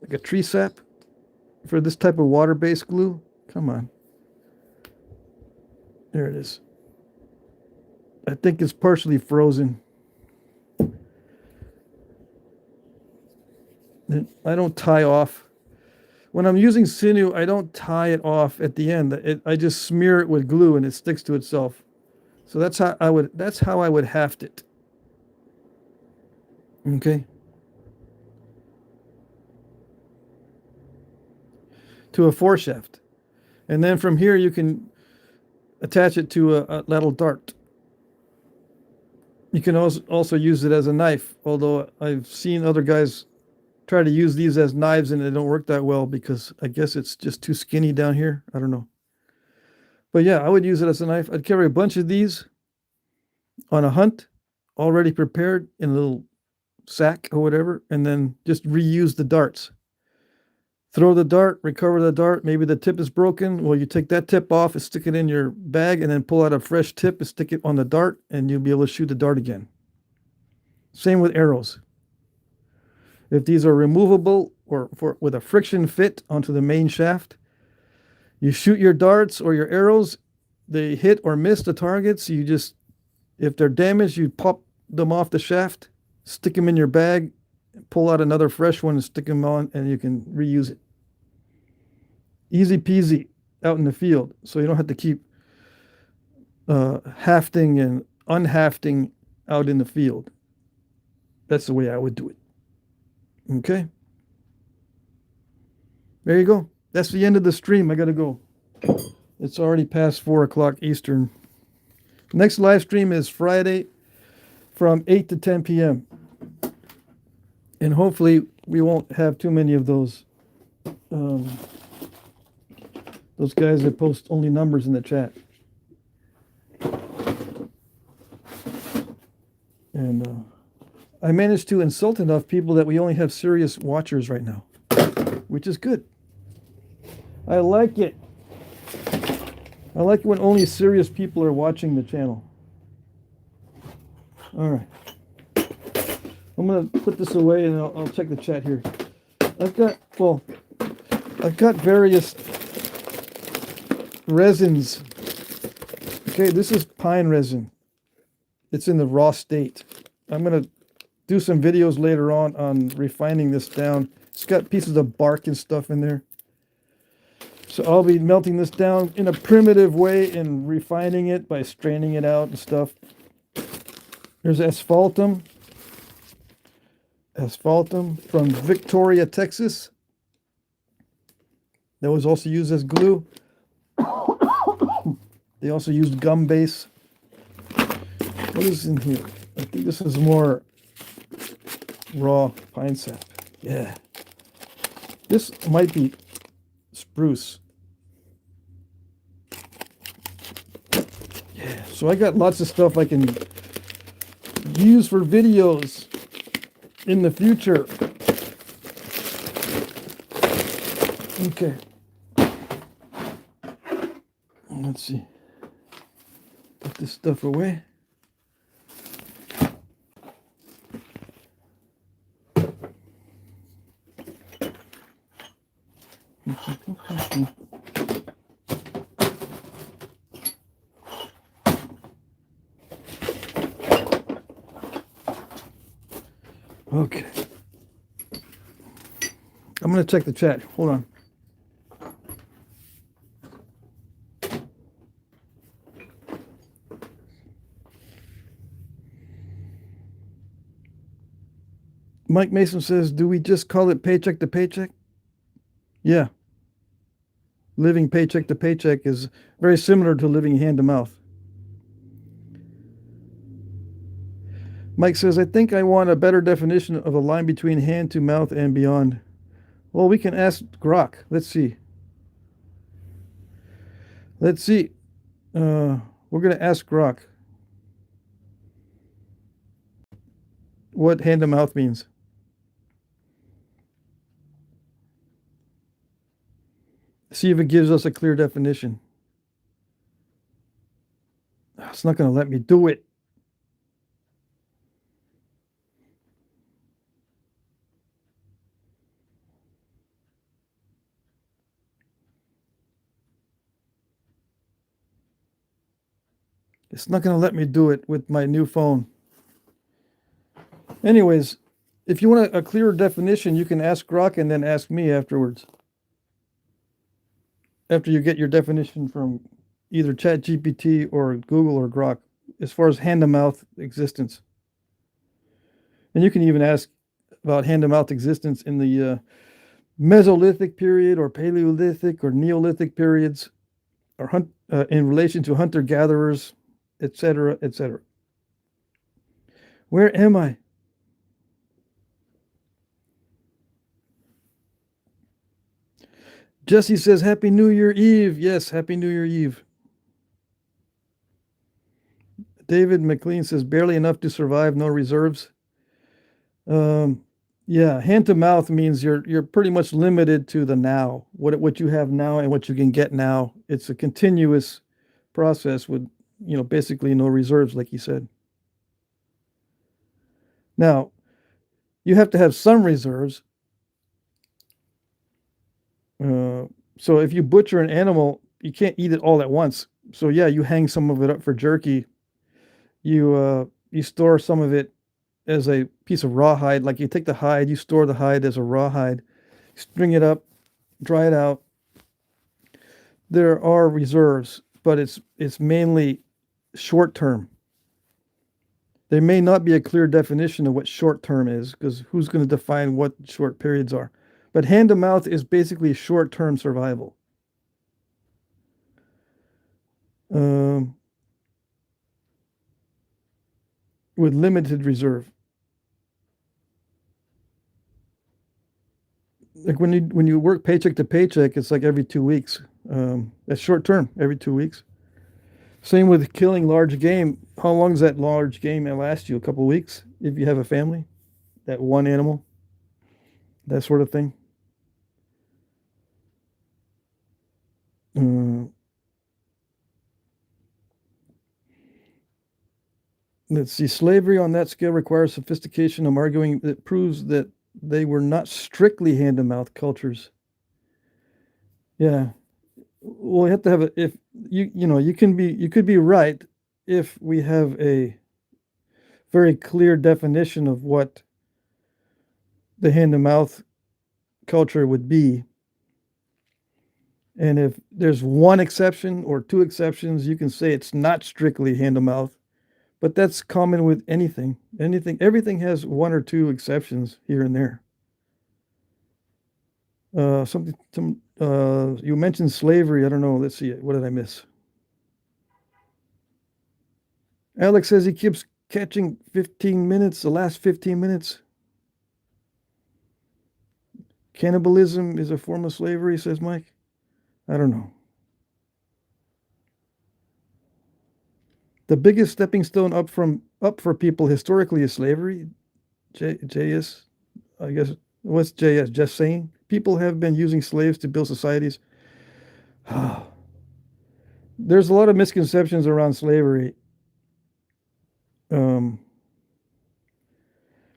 like a tree sap for this type of water-based glue. Come on. There it is. I think it's partially frozen. And I don't tie off. When I'm using sinew, I don't tie it off at the end. I just smear it with glue and it sticks to itself. So that's how I would haft it. Okay. To a foreshaft. And then from here you can attach it to a ladle dart. You can also use it as a knife, although I've seen other guys try to use these as knives and they don't work that well because I guess it's just too skinny down here. I don't know. But yeah, I would use it as a knife. I'd carry a bunch of these on a hunt, already prepared in a little sack or whatever, and then just reuse the darts. Throw the dart, recover the dart. Maybe the tip is broken. Well, you take that tip off and stick it in your bag and then pull out a fresh tip and stick it on the dart and you'll be able to shoot the dart again. Same with arrows. If these are removable or with a friction fit onto the main shaft, you shoot your darts or your arrows, they hit or miss the targets. You just, if they're damaged, you pop them off the shaft, stick them in your bag, pull out another fresh one and stick them on, and you can reuse it. Easy peasy out in the field, so you don't have to keep hafting and unhafting out in the field. That's the way I would do it. Okay. There you go. That's the end of the stream. I got to go. It's already past 4 o'clock Eastern. Next live stream is Friday from 8 to 10 p.m. And hopefully we won't have too many of those guys that post only numbers in the chat. And I managed to insult enough people that we only have serious watchers right now, which is good. I like it. I like it when only serious people are watching the channel. All right. I'm going to put this away and I'll check the chat here. I've got various resins. Okay, this is pine resin. It's in the raw state. I'm going to do some videos later on refining this down. It's got pieces of bark and stuff in there. So I'll be melting this down in a primitive way and refining it by straining it out and stuff. There's asphaltum. Asphaltum from Victoria, Texas. That was also used as glue. They also used gum base. What is in here? I think this is more raw pine sap. Yeah. This might be spruce. Yeah, so I got lots of stuff I can use for videos in the future. Okay. Let's see. Put this stuff away. Okay. I'm going to check the chat. Hold on. Mike Mason says, do we just call it paycheck to paycheck? Yeah. Living paycheck to paycheck is very similar to living hand to mouth. Mike says, I think I want a better definition of a line between hand to mouth and beyond. Well, we can ask Grok. Let's see. Let's see. We're going to ask Grok what hand to mouth means. See if it gives us a clear definition. It's not going to let me do it. It's not going to let me do it with my new phone. Anyways, if you want a clearer definition, you can ask Grok and then ask me afterwards. After you get your definition from either ChatGPT or Google or Grok, as far as hand-to-mouth existence. And you can even ask about hand-to-mouth existence in the Mesolithic period or Paleolithic or Neolithic periods, or in relation to hunter-gatherers, etc., etc. Where am I? Jesse says, Happy New Year Eve. Yes, Happy New Year Eve. David McLean says, barely enough to survive, no reserves. Yeah, hand to mouth means you're pretty much limited to the now, what you have now and what you can get now. It's a continuous process with, basically no reserves, like you said. Now, you have to have some reserves. So if you butcher an animal, you can't eat it all at once. So yeah, you hang some of it up for jerky. You store some of it as a piece of rawhide. Like you take the hide, you store the hide as a rawhide, string it up, dry it out. There are reserves, but it's mainly short term. There may not be a clear definition of what short term is, because who's going to define what short periods are? But hand to mouth is basically short term survival. With limited reserve. Like when you work paycheck to paycheck, it's like every 2 weeks. That's short term, every 2 weeks. Same with killing large game. How long does that large game last you? A couple of weeks if you have a family? That one animal? That sort of thing. Let's see. Slavery on that scale requires sophistication. I'm arguing that proves that they were not strictly hand-to-mouth cultures. Yeah. Well, you have to have if you could be right if we have a very clear definition of what the hand-to-mouth culture would be. And if there's one exception or two exceptions, you can say it's not strictly hand-to-mouth. But that's common with anything. Everything has one or two exceptions here and there. You mentioned slavery. I don't know. Let's see. What did I miss? Alex says he keeps catching 15 minutes, the last 15 minutes. Cannibalism is a form of slavery, says Mike. I don't know. The biggest stepping stone up for people historically is slavery. JS, I guess. What's JS? Just saying. People have been using slaves to build societies. There's a lot of misconceptions around slavery.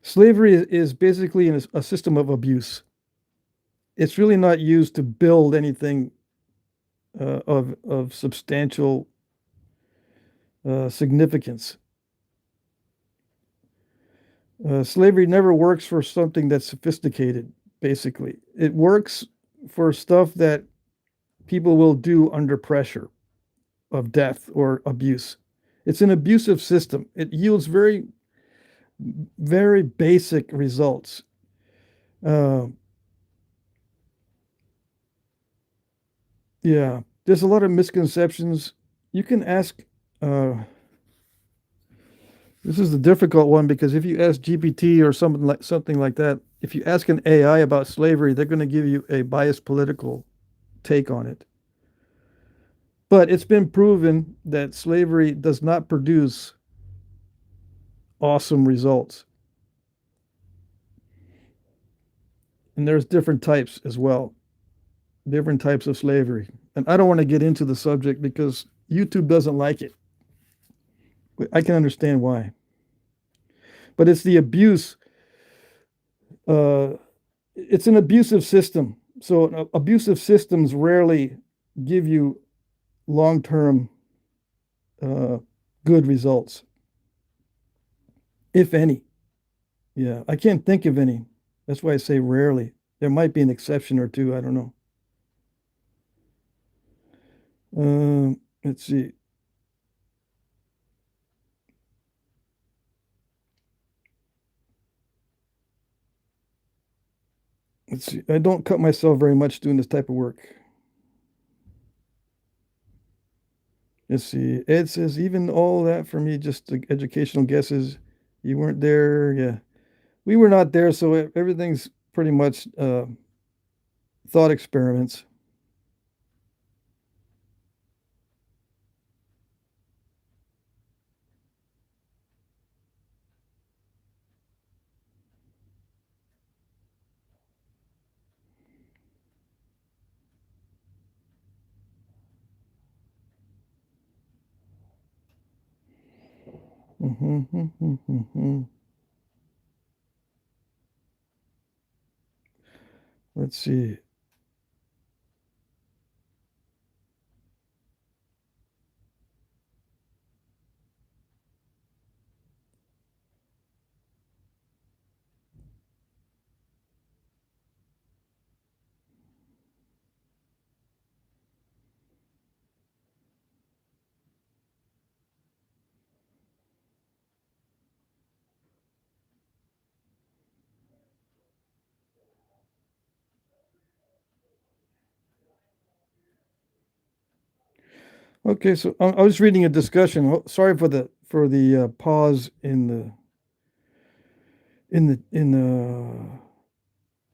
Slavery is basically a system of abuse. It's really not used to build anything of substantial significance. Slavery never works for something that's sophisticated, basically. It works for stuff that people will do under pressure of death or abuse. It's an abusive system. It yields very, very basic results. Yeah, there's a lot of misconceptions. You can ask, this is the difficult one because if you ask GPT or something like that, if you ask an AI about slavery, they're going to give you a biased political take on it. But it's been proven that slavery does not produce awesome results. And there's different types as well, different types of slavery. And I don't want to get into the subject because YouTube doesn't like it. I can understand why. But it's the abuse. It's an abusive system. So abusive systems rarely give you long-term good results, if any. Yeah, I can't think of any. That's why I say rarely. There might be an exception or two. I don't know. Let's see. Let's see. I don't cut myself very much doing this type of work. Let's see. Ed says, even all that for me, just educational guesses. You weren't there. Yeah. We were not there, so everything's pretty much thought experiments. Let's see. Okay, so I was reading a discussion. Sorry for the pause in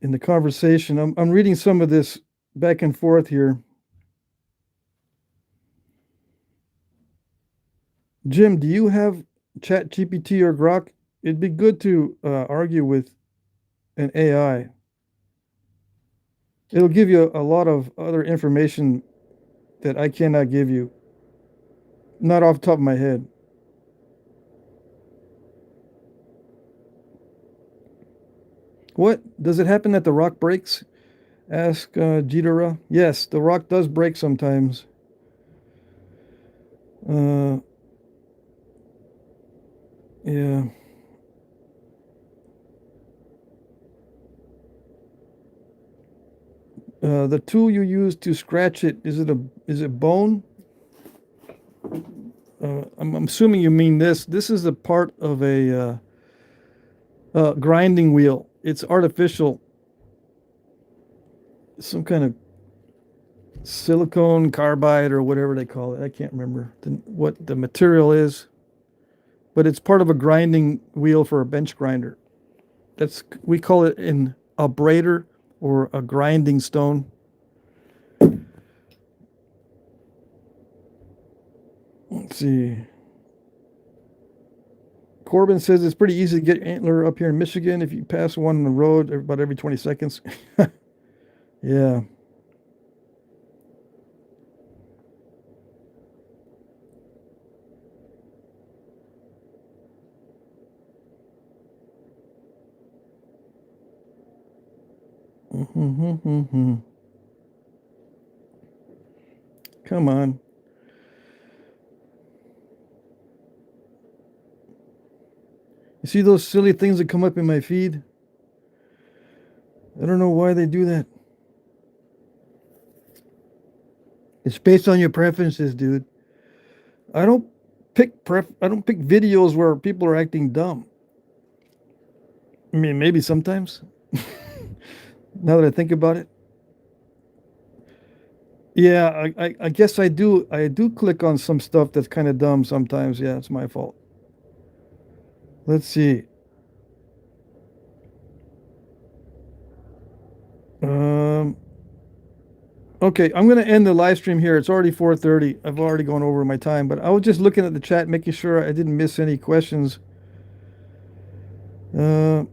the conversation. I'm reading some of this back and forth here. Jim, do you have Chat GPT or Grok? It'd be good to argue with an AI. It'll give you a lot of other information that I cannot give you. Not off the top of my head. What? Does it happen that the rock breaks? Ask Jitara. Yes, the rock does break sometimes. Yeah. The tool you use to scratch it, is it bone? I'm assuming you mean this. This is a part of a grinding wheel. It's artificial. Some kind of silicone carbide or whatever they call it. I can't remember what the material is, but it's part of a grinding wheel for a bench grinder. We call it an abrader or a grinding stone. Let's see. Corbin says it's pretty easy to get antler up here in Michigan if you pass one on the road about every 20 seconds. Yeah. Come on. You see those silly things that come up in my feed? I don't know why they do that. It's based on your preferences, dude. I don't pick videos where people are acting dumb. I mean, maybe sometimes. Now that I think about it. Yeah, I guess I do click on some stuff that's kind of dumb sometimes. Yeah, it's my fault. Let's see. Okay, I'm going to end the live stream here. It's already 4:30. I've already gone over my time, but I was just looking at the chat, making sure I didn't miss any questions. I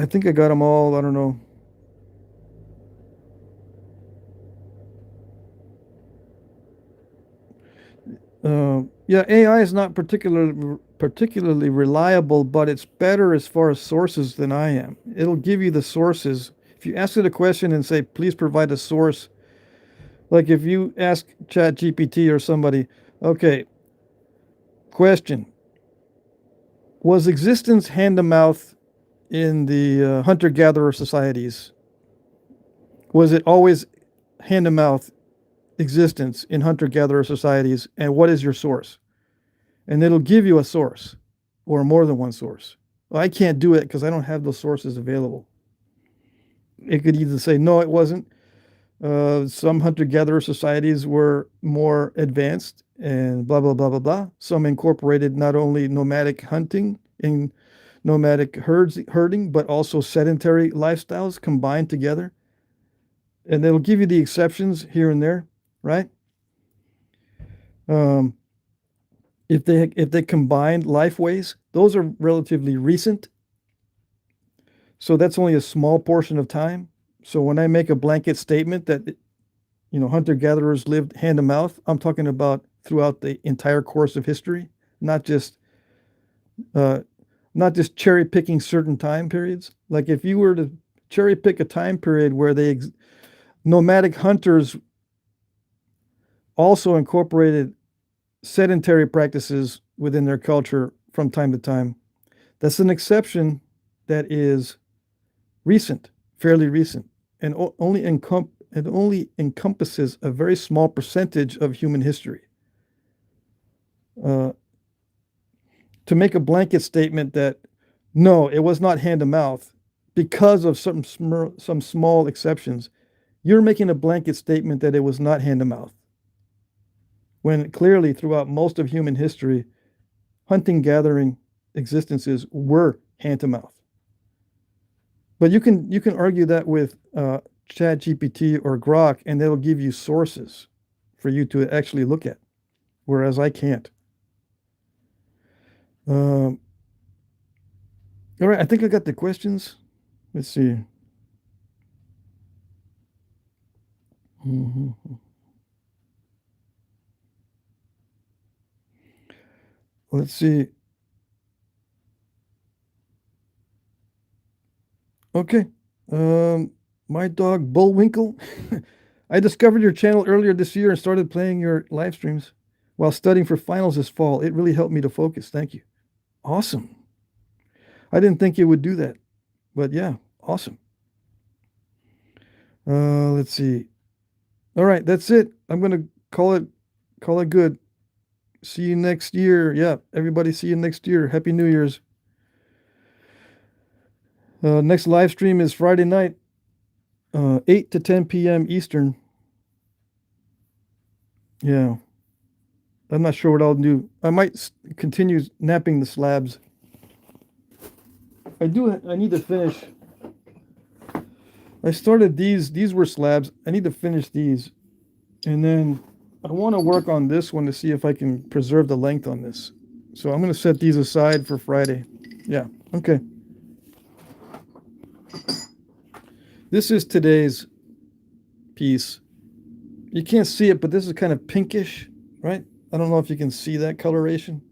think I got them all. I don't know. Yeah, AI is not particularly reliable, but it's better as far as sources than I am. It'll give you the sources. If you ask it a question and say, please provide a source, like if you ask ChatGPT or somebody, okay, question, was existence hand-to-mouth in the hunter-gatherer societies? Was it always hand-to-mouth existence in hunter-gatherer societies, and what is your source? And it'll give you a source or more than one source. Well, I can't do it because I don't have those sources available. It could either say, no, it wasn't. Some hunter-gatherer societies were more advanced and blah, blah, blah, blah, blah. Some incorporated not only nomadic hunting and nomadic herding, but also sedentary lifestyles combined together. And it'll give you the exceptions here and there, right? If they combined lifeways, those are relatively recent. So that's only a small portion of time. So when I make a blanket statement that, hunter-gatherers lived hand-to-mouth, I'm talking about throughout the entire course of history, not just cherry-picking certain time periods. Like if you were to cherry-pick a time period where nomadic hunters also incorporated sedentary practices within their culture from time to time, that's an exception that is recent, fairly recent, and only encompasses a very small percentage of human history. To make a blanket statement that no, it was not hand to mouth because of some small exceptions, you're making a blanket statement that it was not hand to mouth, when clearly throughout most of human history, hunting gathering existences were hand to mouth. But you can argue that with ChatGPT or Grok, and they'll give you sources for you to actually look at, whereas I can't. All right, I think I got the questions. Let's see. Let's see. Okay. My dog Bullwinkle. I discovered your channel earlier this year and started playing your live streams while studying for finals this fall. It really helped me to focus. Thank you. Awesome. I didn't think you would do that, but yeah, awesome. Let's see. All right, that's it. I'm gonna call it good. See you next year. Yeah, everybody, see you next year. Happy New Year's. Next live stream is Friday night, 8 to 10 p.m. Eastern. Yeah. I'm not sure what I'll do. I might continue knapping the slabs. I need to finish. I started these. These were slabs. I need to finish these. And then I want to work on this one to see if I can preserve the length on this. So I'm going to set these aside for Friday. Yeah. Okay. This is today's piece. You can't see it, but this is kind of pinkish, right? I don't know if you can see that coloration.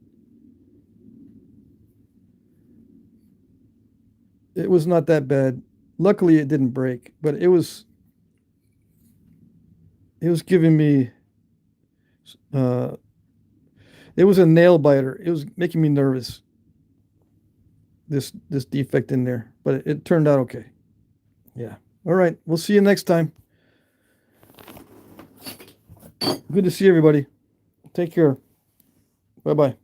It was not that bad. Luckily, it didn't break, but it was giving me, it was a nail biter. It was making me nervous, this defect in there, but it turned out okay. Yeah. All right. We'll see you next time. Good to see everybody. Take care. Bye-bye.